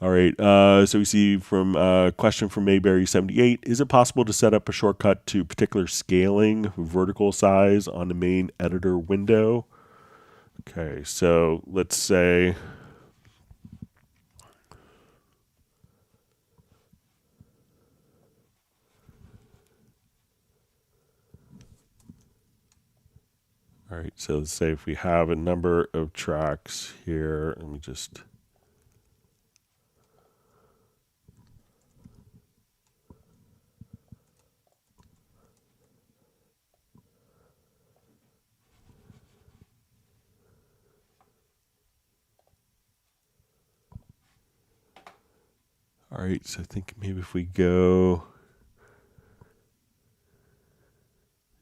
All right, so we see from a question from Mayberry78, is it possible to set up a shortcut to particular scaling, vertical size on the main editor window? Okay, so let's say, all right, so let's say if we have a number of tracks here, let me just, all right, so I think maybe if we go,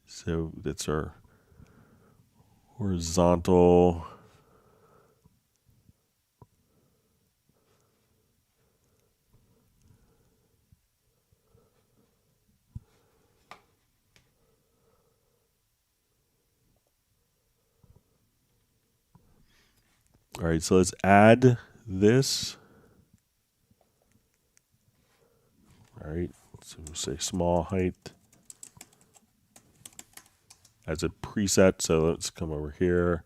so that's our horizontal. All right, so let's add this. All right, so we'll say small height as a preset. So let's come over here.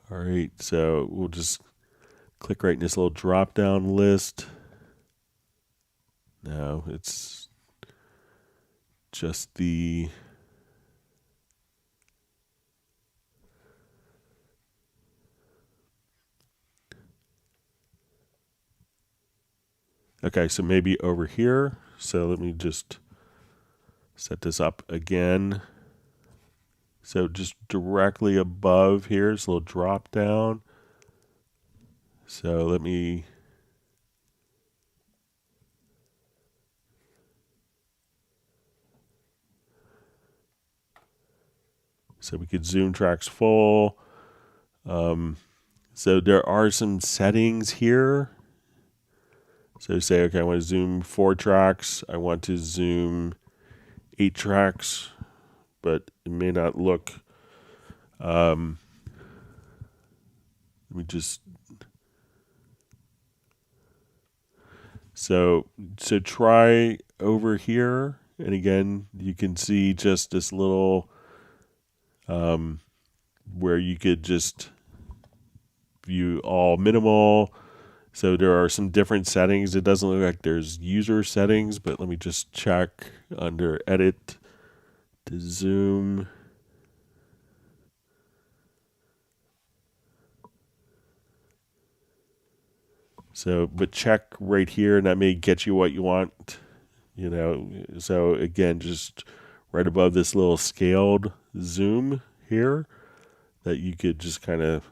All right, so we'll just click right in this little drop down list. No, it's just the okay, so maybe over here. So let me just set this up again. So just directly above here is a little drop down. So let me, so we could zoom tracks full. So there are some settings here. So say, okay, I want to zoom 4 tracks. I want to zoom 8 tracks, but it may not look. Let me just. So try over here, and again, you can see just this little where you could just view all minimal. So there are some different settings. It doesn't look like there's user settings, but let me just check under edit to zoom. So, but check right here, and that may get you what you want, you know. So again, just right above this little scaled zoom here, that you could just kind of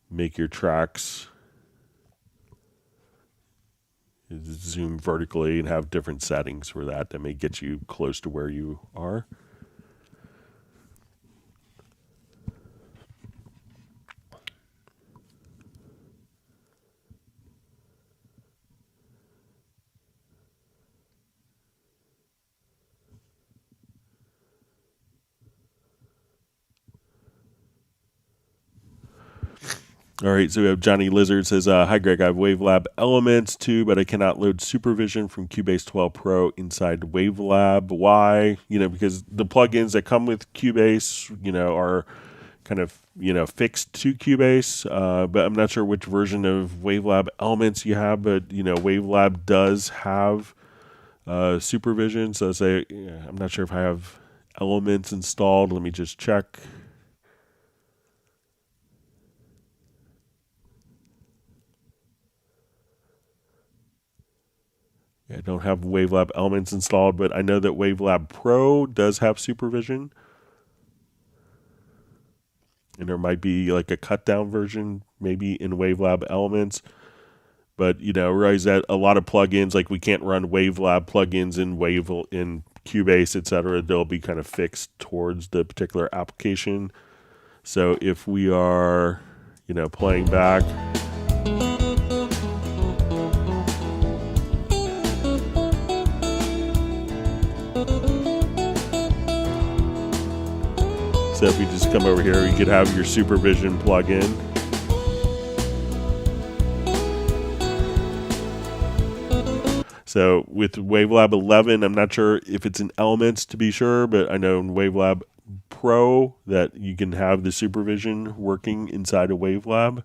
make your tracks zoom vertically and have different settings for that. That may get you close to where you are. All right, so we have Johnny Lizard says, hi Greg, I have Wavelab Elements too, but I cannot load Supervision from Cubase 12 Pro inside Wavelab. Why? You know, because the plugins that come with Cubase, you know, are kind of, you know, fixed to Cubase, but I'm not sure which version of Wavelab Elements you have, but, you know, Wavelab does have Supervision, so say, I'm not sure if I have Elements installed. Let me just check. I don't have Wavelab Elements installed, but I know that Wavelab Pro does have Supervision. and there might be like a cut down version maybe in Wavelab Elements. But realize that a lot of plugins, like we can't run Wavelab plugins in Cubase, etc. They'll be kind of fixed towards the particular application. So if we are, playing back, so if we just come over here, you could have your Supervision plugin. So with Wavelab 11, I'm not sure if it's in Elements to be sure, but I know in Wavelab Pro that you can have the Supervision working inside of Wavelab.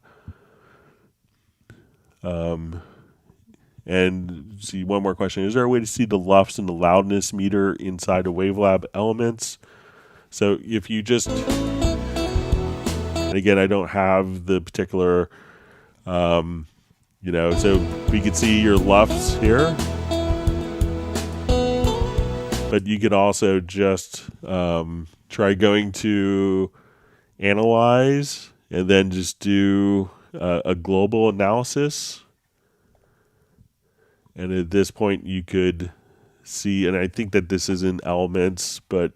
And see, one more question. Is there a way to see the LUFS and the loudness meter inside of Wavelab Elements? So if you just, and again, I don't have the particular, so we could see your LUFS here. But you could also just try going to Analyze and then just do a global analysis. And at this point, you could see, and I think that this is in Elements, but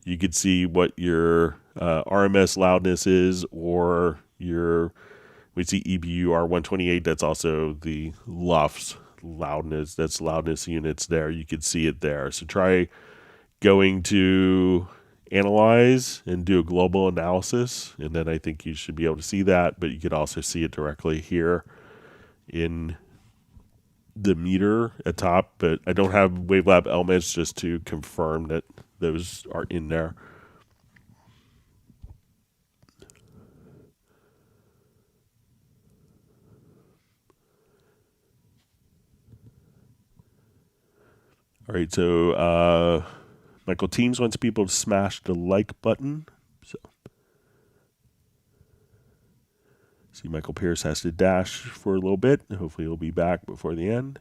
you could see what your RMS loudness is, or we see EBU R128, that's also the LUFS loudness, that's loudness units there. You could see it there. So try going to Analyze and do a global analysis, and then I think you should be able to see that, but you could also see it directly here in the meter at top. But I don't have Wavelab Elements just to confirm that those are in there. All right, so Michael Teams wants people to smash the like button. So see, Michael Pierce has to dash for a little bit. Hopefully he'll be back before the end.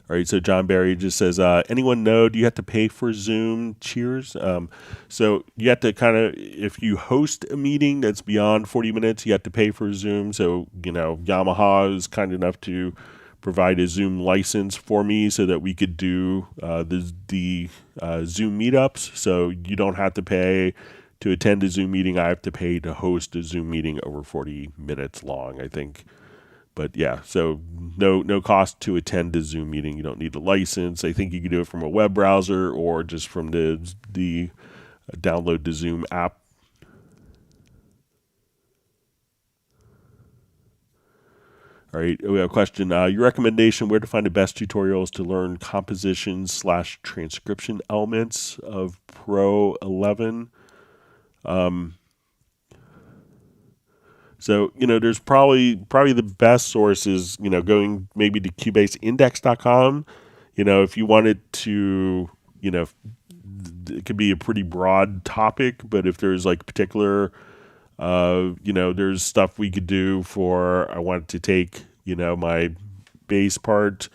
All right, so John Barry just says, anyone know, do you have to pay for Zoom? Cheers. So you have to kind of, if you host a meeting that's beyond 40 minutes, you have to pay for Zoom. So, Yamaha is kind enough to provide a Zoom license for me so that we could do the Zoom meetups. So you don't have to pay to attend a Zoom meeting. I have to pay to host a Zoom meeting over 40 minutes long, I think. But yeah, so no cost to attend a Zoom meeting. You don't need a license. I think you can do it from a web browser or just from the download the Zoom app. All right, we have a question. Your recommendation, where to find the best tutorials to learn composition/transcription elements of Pro 11? So, there's probably the best sources, going maybe to CubaseIndex.com. If you wanted to, it could be a pretty broad topic, but if there's like particular, there's stuff we could do for, I wanted to take, my bass part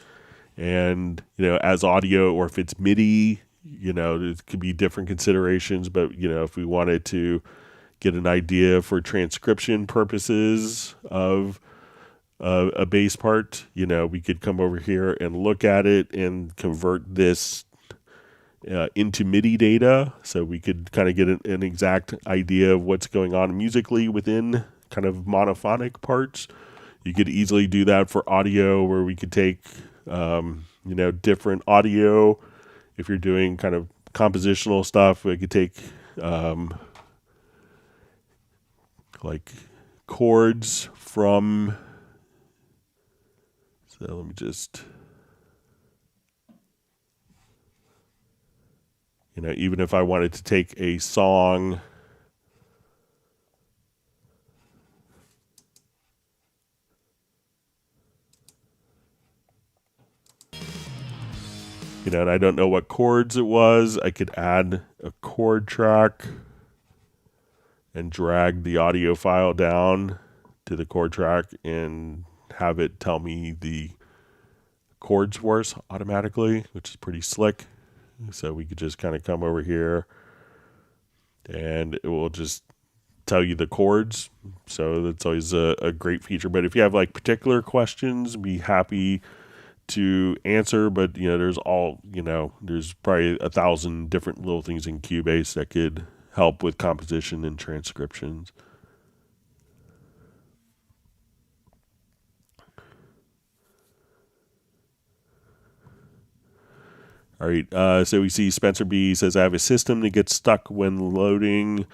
and, as audio, or if it's MIDI, it could be different considerations, but, if we wanted to get an idea for transcription purposes of a bass part, we could come over here and look at it and convert this into MIDI data, so we could kind of get an exact idea of what's going on musically within kind of monophonic parts. You could easily do that for audio, where we could take, different audio. If you're doing kind of compositional stuff, we could take like chords from, so let me just, even if I wanted to take a song, and I don't know what chords it was, I could add a chord track and drag the audio file down to the chord track and have it tell me the chords for us automatically, which is pretty slick. So we could just kind of come over here and it will just tell you the chords. So that's always a great feature. But if you have like particular questions, be happy to answer. But there's there's probably 1,000 different little things in Cubase that could help with composition and transcriptions. All right, so we see Spencer B says, I have a system that gets stuck when loading.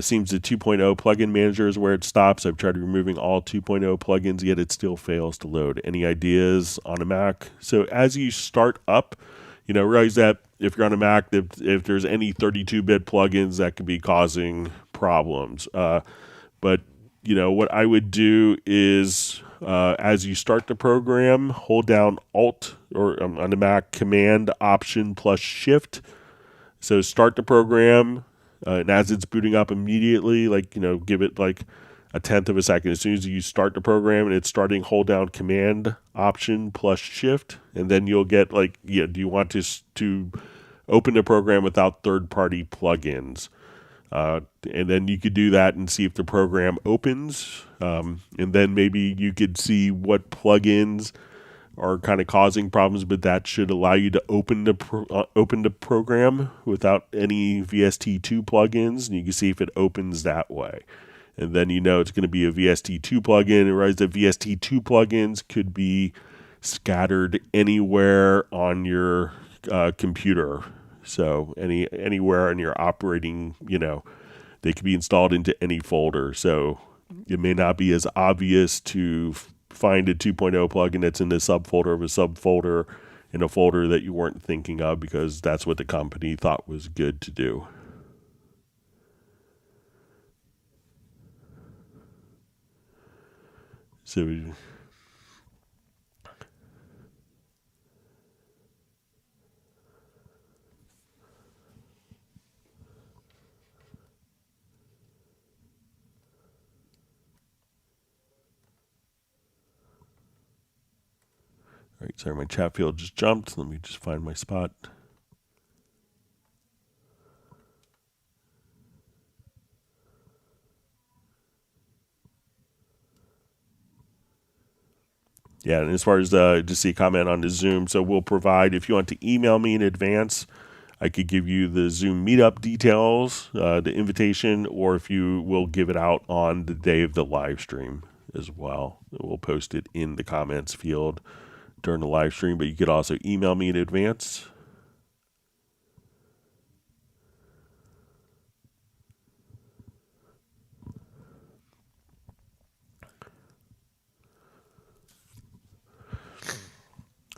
Seems the 2.0 plugin manager is where it stops. I've tried removing all 2.0 plugins, yet it still fails to load. Any ideas on a Mac? So as you start up, realize that if you're on a Mac, if there's any 32-bit plugins, that could be causing problems. But what I would do is, as you start the program, hold down Alt, or on the Mac, Command, Option, plus Shift. So start the program, and as it's booting up immediately, give it like a tenth of a second. As soon as you start the program and it's starting, hold down Command, Option, plus Shift, and then you'll get do you want to open the program without third-party plugins? And then you could do that and see if the program opens. And then maybe you could see what plugins are kind of causing problems, but that should allow you to open the program without any VST2 plugins, and you can see if it opens that way. And then it's going to be a VST2 plugin. And realize that VST2 plugins could be scattered anywhere on your computer. So anywhere in your operating, they could be installed into any folder. So it may not be as obvious to find a 2.0 plugin that's in the subfolder of a subfolder in a folder that you weren't thinking of, because that's what the company thought was good to do. So all right, sorry, my chat field just jumped. Let me just find my spot. Yeah, and as far as just see a comment on the Zoom, so we'll provide, if you want to email me in advance, I could give you the Zoom meetup details, the invitation, or if you will give it out on the day of the live stream as well. We'll post it in the comments field during the live stream, but you could also email me in advance.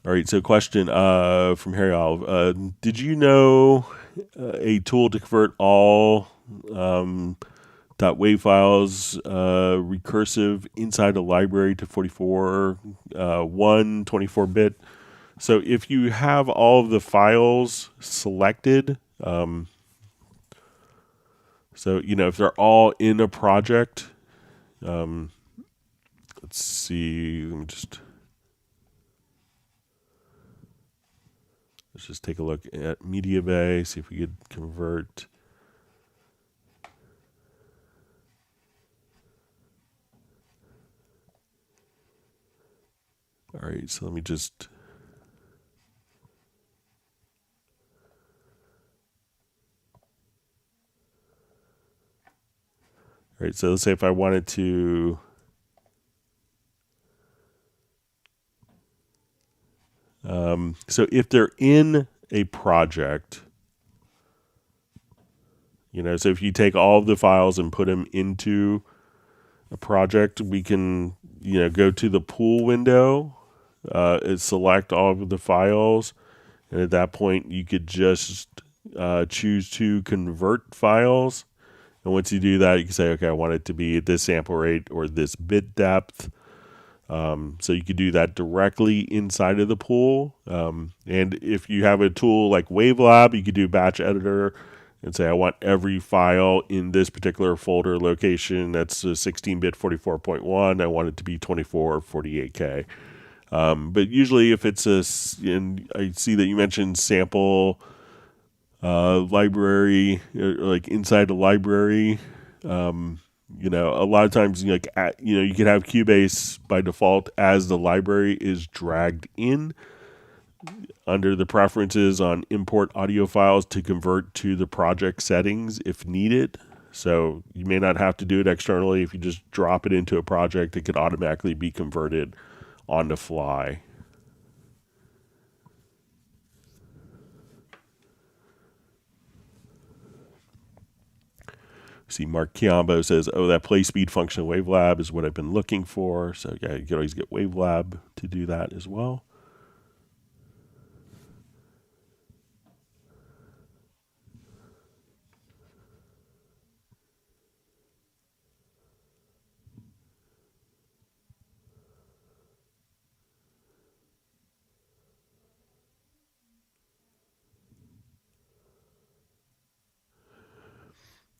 All right, so question from Harry Olive. Did you know a tool to convert all .wav files recursive inside a library to 24.bit? So if you have all of the files selected, if they're all in a project, let's see, let's just take a look at Media Bay, see if we could convert. All right, so let me just. All right, so let's say if I wanted to. So if they're in a project, so if you take all of the files and put them into a project, we can, go to the pool window, and select all of the files. And at that point, you could just choose to convert files. And once you do that, you can say, okay, I want it to be at this sample rate or this bit depth. So you could do that directly inside of the pool. And if you have a tool like Wavelab, you could do batch editor and say I want every file in this particular folder location that's a 16-bit 44.1. I want it to be 24 or 48K. But usually if it's and I see that you mentioned sample library, like inside the library. A lot of times, you can have Cubase by default as the library is dragged in under the preferences on import audio files to convert to the project settings if needed. So you may not have to do it externally. If you just drop it into a project, it could automatically be converted on the fly. See, Mark Chiambo says, oh, that play speed function in Wavelab is what I've been looking for. So yeah, you can always get Wavelab to do that as well.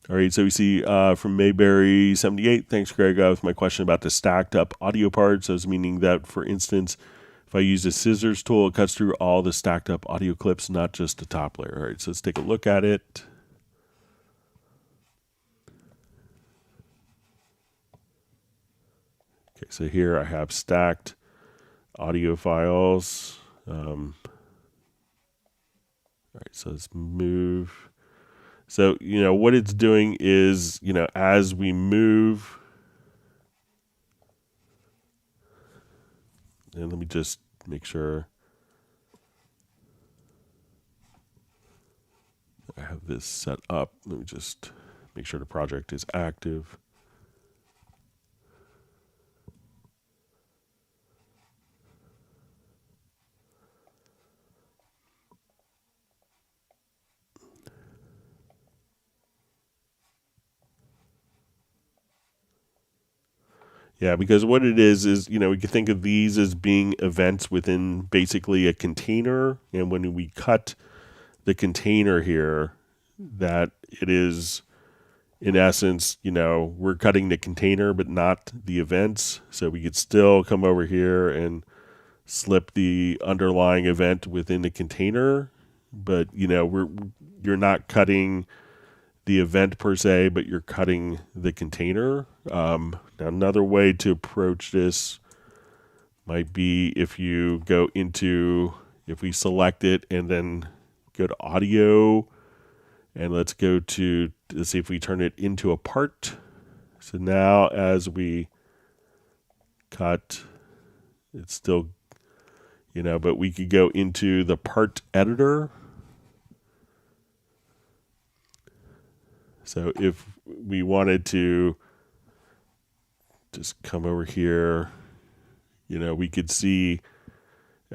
All right, so we see from Mayberry78, thanks, Greg, with my question about the stacked up audio parts. So it's meaning that, for instance, if I use a scissors tool, it cuts through all the stacked up audio clips, not just the top layer. All right, so let's take a look at it. Okay, so here I have stacked audio files. All right, so let's move. So, what it's doing is, as we move, and let me just make sure I have this set up. Let me just make sure the project is active. Yeah, because what it is, we can think of these as being events within basically a container. And when we cut the container here, that it is, in essence, we're cutting the container, but not the events. So we could still come over here and slip the underlying event within the container. But, you're not cutting the event per se, but you're cutting the container. Now another way to approach this might be if we select it and then go to audio, and let's see if we turn it into a part. So now as we cut, it's still, but we could go into the part editor. So if we wanted to just come over here, we could see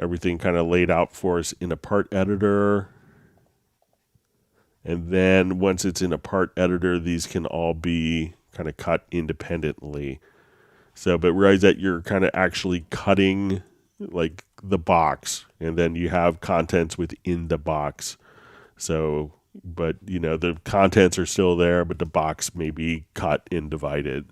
everything kind of laid out for us in a part editor. And then once it's in a part editor, these can all be kind of cut independently. So, but realize that you're kind of actually cutting like the box, and then you have contents within the box. So, but the contents are still there, but the box may be cut and divided.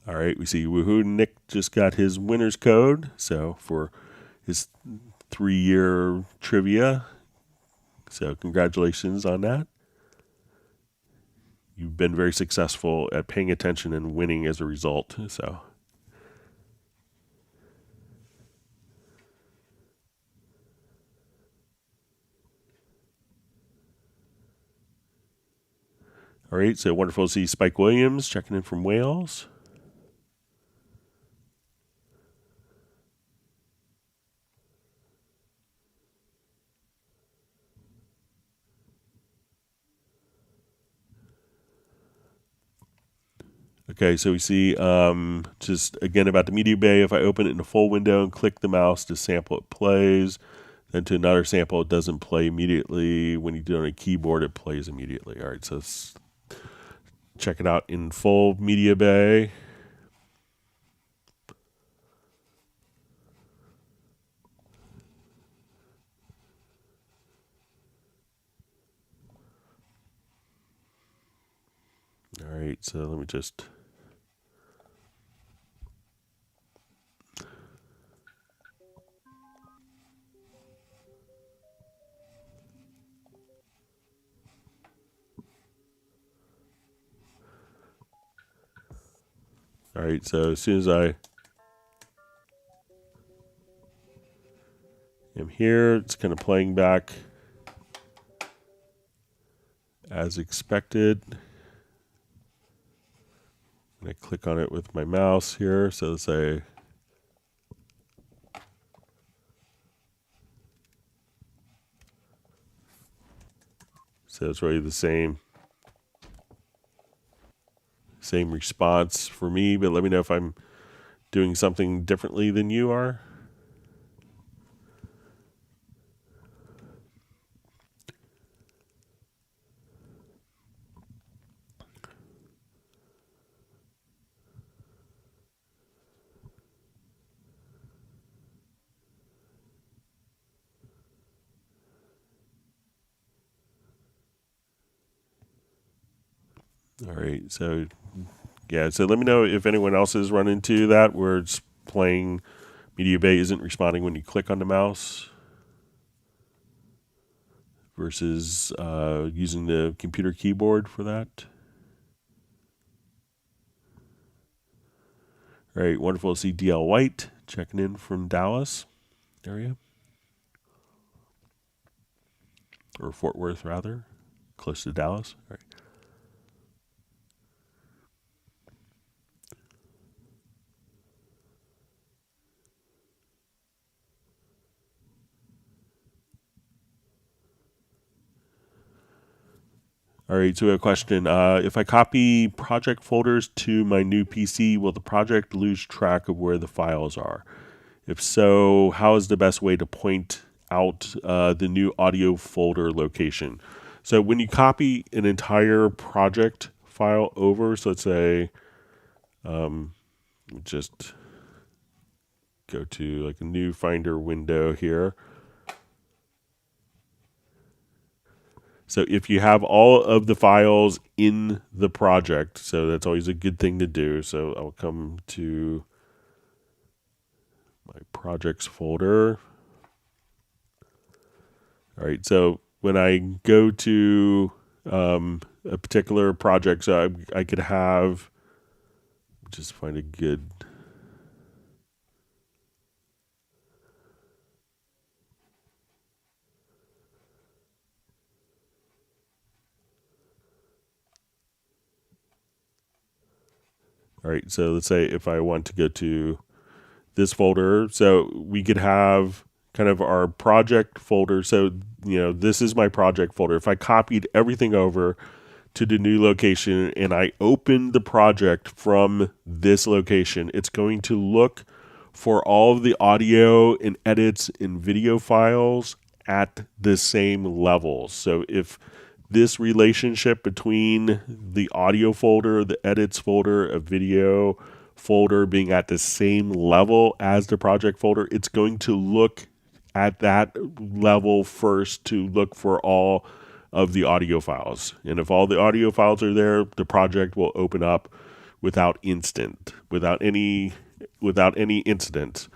All right, we see woohoo, Nick just got his winner's code. So for his 3-year trivia. So congratulations on that. You've been very successful at paying attention and winning as a result. So all right, so wonderful to see Spike Williams checking in from Wales. Okay, so we see just again about the media bay. If I open it in a full window and click the mouse to sample, it plays. Then to another sample, it doesn't play immediately. When you do it on a keyboard, it plays immediately. All right, so let's check it out in full media bay. right, so let me just... All right, so as soon as I am here, it's kind of playing back as expected. And I click on it with my mouse here, so let's say it's really the same response for me, but let me know if I'm doing something differently than you are. All right, so yeah, so let me know if anyone else has run into that where it's playing Media Bay isn't responding when you click on the mouse versus using the computer keyboard for that. All right, wonderful to see DL White checking in from Dallas area. Or Fort Worth, rather. Close to Dallas. All right. All right, so we have a question. If I copy project folders to my new PC, will the project lose track of where the files are? If so, how is the best way to point out the new audio folder location? So when you copy an entire project file over, so let's say, just go to like a new Finder window here. So if you have all of the files in the project, so that's always a good thing to do. So I'll come to my projects folder. All right, so when I go to a particular project, so I could have, just find a good... All right, so let's say if I want to go to this folder, so we could have kind of our project folder. So, this is my project folder. If I copied everything over to the new location and I open the project from this location, it's going to look for all of the audio and edits and video files at the same level. So if this relationship between the audio folder, the edits folder, a video folder being at the same level as the project folder, it's going to look at that level first to look for all of the audio files. And if all the audio files are there, the project will open up without any incident.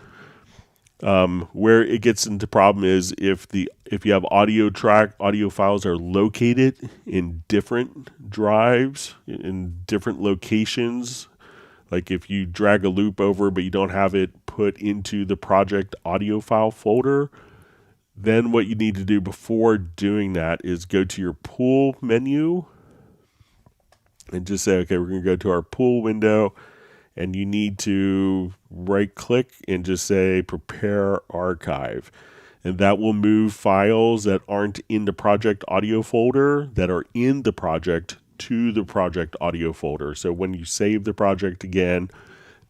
Where it gets into problem is if you have audio files are located in different drives, in different locations. Like if you drag a loop over, but you don't have it put into the project audio file folder, then what you need to do before doing that is go to your pool menu and just say, okay, we're going to go to our pool window, and you need to right click and just say prepare archive. And that will move files that aren't in the project audio folder that are in the project to the project audio folder. So when you save the project again,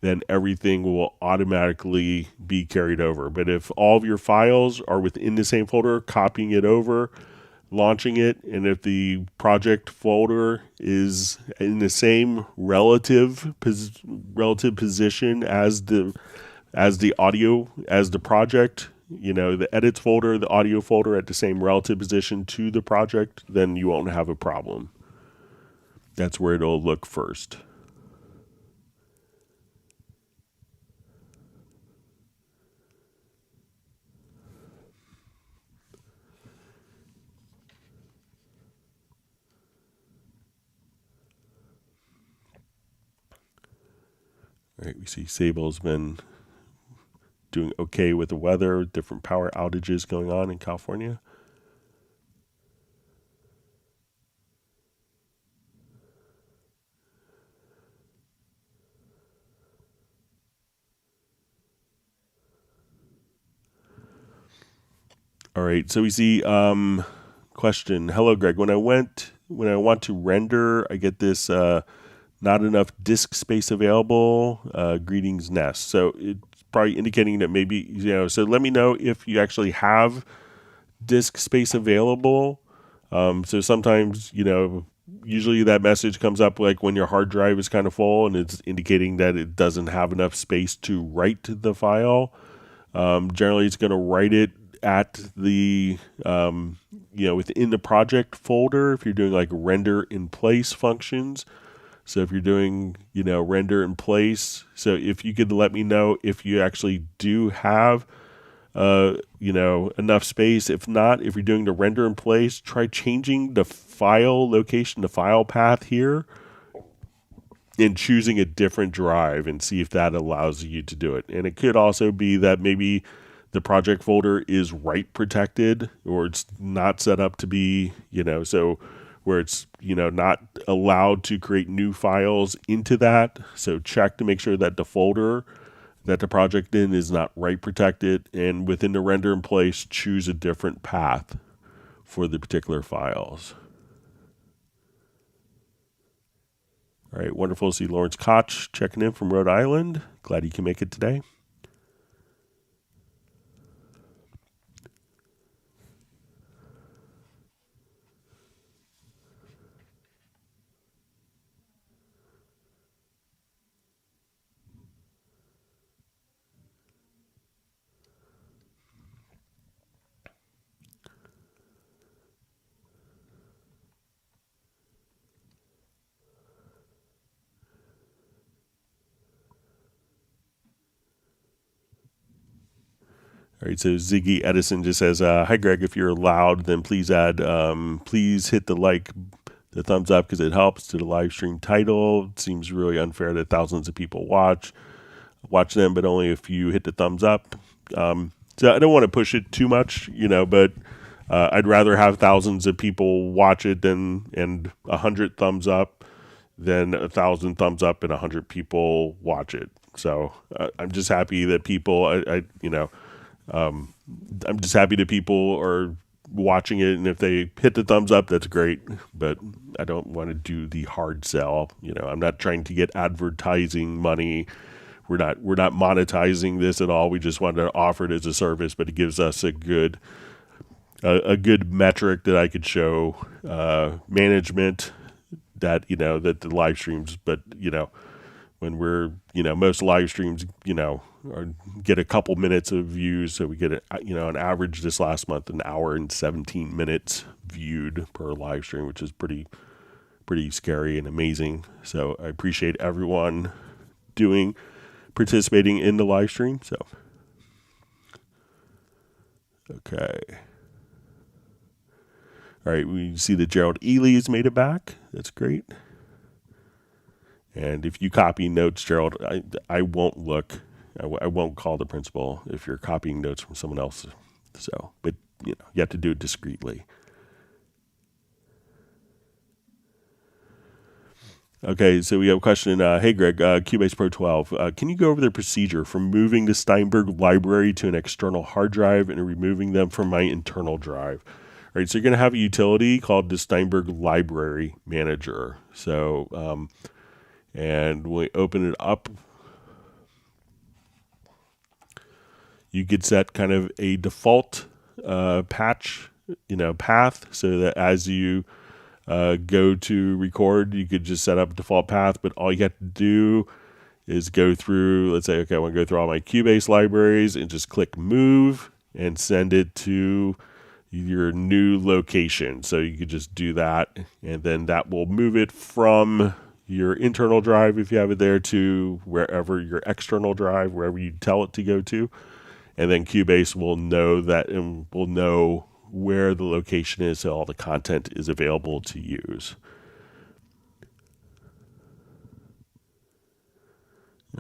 then everything will automatically be carried over. But if all of your files are within the same folder, copying it over, launching it, and if the project folder is in the same relative position as the project, the edits folder, the audio folder at the same relative position to the project, then you won't have a problem. That's where it'll look first. All right, we see Sable's been doing okay with the weather, different power outages going on in California. All right, so we see question. Hello, Greg. When I want to render, I get this not enough disk space available. Greetings, Nest. So it's probably indicating that maybe, so let me know if you actually have disk space available. So sometimes, usually that message comes up like when your hard drive is kind of full and it's indicating that it doesn't have enough space to write the file. Generally, it's going to write it at the, within the project folder if you're doing like render in place functions. So if you're doing, render in place, so if you could let me know if you actually do have, enough space. If not, if you're doing the render in place, try changing the file location, the file path here, and choosing a different drive and see if that allows you to do it. And it could also be that maybe the project folder is write protected or it's not set up to be, so where it's, not allowed to create new files into that. So check to make sure that the folder that the project in is not write protected, and within the render in place, choose a different path for the particular files. All right, wonderful to see Lawrence Koch checking in from Rhode Island. Glad you can make it today. All right, so Ziggy Edison just says, hi, Greg, if you're allowed, then please please hit the thumbs up because it helps to the live stream title. It seems really unfair that thousands of people watch them, but only if you hit the thumbs up. So I don't want to push it too much, but I'd rather have thousands of people watch it and 100 thumbs up than 1,000 thumbs up and 100 people watch it. So I'm just happy that people, I'm just happy that people are watching it, and if they hit the thumbs up, that's great. But I don't want to do the hard sell. I'm not trying to get advertising money. We're not monetizing this at all. We just want to offer it as a service, but it gives us a good metric that I could show management that that the live streams. But when we're most live streams get a couple minutes of views, so we get an average this last month an hour and 17 minutes viewed per live stream, which is pretty scary and amazing. So I appreciate everyone participating in the live stream. So okay, all right, we see that Gerald Ely has made it back. That's great. And if you copy notes, Gerald, I won't look. I won't call the principal if you're copying notes from someone else. So, but you have to do it discreetly. Okay, so we have a question. Hey, Greg, Cubase Pro 12. Can you go over the procedure for moving the Steinberg library to an external hard drive and removing them from my internal drive? All right, so you're going to have a utility called the Steinberg Library Manager. So, and when we open it up, you could set kind of a default path, so that as you go to record, you could just set up a default path, but all you have to do is go through, let's say, okay, I want to go through all my Cubase libraries and just click move and send it to your new location. So you could just do that, and then that will move it from your internal drive, if you have it there, to wherever your external drive, wherever you tell it to go to. And then Cubase will know that and will know where the location is, so all the content is available to use.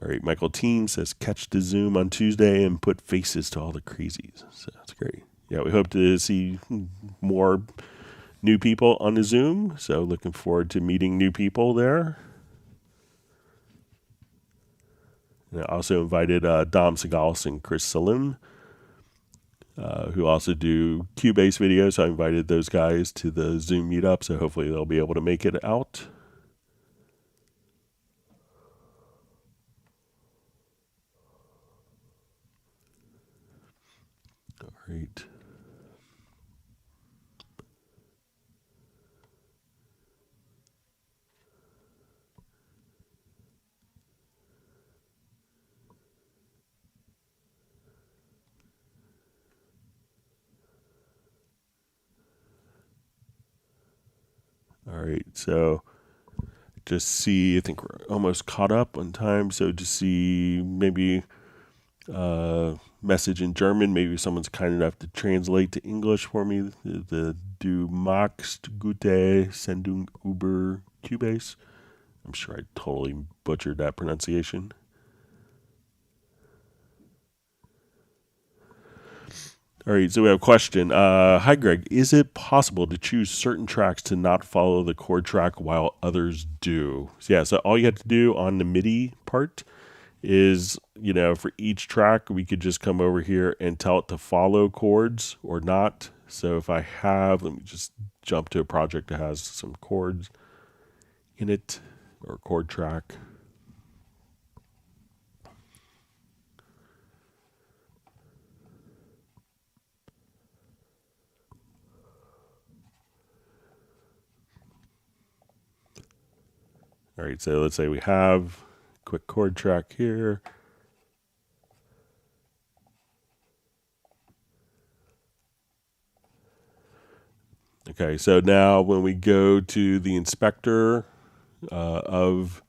All right, Michael Team says, catch the Zoom on Tuesday and put faces to all the crazies. So that's great. Yeah, we hope to see more new people on the Zoom. So looking forward to meeting new people there. And I also invited Dom Segalis and Chris Salim, who also do Cubase videos. So I invited those guys to the Zoom meetup. So hopefully they'll be able to make it out. All right. All right, so just see, I think we're almost caught up on time. So just see maybe message in German. Maybe someone's kind enough to translate to English for me. The Du magst gute Sendung über Cubase. I'm sure I totally butchered that pronunciation. All right, so we have a question. Hi, Greg. Is it possible to choose certain tracks to not follow the chord track while others do? So, yeah, so all you have to do on the MIDI part is, for each track, we could just come over here and tell it to follow chords or not. So if I have, let me just jump to a project that has some chords in it, or chord track. All right, so let's say we have a quick chord track here. Okay, so now when we go to the inspector of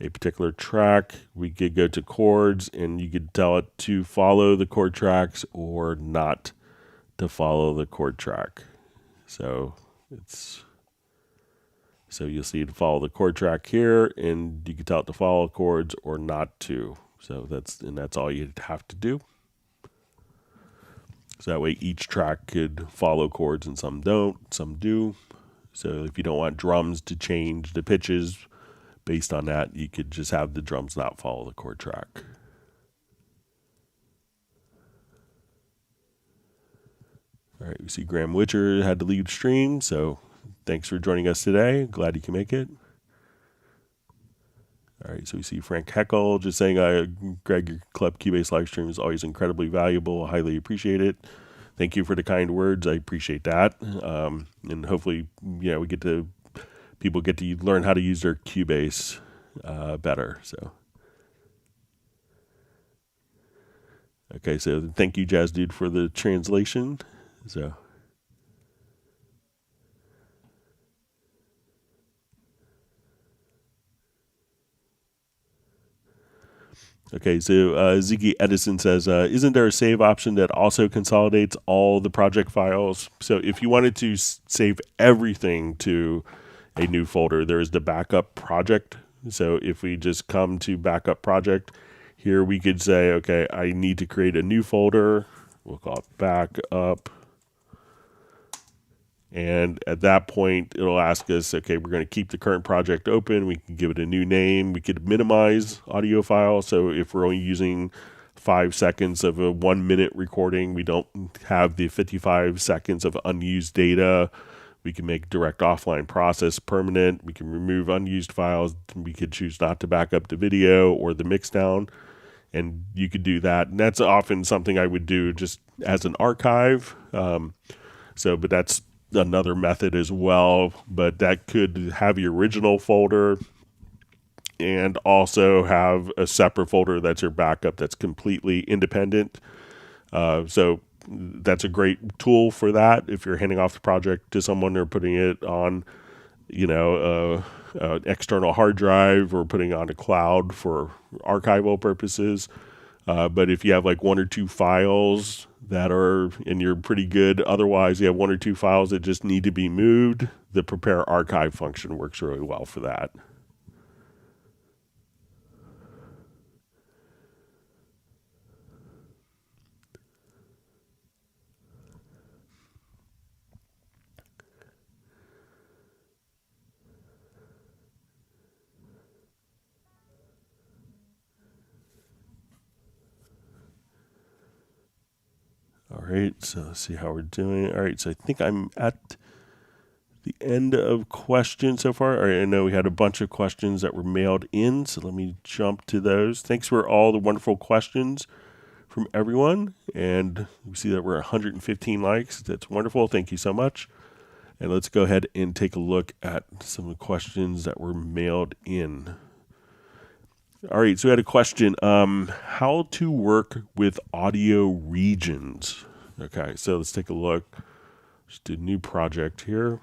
a particular track, we could go to chords, and you could tell it to follow the chord tracks or not to follow the chord track. So you'll see to follow the chord track here, and you can tell it to follow chords or not to. So that's all you have to do. So that way each track could follow chords and some don't, some do. So if you don't want drums to change the pitches based on that, you could just have the drums not follow the chord track. All right, we see Graham Witcher had to leave stream, so thanks for joining us today. Glad you can make it. All right, so we see Frank Heckel just saying, Greg, your Club Cubase live stream is always incredibly valuable. I highly appreciate it. Thank you for the kind words. I appreciate that. And hopefully, people get to learn how to use their Cubase better. So, okay, so thank you, Jazz Dude, for the translation. So. Okay, so Ziggy Edison says, isn't there a save option that also consolidates all the project files? So if you wanted to save everything to a new folder, there is the backup project. So if we just come to backup project, here we could say, okay, I need to create a new folder. We'll call it backup. And at that point, it'll ask us, okay, we're going to keep the current project open. We can give it a new name. We could minimize audio file. So if we're only using 5 seconds of a 1 minute recording, we don't have the 55 seconds of unused data. We can make direct offline process permanent. We can remove unused files. We could choose not to back up the video or the mix down. And you could do that. And that's often something I would do just as an archive. But that's another method as well, but that could have your original folder and also have a separate folder that's your backup that's completely independent. So that's a great tool for that. If you're handing off the project to someone or putting it on, an external hard drive or putting it on a cloud for archival purposes. But if you have like 1 or 2 files that are, and you're pretty good, otherwise you have 1 or 2 files that just need to be moved, the prepare archive function works really well for that. All right, so let's see how we're doing. All right, so I think I'm at the end of questions so far. All right, I know we had a bunch of questions that were mailed in, so let me jump to those. Thanks for all the wonderful questions from everyone. And we see that we're 115 likes. That's wonderful. Thank you so much. And let's go ahead and take a look at some of the questions that were mailed in. All right, so we had a question, how to work with audio regions. Okay, so let's take a look. Just do a new project here.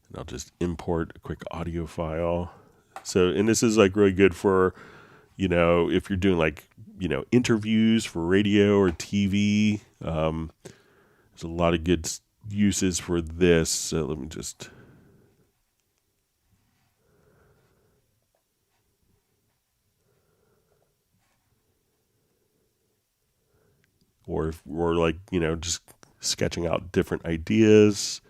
And I'll just import a quick audio file. So, and this is like really good for, if you're doing like, interviews for radio or TV. There's a lot of good uses for this. So let me just or if we're like, just sketching out different ideas.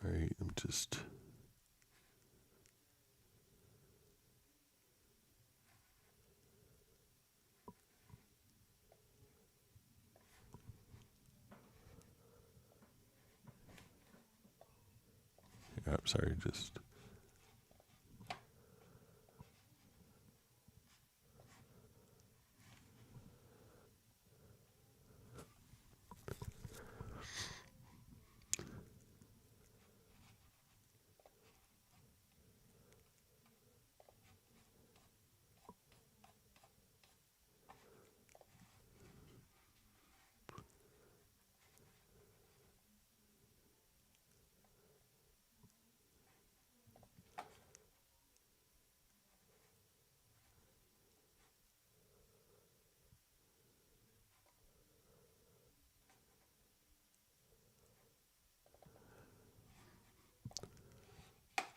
All right, I'm just sorry, just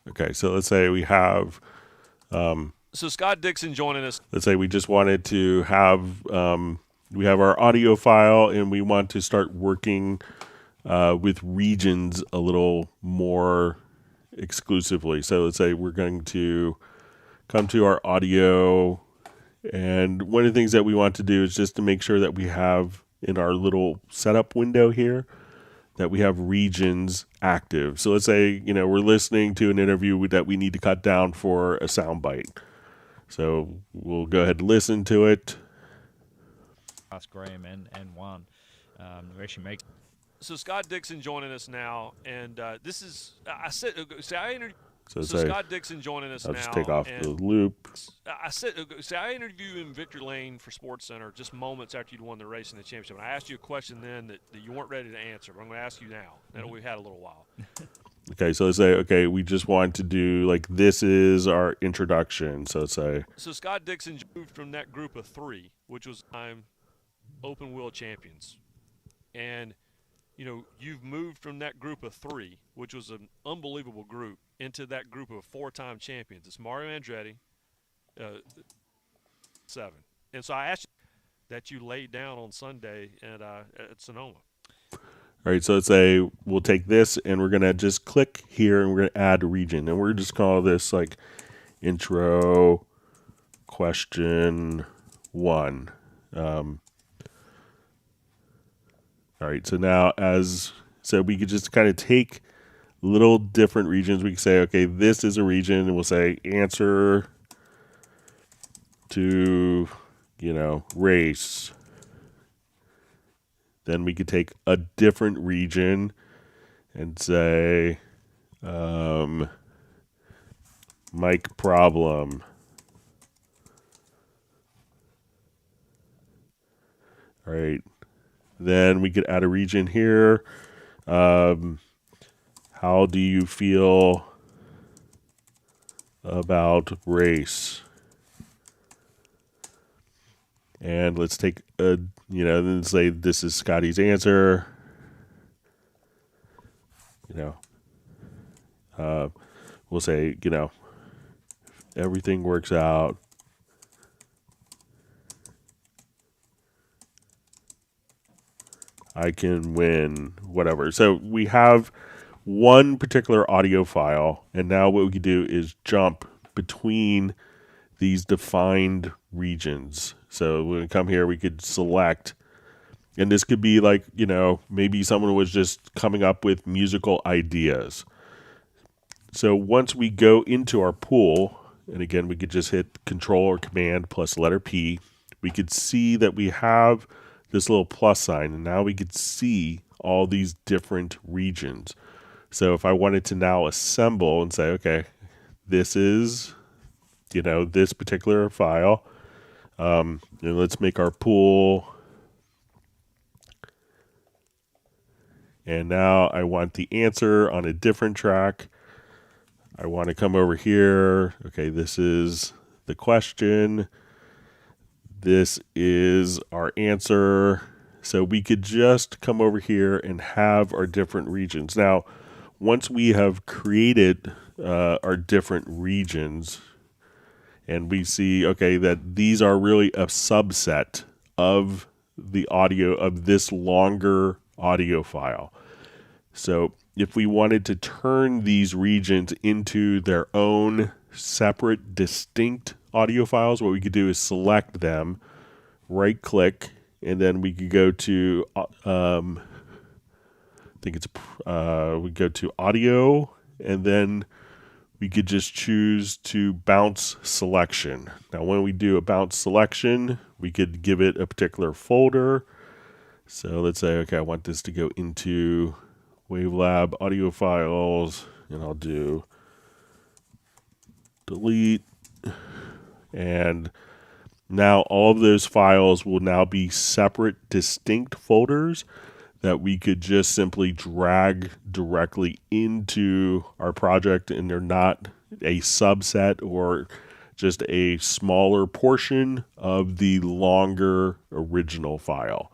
okay, so let's say we have So Scott Dixon joining us. let's say we just wanted to have we have our audio file and we want to start working with regions a little more exclusively. So let's say we're going to come to our audio, and one of the things that we want to do is just to make sure that we have in our little setup window here that we have regions active. So let's say, we're listening to an interview that we need to cut down for a soundbite. So we'll go ahead and listen to it. Ask Graham and Juan. We actually make. So Scott Dixon joining us now, and this is I said. So Scott Dixon joining us I'll now. just take off and the loop. I interviewed you in Victory Lane for SportsCenter just moments after you'd won the race in the championship. And I asked you a question then that you weren't ready to answer, but I'm going to ask you now. That we've had a little while. Okay, so let's say, okay, we just want to do, like, this is our introduction. So let's say. So Scott Dixon moved from that group of 3, which was open wheel champions. And, you've moved from that group of 3, which was an unbelievable group, into that group of 4-time champions. It's Mario Andretti, 7. And so I asked you that you laid down on Sunday at Sonoma. All right, so let's say we'll take this and we're going to just click here and we're going to add a region. And we're just call this like intro question 1. All right, so now so we could just kind of take little different regions. We can say, okay, this is a region, and we'll say answer to, race. Then we could take a different region and say, mic problem. All right. Then we could add a region here. How do you feel about race? And let's take then say this is Scotty's answer. We'll say, everything works out. I can win, whatever. So we have one particular audio file, and now what we can do is jump between these defined regions. So when we come here, we could select, and this could be like, maybe someone was just coming up with musical ideas. So once we go into our pool, and again, we could just hit Control or Command plus letter P, we could see that we have this little plus sign, and now we could see all these different regions. So if I wanted to now assemble and say, okay, this is, this particular file, and let's make our pool. And now I want the answer on a different track. I want to come over here. Okay, this is the question. This is our answer. So we could just come over here and have our different regions. Now, once we have created our different regions, and we see, okay, that these are really a subset of the audio of this longer audio file. So if we wanted to turn these regions into their own separate, distinct audio files, what we could do is select them, right click, and then we could go to, we go to audio, and then we could just choose to bounce selection. Now, when we do a bounce selection, we could give it a particular folder. So let's say, okay, I want this to go into Wavelab audio files, and I'll do delete. And now all of those files will now be separate, distinct folders that we could just simply drag directly into our project, and they're not a subset or just a smaller portion of the longer original file.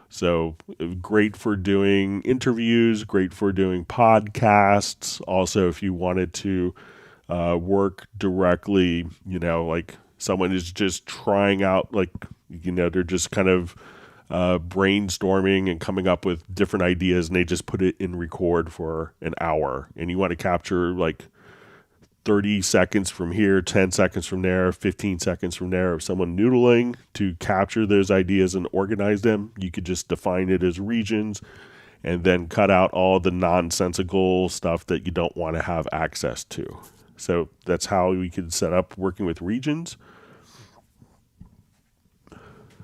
So great for doing interviews, great for doing podcasts. Also, if you wanted to work directly, like someone is just trying out, like, they're just kind of brainstorming and coming up with different ideas, and they just put it in record for an hour, and you want to capture like 30 seconds from here, 10 seconds from there, 15 seconds from there of someone noodling to capture those ideas and organize them. You could just define it as regions and then cut out all the nonsensical stuff that you don't want to have access to. So that's how we could set up working with regions.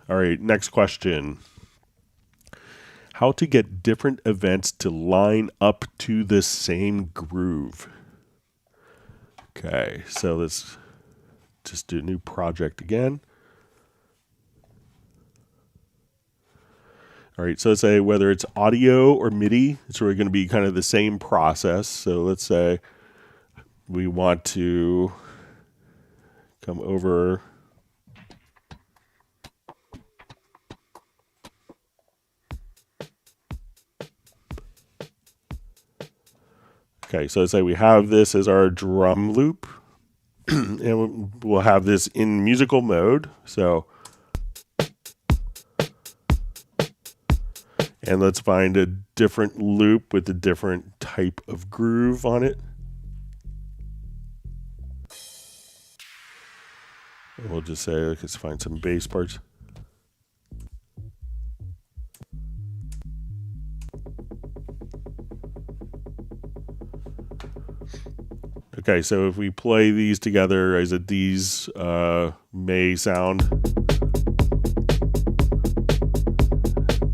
All right, next question. How to get different events to line up to the same groove. Okay, so let's just do a new project again. All right, so let's say whether it's audio or MIDI, it's really going to be kind of the same process. So let's say we want to come over. Okay, so let's say we have this as our drum loop, and we'll have this in musical mode. So, and let's find a different loop with a different type of groove on it. And we'll just say, let's find some bass parts. Okay, so if we play these together, I said these may sound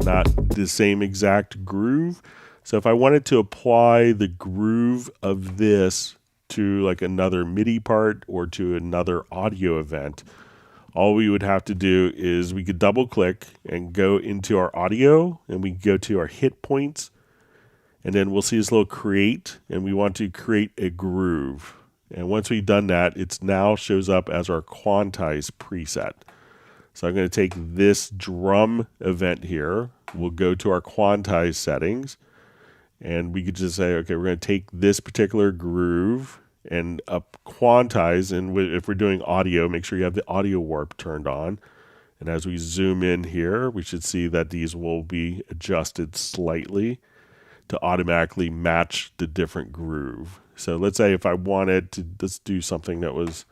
not the same exact groove. So if I wanted to apply the groove of this to like another MIDI part or to another audio event, all we would have to do is we could double click and go into our audio, and we go to our hit points, and then we'll see this little create, and we want to create a groove. And once we've done that, it now shows up as our quantize preset. So I'm going to take this drum event here. We'll go to our quantize settings, and we could just say, okay, we're going to take this particular groove and up quantize. And if we're doing audio, make sure you have the audio warp turned on. And as we zoom in here, we should see that these will be adjusted slightly to automatically match the different groove. So let's say if I wanted to just do something that was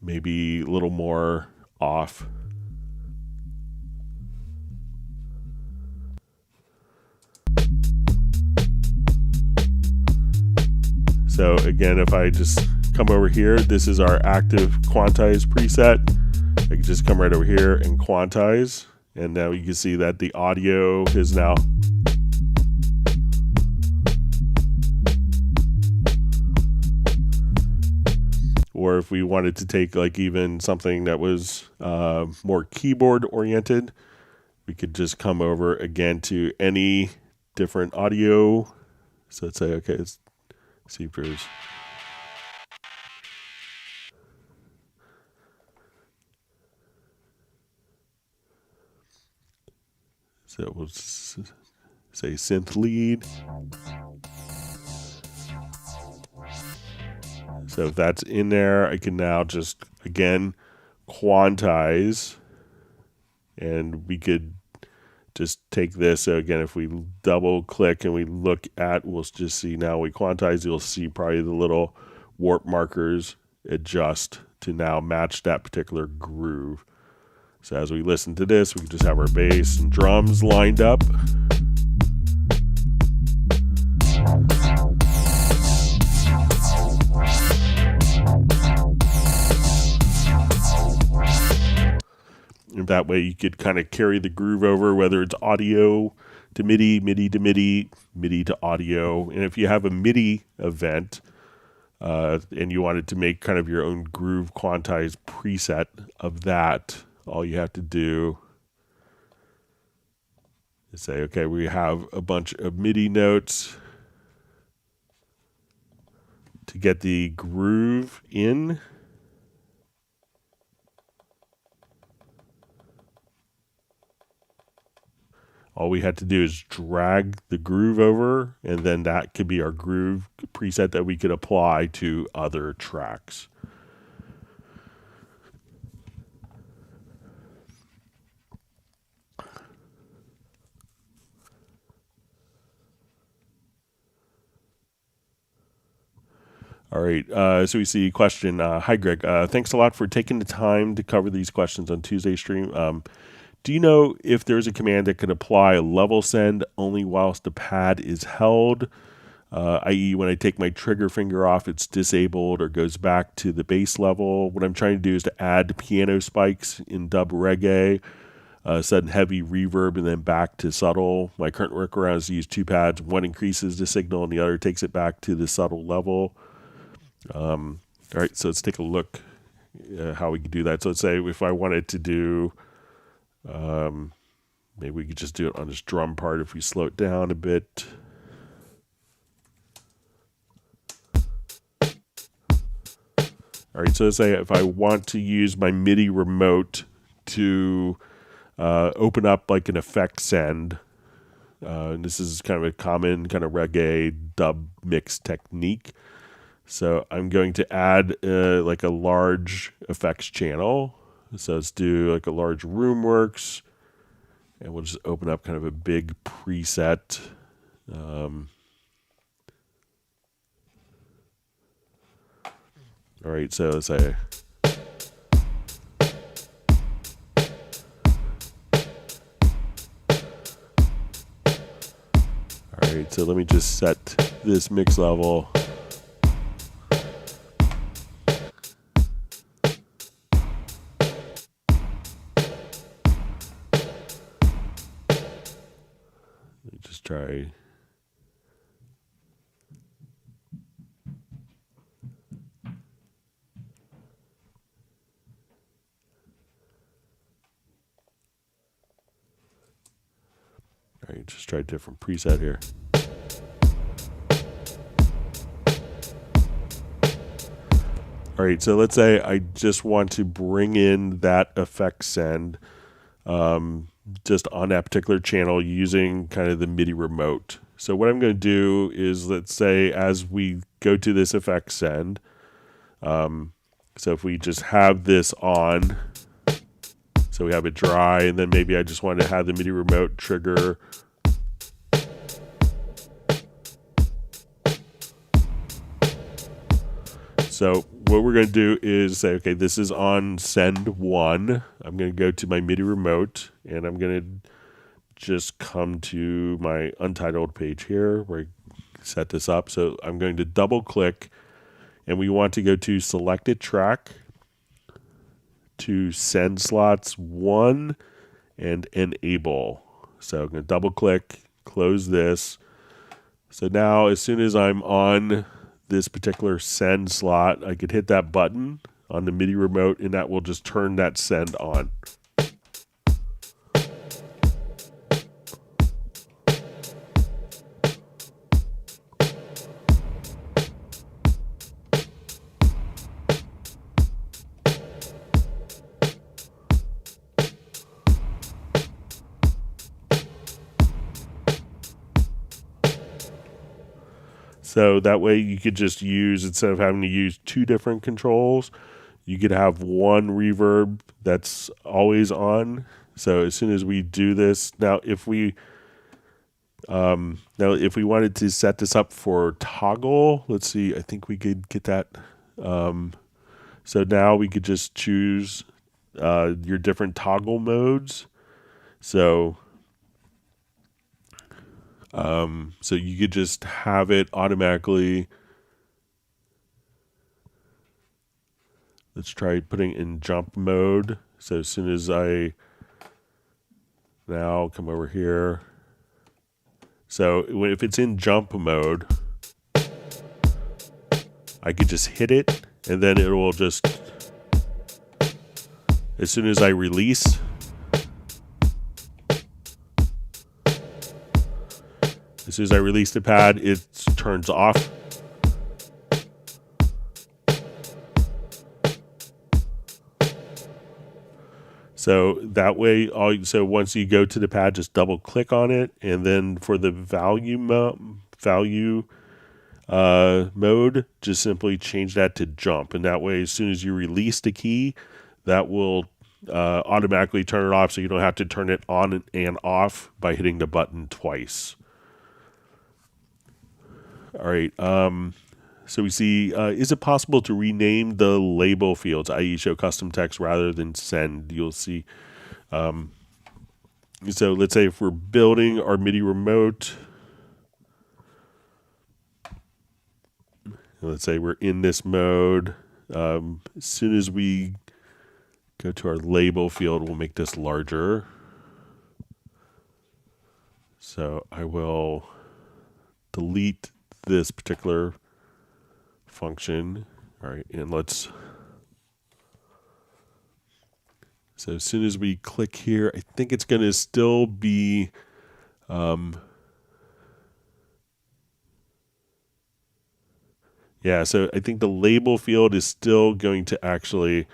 maybe a little more off. So again, if I just come over here, this is our active quantize preset. I can just come right over here and quantize. And now you can see that the audio is now or if we wanted to take like even something that was more keyboard oriented, we could just come over again to any different audio. So let's say, okay, let's see if there's... So we'll say synth lead. So if that's in there, I can now just, again, quantize. And we could just take this. So again, if we double click and we look at, we'll just see now we quantize, you'll see probably the little warp markers adjust to now match that particular groove. So as we listen to this, we can just have our bass and drums lined up. And that way you could kind of carry the groove over, whether it's audio to MIDI, MIDI to MIDI, MIDI to audio. And if you have a MIDI event and you wanted to make kind of your own groove quantize preset of that, all you have to do is say, okay, we have a bunch of MIDI notes to get the groove in. All we had to do is drag the groove over, and then that could be our groove preset that we could apply to other tracks. All right, so we see a question. Hi, Greg. Thanks a lot for taking the time to cover these questions on Tuesday stream. Do you know if there's a command that could apply a level send only whilst the pad is held, i.e. when I take my trigger finger off, it's disabled or goes back to the bass level? What I'm trying to do is to add piano spikes in dub reggae, sudden heavy reverb, and then back to subtle. My current workaround is to use two pads. One increases the signal and the other takes it back to the subtle level. All right, so let's take a look how we can do that. So let's say if I wanted to do... maybe we could just do it on this drum part if we slow it down a bit. All right, so let's say if I want to use my MIDI remote to open up like an effect send, and this is kind of a common kind of reggae dub mix technique. So I'm going to add like a large effects channel. So let's do like a large room works, and we'll just open up kind of a big preset. All right, so let's say. All right, so let me just set this mix level. try. All right, just try a different preset here. All right, so let's say I just want to bring in that effect send just on that particular channel using kind of the MIDI remote. So what I'm going to do is, let's say as we go to this effect send, so if we just have this on, so we have it dry, and then maybe I just want to have the MIDI remote trigger So what we're going to do is say, okay, this is on send 1. I'm going to go to my MIDI remote, and I'm going to just come to my untitled page here where I set this up. So I'm going to double click, and we want to go to selected track, to send slots 1 and enable. So I'm going to double click, close this. So now as soon as I'm on this particular send slot, I could hit that button on the MIDI remote, and that will just turn that send on. So that way you could just use, instead of having to use 2 different controls, you could have one reverb that's always on. So as soon as we do this, now if we wanted to set this up for toggle, let's see, I think we could get that. So now we could just choose your different toggle modes. So you could just have it automatically. Let's try putting it in jump mode. So as soon as I now come over here. So if it's in jump mode, I could just hit it, and then it will just, as soon as I release, the pad, it turns off. So that way, so once you go to the pad, just double click on it, and then for the value mode, just simply change that to jump, and that way, as soon as you release the key, that will automatically turn it off, so you don't have to turn it on and off by hitting the button twice. All right. So we see, is it possible to rename the label fields, i.e. show custom text rather than send? You'll see. So let's say if we're building our MIDI remote, let's say we're in this mode. As soon as we go to our label field, we'll make this larger. So I will delete this particular function. All right, and so as soon as we click here, I think it's going to still be yeah, so I think the label field is still going to actually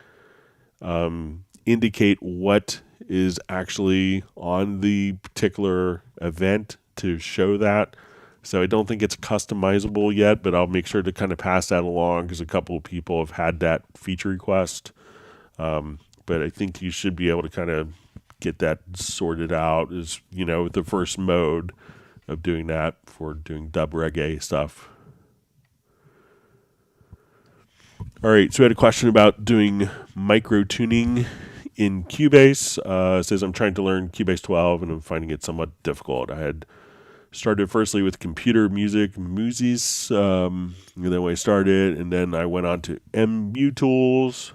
indicate what is actually on the particular event to show that. So I don't think it's customizable yet, but I'll make sure to kind of pass that along because a couple of people have had that feature request. But I think you should be able to kind of get that sorted out as, the first mode of doing that for doing dub reggae stuff. All right, so we had a question about doing micro tuning in Cubase. It says, I'm trying to learn Cubase 12 and I'm finding it somewhat difficult. I had started firstly with computer music, Moosies, and then when I started, and then I went on to MU Tools.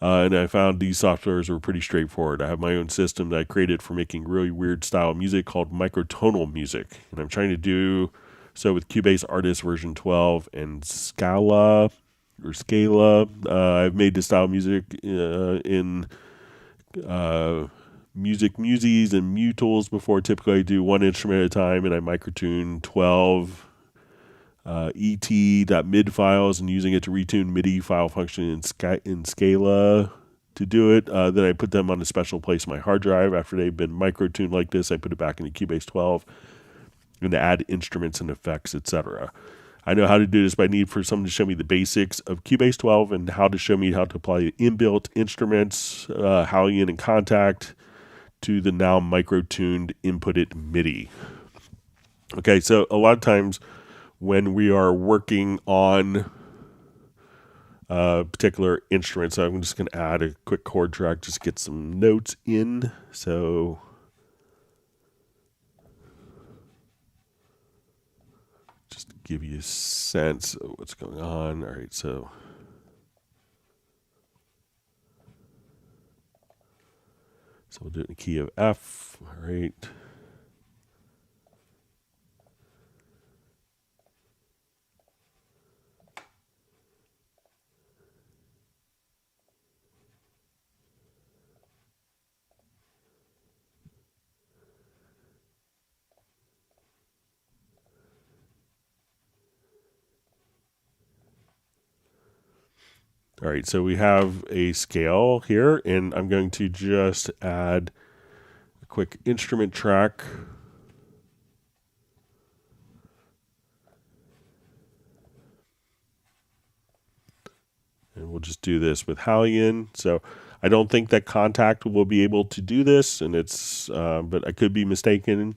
And I found these softwares were pretty straightforward. I have my own system that I created for making really weird style music called microtonal music. And I'm trying to do so with Cubase Artist version 12 and Scala. I've made this style of music in Music Muses and Mutools before. Typically I do one instrument at a time, and I microtune 12 ET.mid files and using it to retune MIDI file function in Scala to do it. Then I put them on a special place on my hard drive. After they've been microtuned like this, I put it back into Cubase 12 and add instruments and effects, etc. I know how to do this, but I need for someone to show me the basics of Cubase 12 and how to show me how to apply inbuilt instruments, Hallian and Contact to the now microtuned inputted MIDI. Okay, so a lot of times when we are working on particular instruments, I'm just going to add a quick chord track, just get some notes in. So just to give you a sense of what's going on. All right, so we'll do it in the key of F. All right. All right, so we have a scale here, and I'm going to just add a quick instrument track. And we'll just do this with Hallian. So I don't think that Contact will be able to do this, and but I could be mistaken.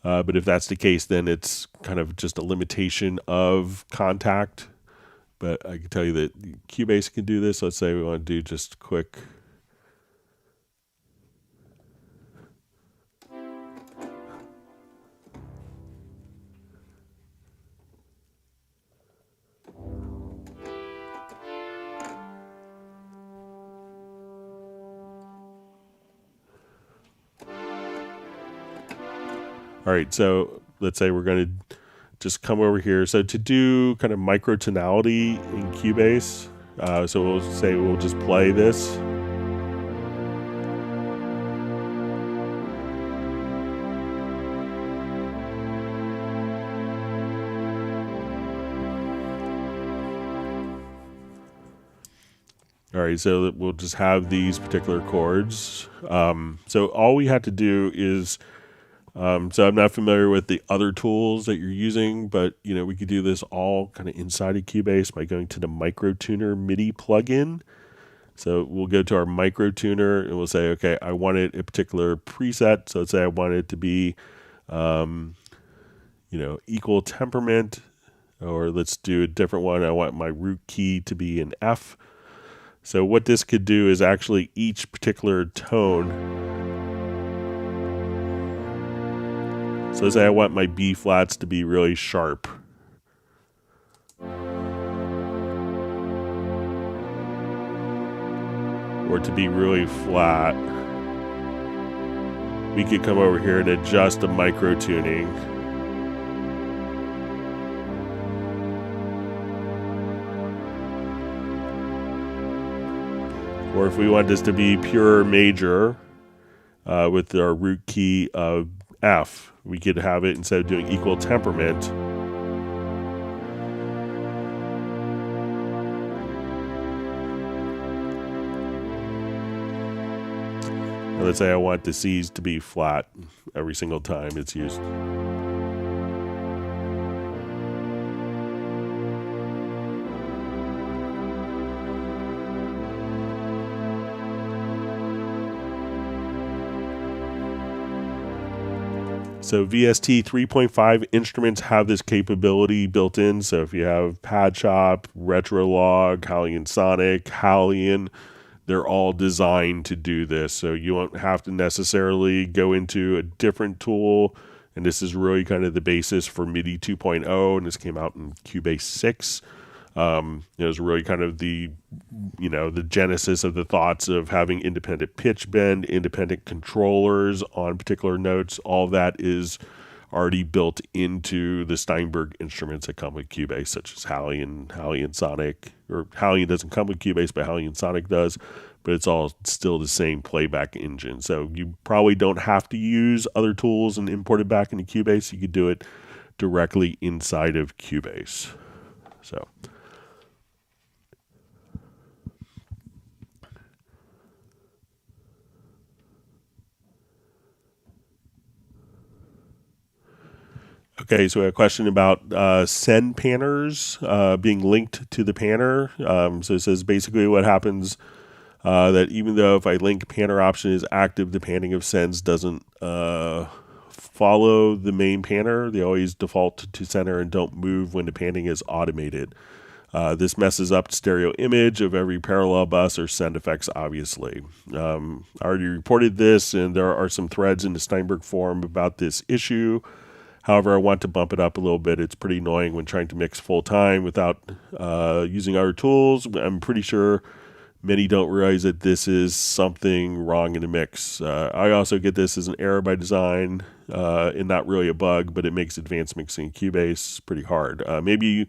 But if that's the case, then it's kind of just a limitation of Contact. But I can tell you that Cubase can do this. Let's say we want to do just quick. All right, so let's say we're going to just come over here. So to do kind of microtonality in Cubase, so we'll say we'll just play this. All right, so we'll just have these particular chords. So all we have to do is so I'm not familiar with the other tools that you're using, but we could do this all kind of inside of Cubase by going to the Microtuner MIDI plugin. So we'll go to our Microtuner and we'll say, okay, I wanted a particular preset. So let's say I want it to be, equal temperament, or let's do a different one. I want my root key to be an F. So what this could do is actually each particular tone. So let's say I want my B flats to be really sharp. Or to be really flat. We could come over here and adjust the micro tuning. Or if we want this to be pure major with our root key of F, we could have it instead of doing equal temperament. And let's say I want the C's to be flat every single time it's used. So VST 3.5 instruments have this capability built in. So if you have Pad Shop, Retrolog, Hallian Sonic, Hallian, they're all designed to do this. So you won't have to necessarily go into a different tool. And this is really kind of the basis for MIDI 2.0. And this came out in Cubase 6. It was really kind of the genesis of the thoughts of having independent pitch bend, independent controllers on particular notes. All that is already built into the Steinberg instruments that come with Cubase, such as Hallian Sonic, or Hallian doesn't come with Cubase, but Hallian Sonic does, but it's all still the same playback engine. So you probably don't have to use other tools and import it back into Cubase. You could do it directly inside of Cubase. So okay, so we have a question about send panners being linked to the panner. So it says basically what happens that even though if I link panner option is active, the panning of sends doesn't follow the main panner. They always default to center and don't move when the panning is automated. This messes up stereo image of every parallel bus or send effects, obviously. I already reported this, and there are some threads in the Steinberg forum about this issue. However, I want to bump it up a little bit. It's pretty annoying when trying to mix full time without using other tools. I'm pretty sure many don't realize that this is something wrong in the mix. I also get this as an error by design and not really a bug, but it makes advanced mixing in Cubase pretty hard. Maybe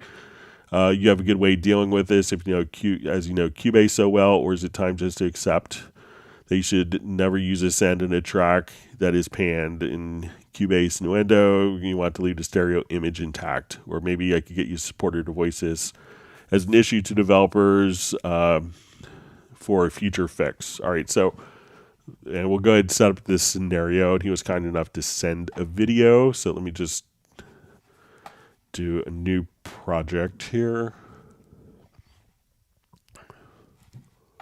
you have a good way of dealing with this if you know Cubase so well, or is it time just to accept that you should never use a send in a track that is panned in Cubase Nuendo? You want to leave the stereo image intact, or maybe I could get you supported to voice this as an issue to developers for a future fix. All right, so and we'll go ahead and set up this scenario. And he was kind enough to send a video. So let me just do a new project here.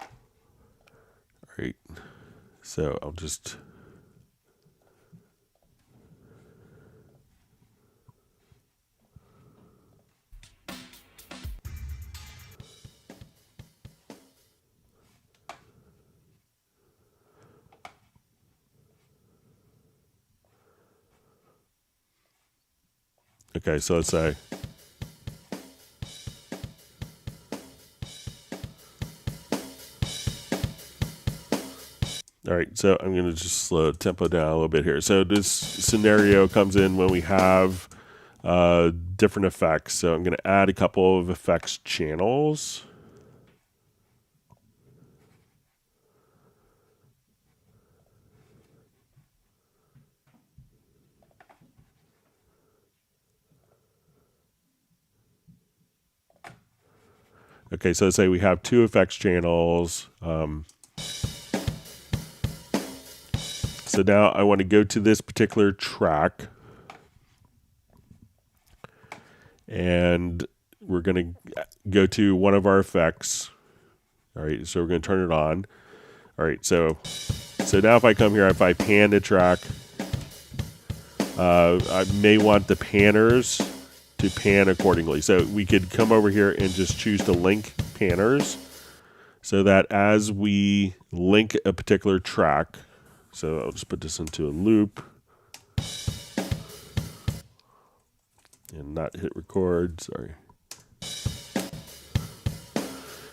All right, so I'll just okay, so let's say all right, so I'm going to just slow tempo down a little bit here. So this scenario comes in when we have different effects. So I'm going to add a couple of effects channels. Okay, so let's say we have two effects channels. So now I want to go to this particular track, and we're going to go to one of our effects. All right, so we're going to turn it on. All right, so now if I come here, if I pan the track, I may want the panners to pan accordingly. So we could come over here and just choose to link panners so that as we link a particular track, so I'll just put this into a loop and not hit record, sorry.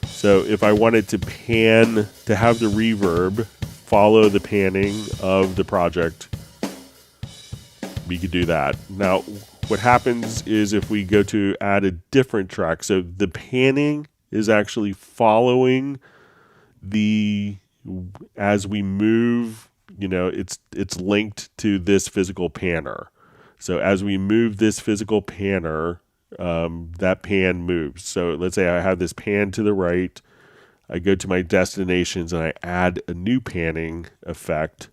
So if I wanted to pan, to have the reverb follow the panning of the project, we could do that. Now, what happens is if we go to add a different track, so the panning is actually following as we move, it's linked to this physical panner. So as we move this physical panner, that pan moves. So let's say I have this pan to the right, I go to my destinations and I add a new panning effect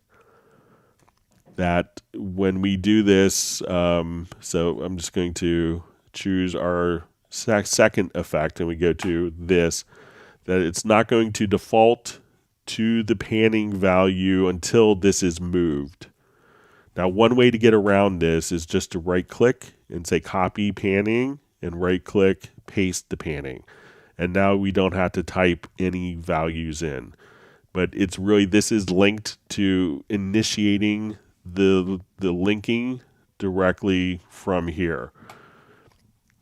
that when we do this, so I'm just going to choose our second effect and we go to this, that it's not going to default to the panning value until this is moved. Now, one way to get around this is just to right click and say copy panning and right click, paste the panning. And now we don't have to type any values in. But it's really, this is linked to initiating the linking directly from here.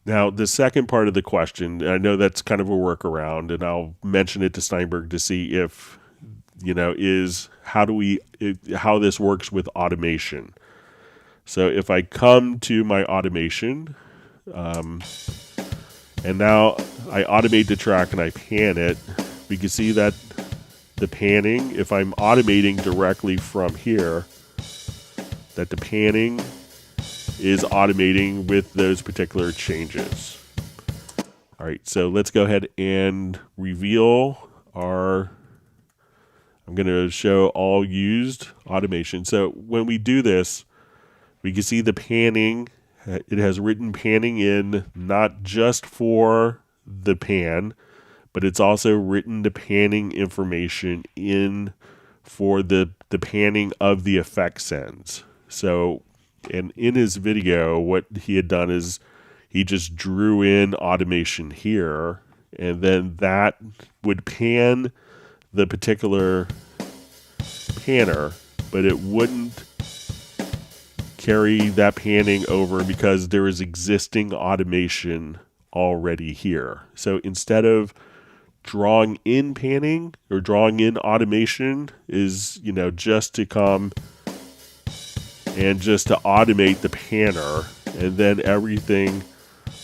Now, the second part of the question, I know that's kind of a workaround, and I'll mention it to Steinberg to see if, is how this works with automation. So if I come to my automation, and now I automate the track and I pan it, we can see that the panning, if I'm automating directly from here, that the panning is automating with those particular changes. All right, so let's go ahead and reveal I'm going to show all used automation. So when we do this, we can see the panning. It has written panning in not just for the pan, but it's also written the panning information in for the panning of the effect sends. So, and in his video, what he had done is he just drew in automation here, and then that would pan the particular panner, but it wouldn't carry that panning over because there is existing automation already here. So instead of drawing in panning or drawing in automation is, just to come and just to automate the panner, and then everything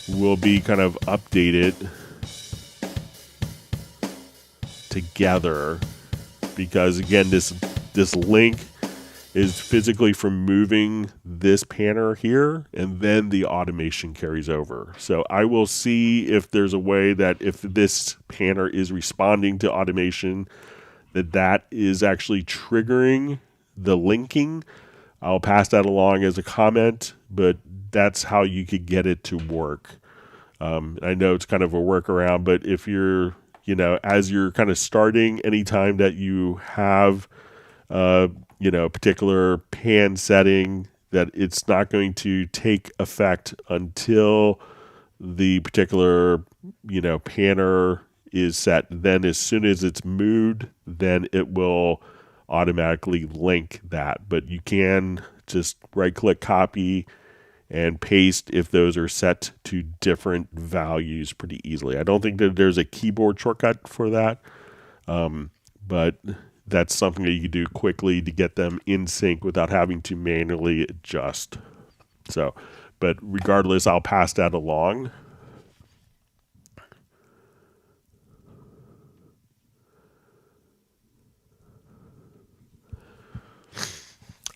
will be kind of updated together, because again, this link is physically from moving this panner here, and then the automation carries over. So I will see if there's a way that if this panner is responding to automation, that is actually triggering the linking. I'll pass that along as a comment, but that's how you could get it to work. I know it's kind of a workaround, but if you're, as you're kind of starting, anytime that you have, particular pan setting, that it's not going to take effect until the particular, panner is set. Then as soon as it's moved, then it will automatically link that. But you can just right-click copy and paste if those are set to different values pretty easily. I don't think that there's a keyboard shortcut for that, but that's something that you can do quickly to get them in sync without having to manually adjust. So, but regardless, I'll pass that along.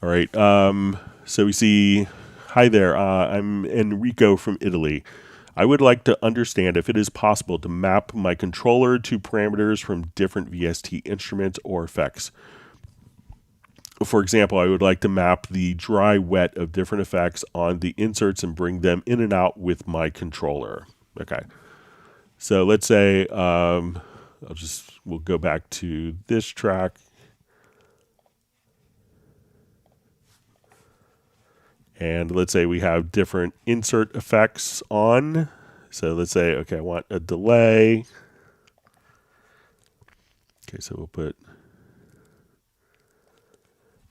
All right. So we see, hi there. I'm Enrico from Italy. I would like to understand if it is possible to map my controller to parameters from different VST instruments or effects. For example, I would like to map the dry wet of different effects on the inserts and bring them in and out with my controller. Okay. So let's say, we'll go back to this track. And let's say we have different insert effects on. So let's say, okay, I want a delay. Okay, so we'll put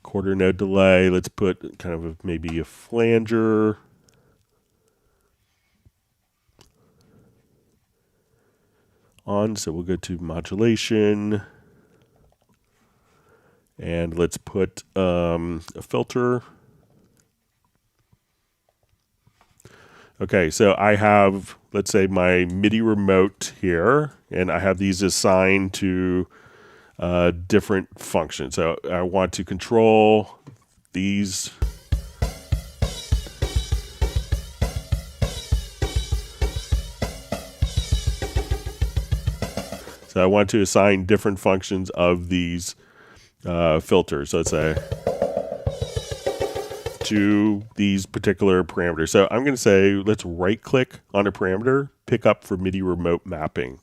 quarter note delay. Let's put kind of maybe a flanger. On, so we'll go to modulation. And let's put a filter. Okay, so I have, let's say, my MIDI remote here, and I have these assigned to different functions. So I want to control these. So I want to assign different functions of these filters. So let's say to these particular parameters. So I'm going to say, let's right click on a parameter, pick up for MIDI remote mapping.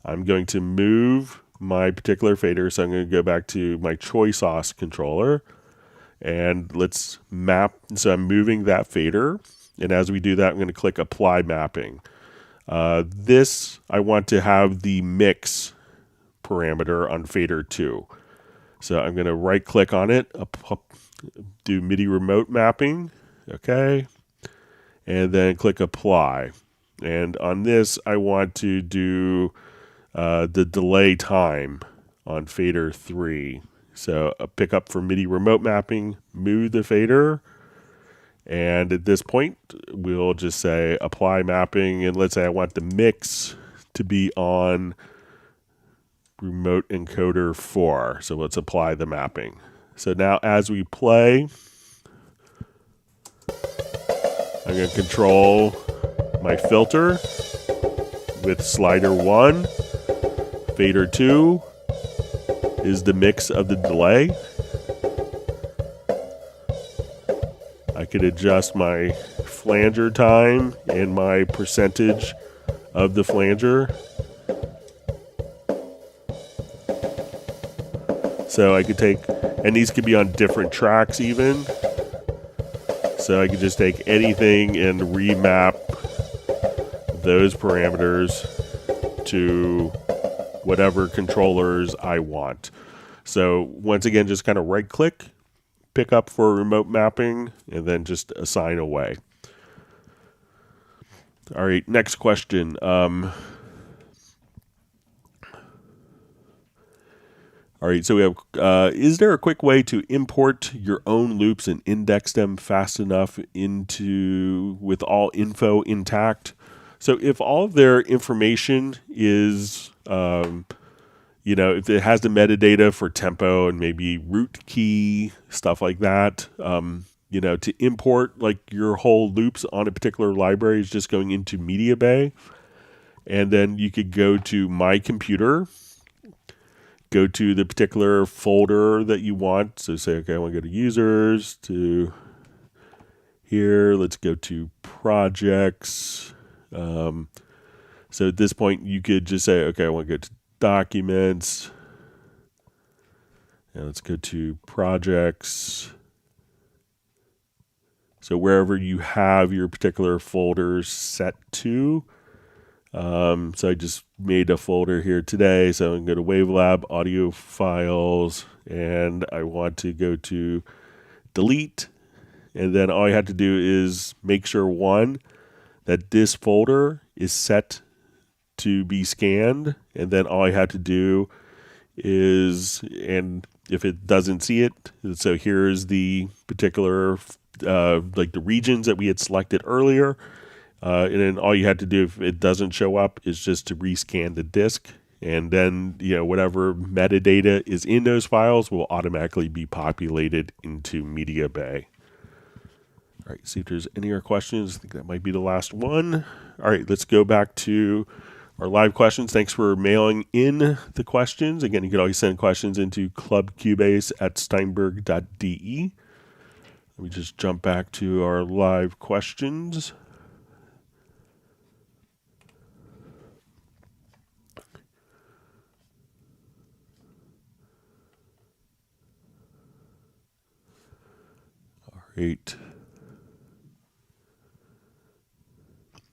I'm going to move my particular fader. So I'm going to go back to my choice os controller and let's map. So I'm moving that fader. And as we do that, I'm going to click apply mapping. This, I want to have the mix parameter on fader 2. So I'm going to right click on it, do MIDI remote mapping, okay, and then click apply. And on this, I want to do the delay time on fader 3. So a pickup for MIDI remote mapping, move the fader, and at this point, we'll just say apply mapping, and let's say I want the mix to be on remote encoder 4. So let's apply the mapping. So now as we play, I'm going to control my filter with slider 1. Fader 2 is the mix of the delay. I could adjust my flanger time and my percentage of the flanger. So I could take, and these could be on different tracks even. So I could just take anything and remap those parameters to whatever controllers I want. So once again, just kind of right click, pick up for remote mapping, and then just assign away. All right, next question. All right, so we have, is there a quick way to import your own loops and index them fast enough into with all info intact? So if all of their information is, if it has the metadata for tempo and maybe root key, stuff like that, to import like your whole loops on a particular library is just going into Media Bay. And then you could go to My Computer, go to the particular folder that you want. So say, okay, I want to go to users, to here. Let's go to projects. So at this point, you could just say, okay, I want to go to documents. And let's go to projects. So wherever you have your particular folders set to. So I just made a folder here today. So I'm going to go to Wavelab, audio files, and I want to go to delete. And then all I have to do is make sure, one, that this folder is set to be scanned. And then all I have to do is, and if it doesn't see it, so here's the particular, like the regions that we had selected earlier. And then all you have to do if it doesn't show up is just to rescan the disk. And then, whatever metadata is in those files will automatically be populated into Media Bay. All right, see if there's any other questions. I think that might be the last one. All right, let's go back to our live questions. Thanks for mailing in the questions. Again, you can always send questions into clubcubase@steinberg.de. Let me just jump back to our live questions. Great.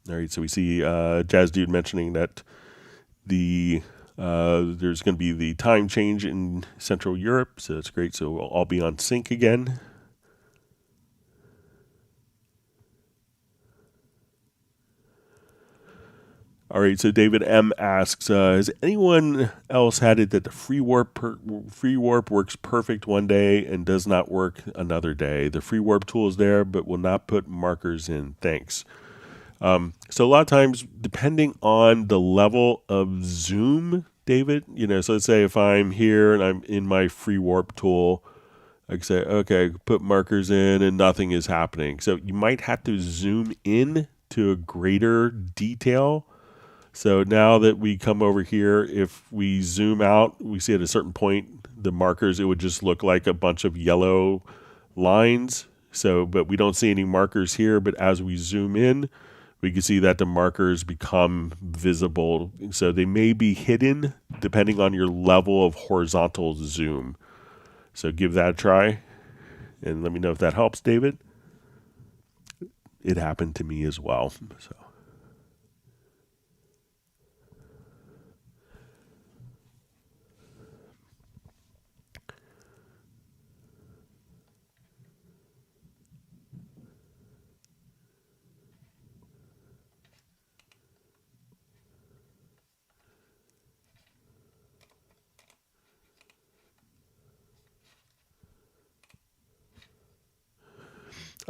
All right, so we see Jazz Dude mentioning that there's going to be the time change in Central Europe, so that's great. So we'll all be on sync again. All right, so David M asks, has anyone else had it that the free warp works perfect one day and does not work another day? The free warp tool is there, but will not put markers in. Thanks. So a lot of times, depending on the level of zoom, David, so let's say if I'm here and I'm in my free warp tool, I can say, okay, put markers in and nothing is happening. So you might have to zoom in to a greater detail. So now that we come over here, if we zoom out, we see at a certain point, the markers, it would just look like a bunch of yellow lines. So, but we don't see any markers here. But as we zoom in, we can see that the markers become visible. So they may be hidden depending on your level of horizontal zoom. So give that a try and let me know if that helps, David. It happened to me as well. So.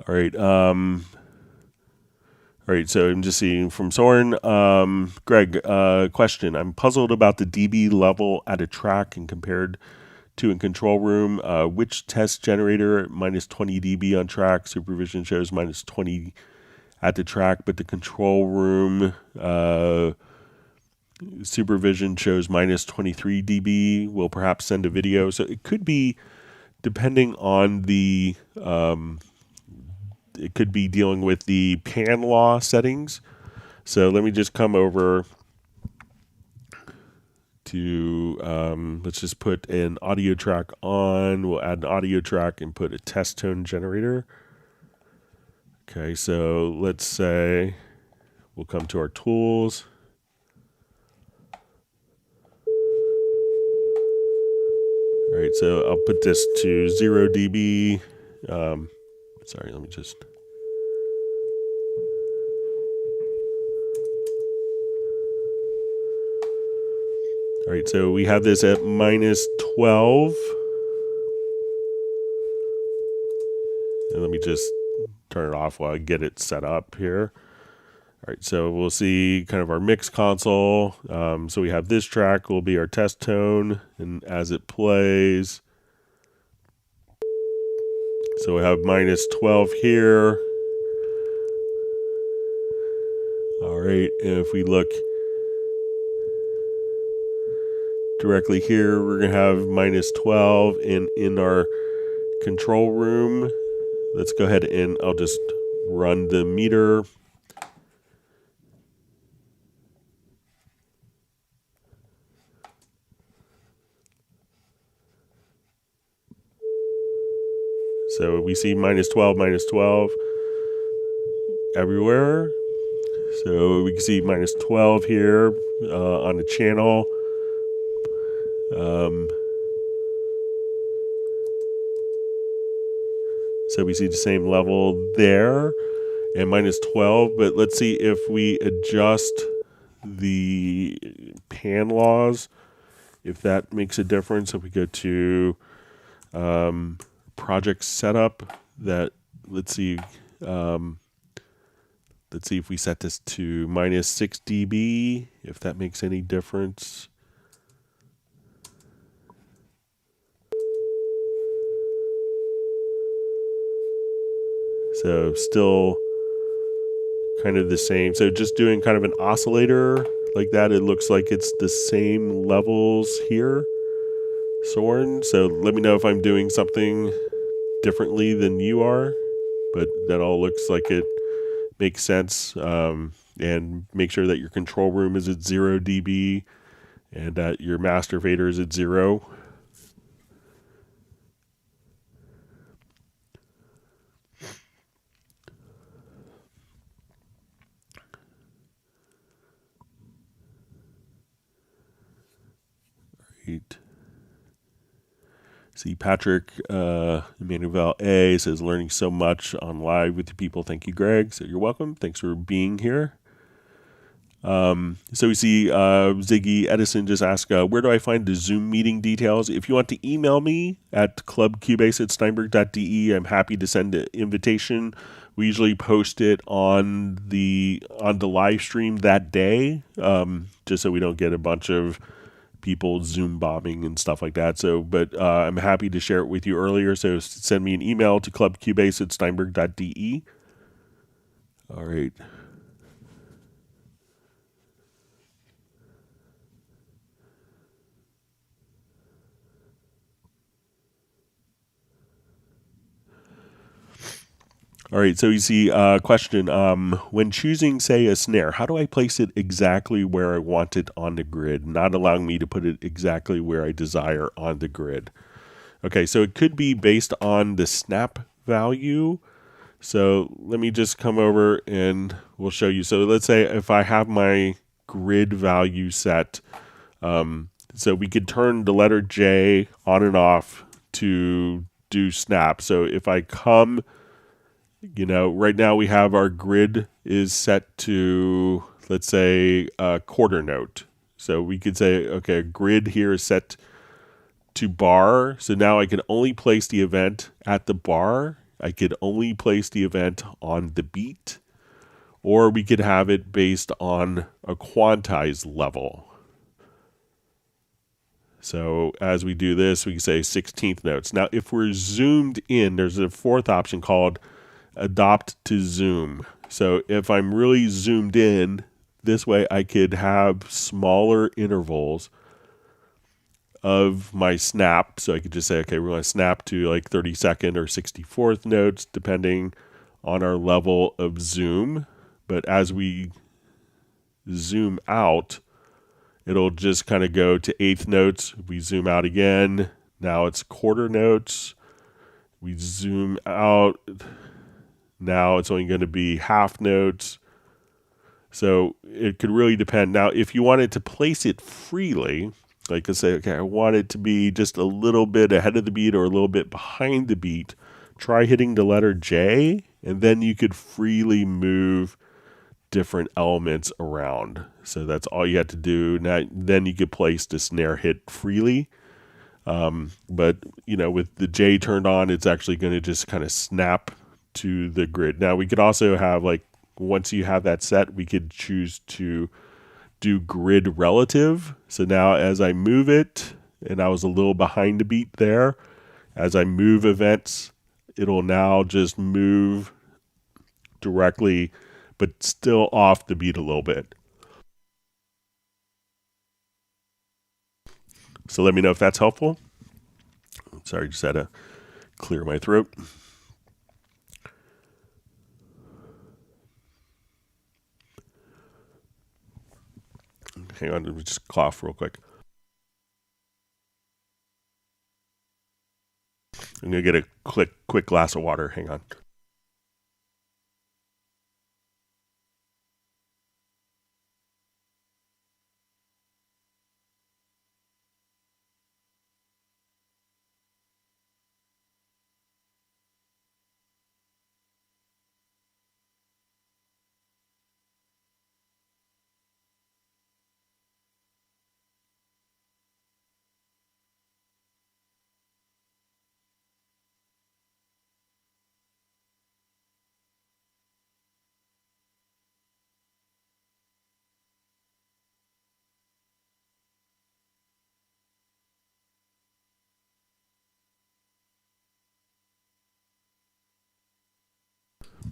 All right. All right, so I'm just seeing from Soren. Greg, question. I'm puzzled about the dB level at a track and compared to in control room. Which test generator minus 20 dB on track? Supervision shows minus 20 at the track, but the control room supervision shows minus 23 dB. Will perhaps send a video. So it could be depending on the... it could be dealing with the pan law settings. So let me just come over to, let's just put an audio track on. We'll add an audio track and put a test tone generator. Okay, so let's say we'll come to our tools. All right, so I'll put this to 0 dB. Sorry, let me just... All right, so we have this at minus 12. And let me just turn it off while I get it set up here. All right, so we'll see kind of our mix console. So we have this track will be our test tone, and as it plays... So we have minus 12 here. All right, and if we look directly here, we're going to have minus 12. And in our control room, let's go ahead and I'll just run the meter. So we see minus 12 everywhere. So we can see minus 12 here on the channel. So we see the same level there and minus 12. But let's see if we adjust the pan laws, if that makes a difference. If we go to... project setup, that let's see if we set this to minus 6 dB, if that makes any difference. So still kind of the same. So just doing kind of an oscillator like that, it looks like it's the same levels here, Soren. So let me know if I'm doing something differently than you are, but that all looks like it makes sense. And make sure that your control room is at 0 dB and that your master fader is at 0. Right. See, Patrick Emmanuel A says, learning so much on live with you people. Thank you, Greg. So you're welcome. Thanks for being here. So we see Ziggy Edison just asked, where do I find the Zoom meeting details? If you want to email me at clubcubase@steinberg.de, I'm happy to send an invitation. We usually post it on the live stream that day, just so we don't get a bunch of people Zoom bombing and stuff like that. So, but I'm happy to share it with you earlier. So send me an email to clubcubase@steinberg.de. All right. All right, so you see question. When choosing, say, a snare, how do I place it exactly where I want it on the grid, not allowing me to put it exactly where I desire on the grid? Okay, so it could be based on the snap value. So let me just come over and we'll show you. So let's say if I have my grid value set, so we could turn the letter J on and off to do snap. So if I come... right now we have our grid is set to, let's say, a quarter note. So we could say, okay, grid here is set to bar. So now I can only place the event at the bar. I could only place the event on the beat, or we could have it based on a quantized level. So as we do this, we can say 16th notes. Now, if we're zoomed in, there's a fourth option called adopt to zoom. So if I'm really zoomed in, this way I could have smaller intervals of my snap. So I could just say, okay, we're going to snap to like 32nd or 64th notes, depending on our level of zoom. But as we zoom out, it'll just kind of go to eighth notes. We zoom out again. Now it's quarter notes. We zoom out. Now it's only going to be half notes. So it could really depend. Now, if you wanted to place it freely, like to say, okay, I want it to be just a little bit ahead of the beat or a little bit behind the beat, try hitting the letter J, and then you could freely move different elements around. So that's all you have to do. Now, then you could place the snare hit freely. But, with the J turned on, it's actually going to just kind of snap to the grid. Now, we could also have, once you have that set, we could choose to do grid relative. So now as I move it, and I was a little behind the beat there, as I move events, it'll now just move directly, but still off the beat a little bit. So let me know if that's helpful. Sorry, just had to clear my throat. Hang on, let me just cough real quick. I'm going to get a quick glass of water. Hang on.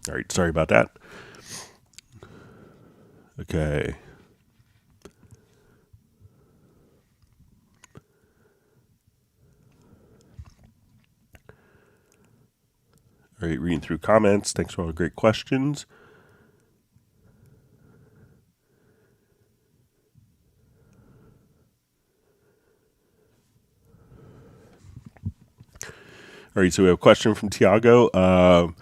All right, sorry about that. Okay. All right, reading through comments. Thanks for all the great questions. All right, so we have a question from Tiago.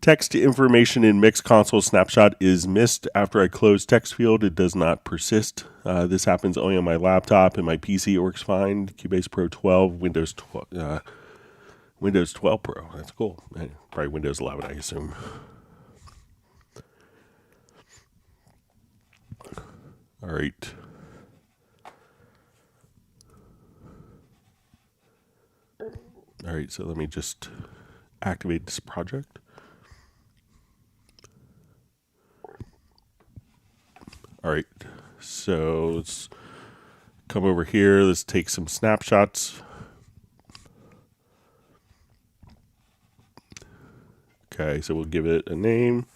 Text information in mix console snapshot is missed after I close text field. It does not persist. This happens only on my laptop, and my PC it works fine. Cubase Pro 12, Windows 12 Pro. That's cool. Probably Windows 11, I assume. All right. All right, so let me just activate this project. All right, so let's come over here. Let's take some snapshots. Okay, so we'll give it a name.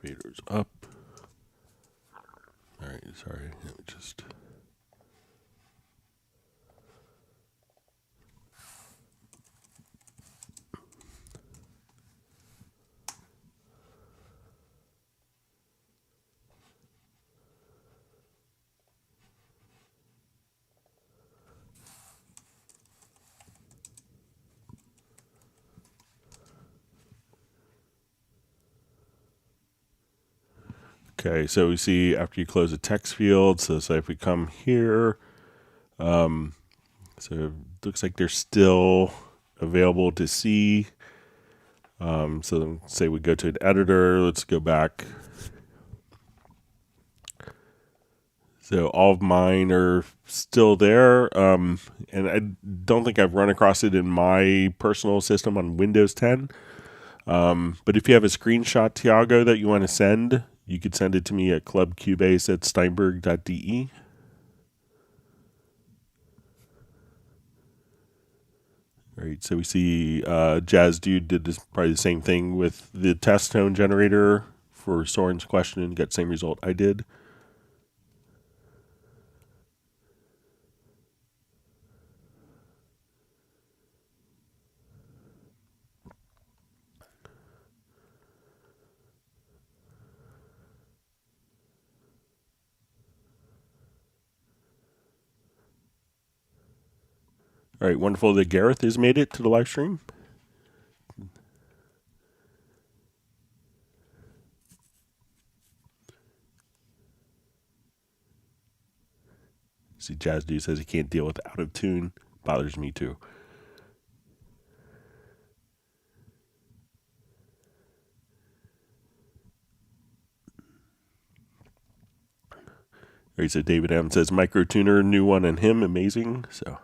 Fader's up. All right, sorry. Let me just. Okay, so we see after you close a text field, so say if we come here, So it looks like they're still available to see. So then say we go to an editor. Let's go back. So all of mine are still there. And I don't think I've run across it in my personal system on Windows 10. But if you have a screenshot, Tiago, that you want to send, you could send it to me at clubcubase@steinberg.de. All right, so we see Jazz Dude did this, probably the same thing with the test tone generator for Soren's question and got the same result I did. All right, wonderful that Gareth has made it to the live stream. See, Jazz Dude says he can't deal with out of tune. Bothers me too. All right, so David M says micro tuner, new one on him, amazing. So.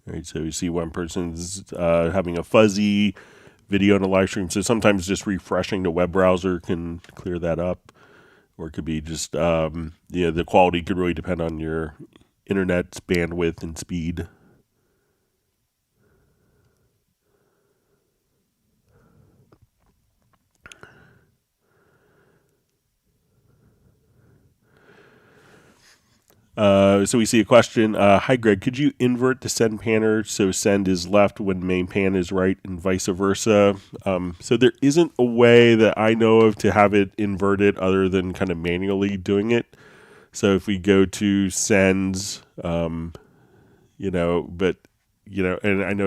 All right, so you see one person's having a fuzzy video in a live stream. So sometimes just refreshing the web browser can clear that up, or it could be just the quality could really depend on your internet's bandwidth and speed. So we see a question. Hi, Greg. Could you invert the send panner so send is left when main pan is right and vice versa? So there isn't a way that I know of to have it inverted other than kind of manually doing it. So if we go to sends, and I know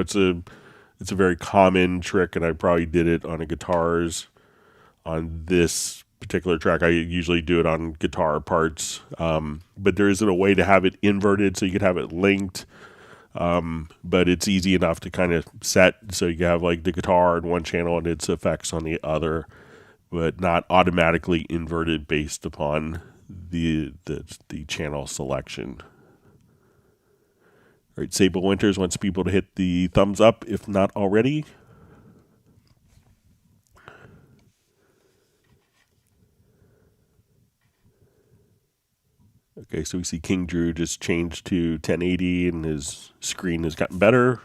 it's a very common trick, and I probably did it on a guitars on this particular track. I usually do it on guitar parts, but there isn't a way to have it inverted so you could have it linked. But it's easy enough to kind of set so you can have like the guitar on one channel and its effects on the other, but not automatically inverted based upon the channel selection. All right, Sable Winters wants people to hit the thumbs up if not already. Okay, so we see King Drew just changed to 1080 and his screen has gotten better,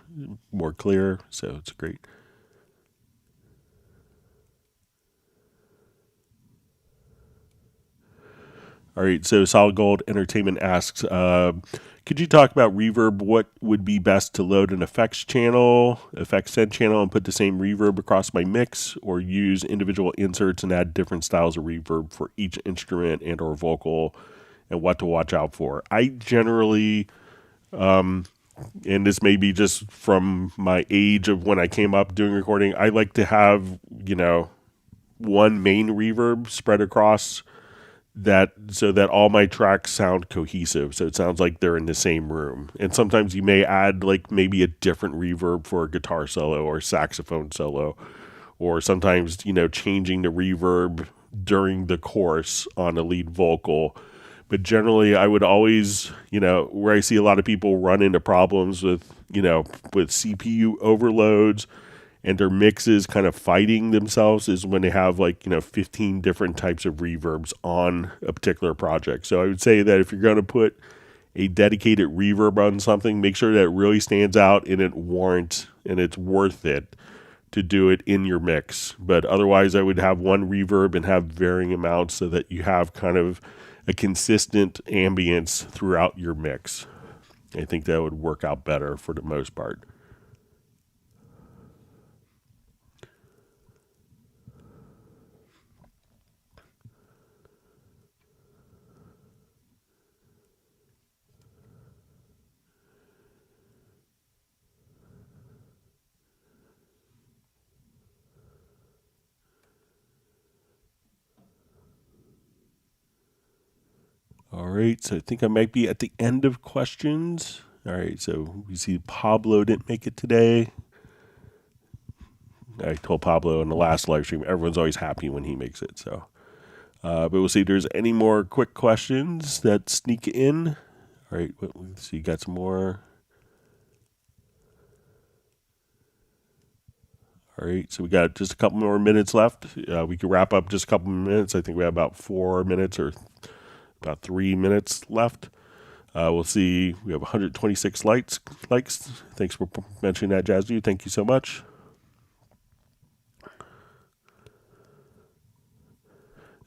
more clear, so it's great. All right, so Solid Gold Entertainment asks, could you talk about reverb? What would be best to load an effects send channel, and put the same reverb across my mix, or use individual inserts and add different styles of reverb for each instrument and or vocal, and what to watch out for? I generally, and this may be just from my age of when I came up doing recording, I like to have, one main reverb spread across that so that all my tracks sound cohesive. So it sounds like they're in the same room. And sometimes you may add like maybe a different reverb for a guitar solo or saxophone solo, or sometimes, changing the reverb during the chorus on a lead vocal. But generally I would always, where I see a lot of people run into problems with CPU overloads and their mixes kind of fighting themselves is when they have 15 different types of reverbs on a particular project. So I would say that if you're going to put a dedicated reverb on something, make sure that it really stands out and it's worth it to do it in your mix. But otherwise, I would have one reverb and have varying amounts so that you have kind of a consistent ambience throughout your mix. I think that would work out better for the most part. All right, so I think I might be at the end of questions. All right, so we see Pablo didn't make it today. I told Pablo in the last live stream, everyone's always happy when he makes it. So, but we'll see if there's any more quick questions that sneak in. All right, let's see, got some more. All right, so we got just a couple more minutes left. We can wrap up just a couple more minutes. I think we have about 4 minutes or about 3 minutes left. We'll see. We have 126 likes. Thanks for mentioning that, Jazz Dude. Thank you so much.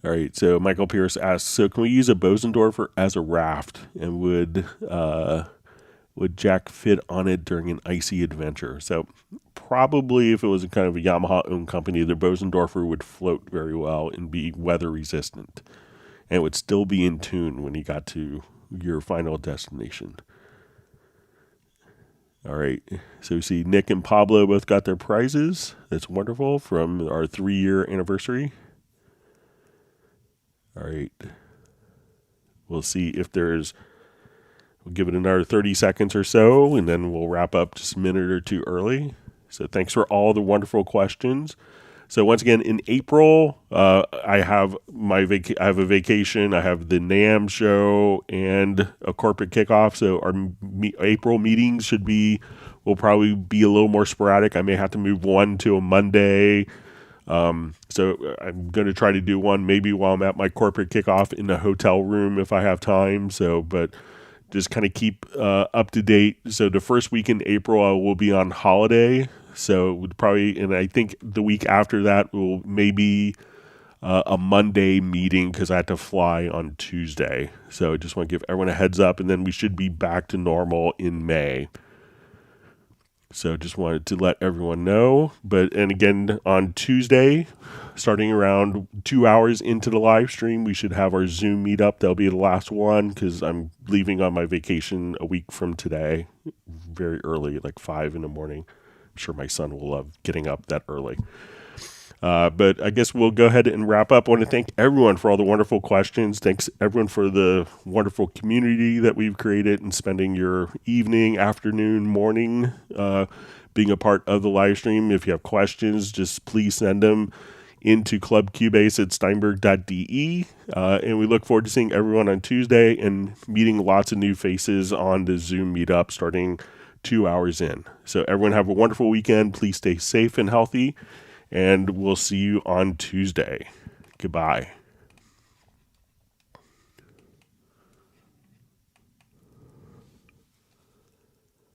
All right, so Michael Pierce asks, so can we use a Bosendorfer as a raft, and would Jack fit on it during an icy adventure? So probably if it was a kind of a Yamaha-owned company, the Bosendorfer would float very well and be weather resistant, and would still be in tune when you got to your final destination. All right, so we see Nick and Pablo both got their prizes. That's wonderful from our 3-year anniversary. All right, we'll see if we'll give it another 30 seconds or so, and then we'll wrap up just a minute or two early. So thanks for all the wonderful questions. So once again, in April, I have I have a vacation. I have the NAMM show and a corporate kickoff. So our April meetings will probably be a little more sporadic. I may have to move one to a Monday. So I'm going to try to do one maybe while I'm at my corporate kickoff in the hotel room if I have time. So, but just kind of keep up to date. So the first week in April, I will be on holiday. So it would probably, and I think the week after that will maybe a Monday meeting because I had to fly on Tuesday. So I just want to give everyone a heads up, and then we should be back to normal in May. So just wanted to let everyone know. And again, on Tuesday, starting around 2 hours into the live stream, we should have our Zoom meetup. That'll be the last one because I'm leaving on my vacation a week from today, very early, like 5 in the morning. I'm sure my son will love getting up that early. But I guess we'll go ahead and wrap up. I want to thank everyone for all the wonderful questions. Thanks everyone for the wonderful community that we've created and spending your evening, afternoon, morning being a part of the live stream. If you have questions, just please send them into clubcubase@steinberg.de. And we look forward to seeing everyone on Tuesday and meeting lots of new faces on the Zoom meetup starting 2 hours in. So everyone have a wonderful weekend. Please stay safe and healthy. And we'll see you on Tuesday. Goodbye.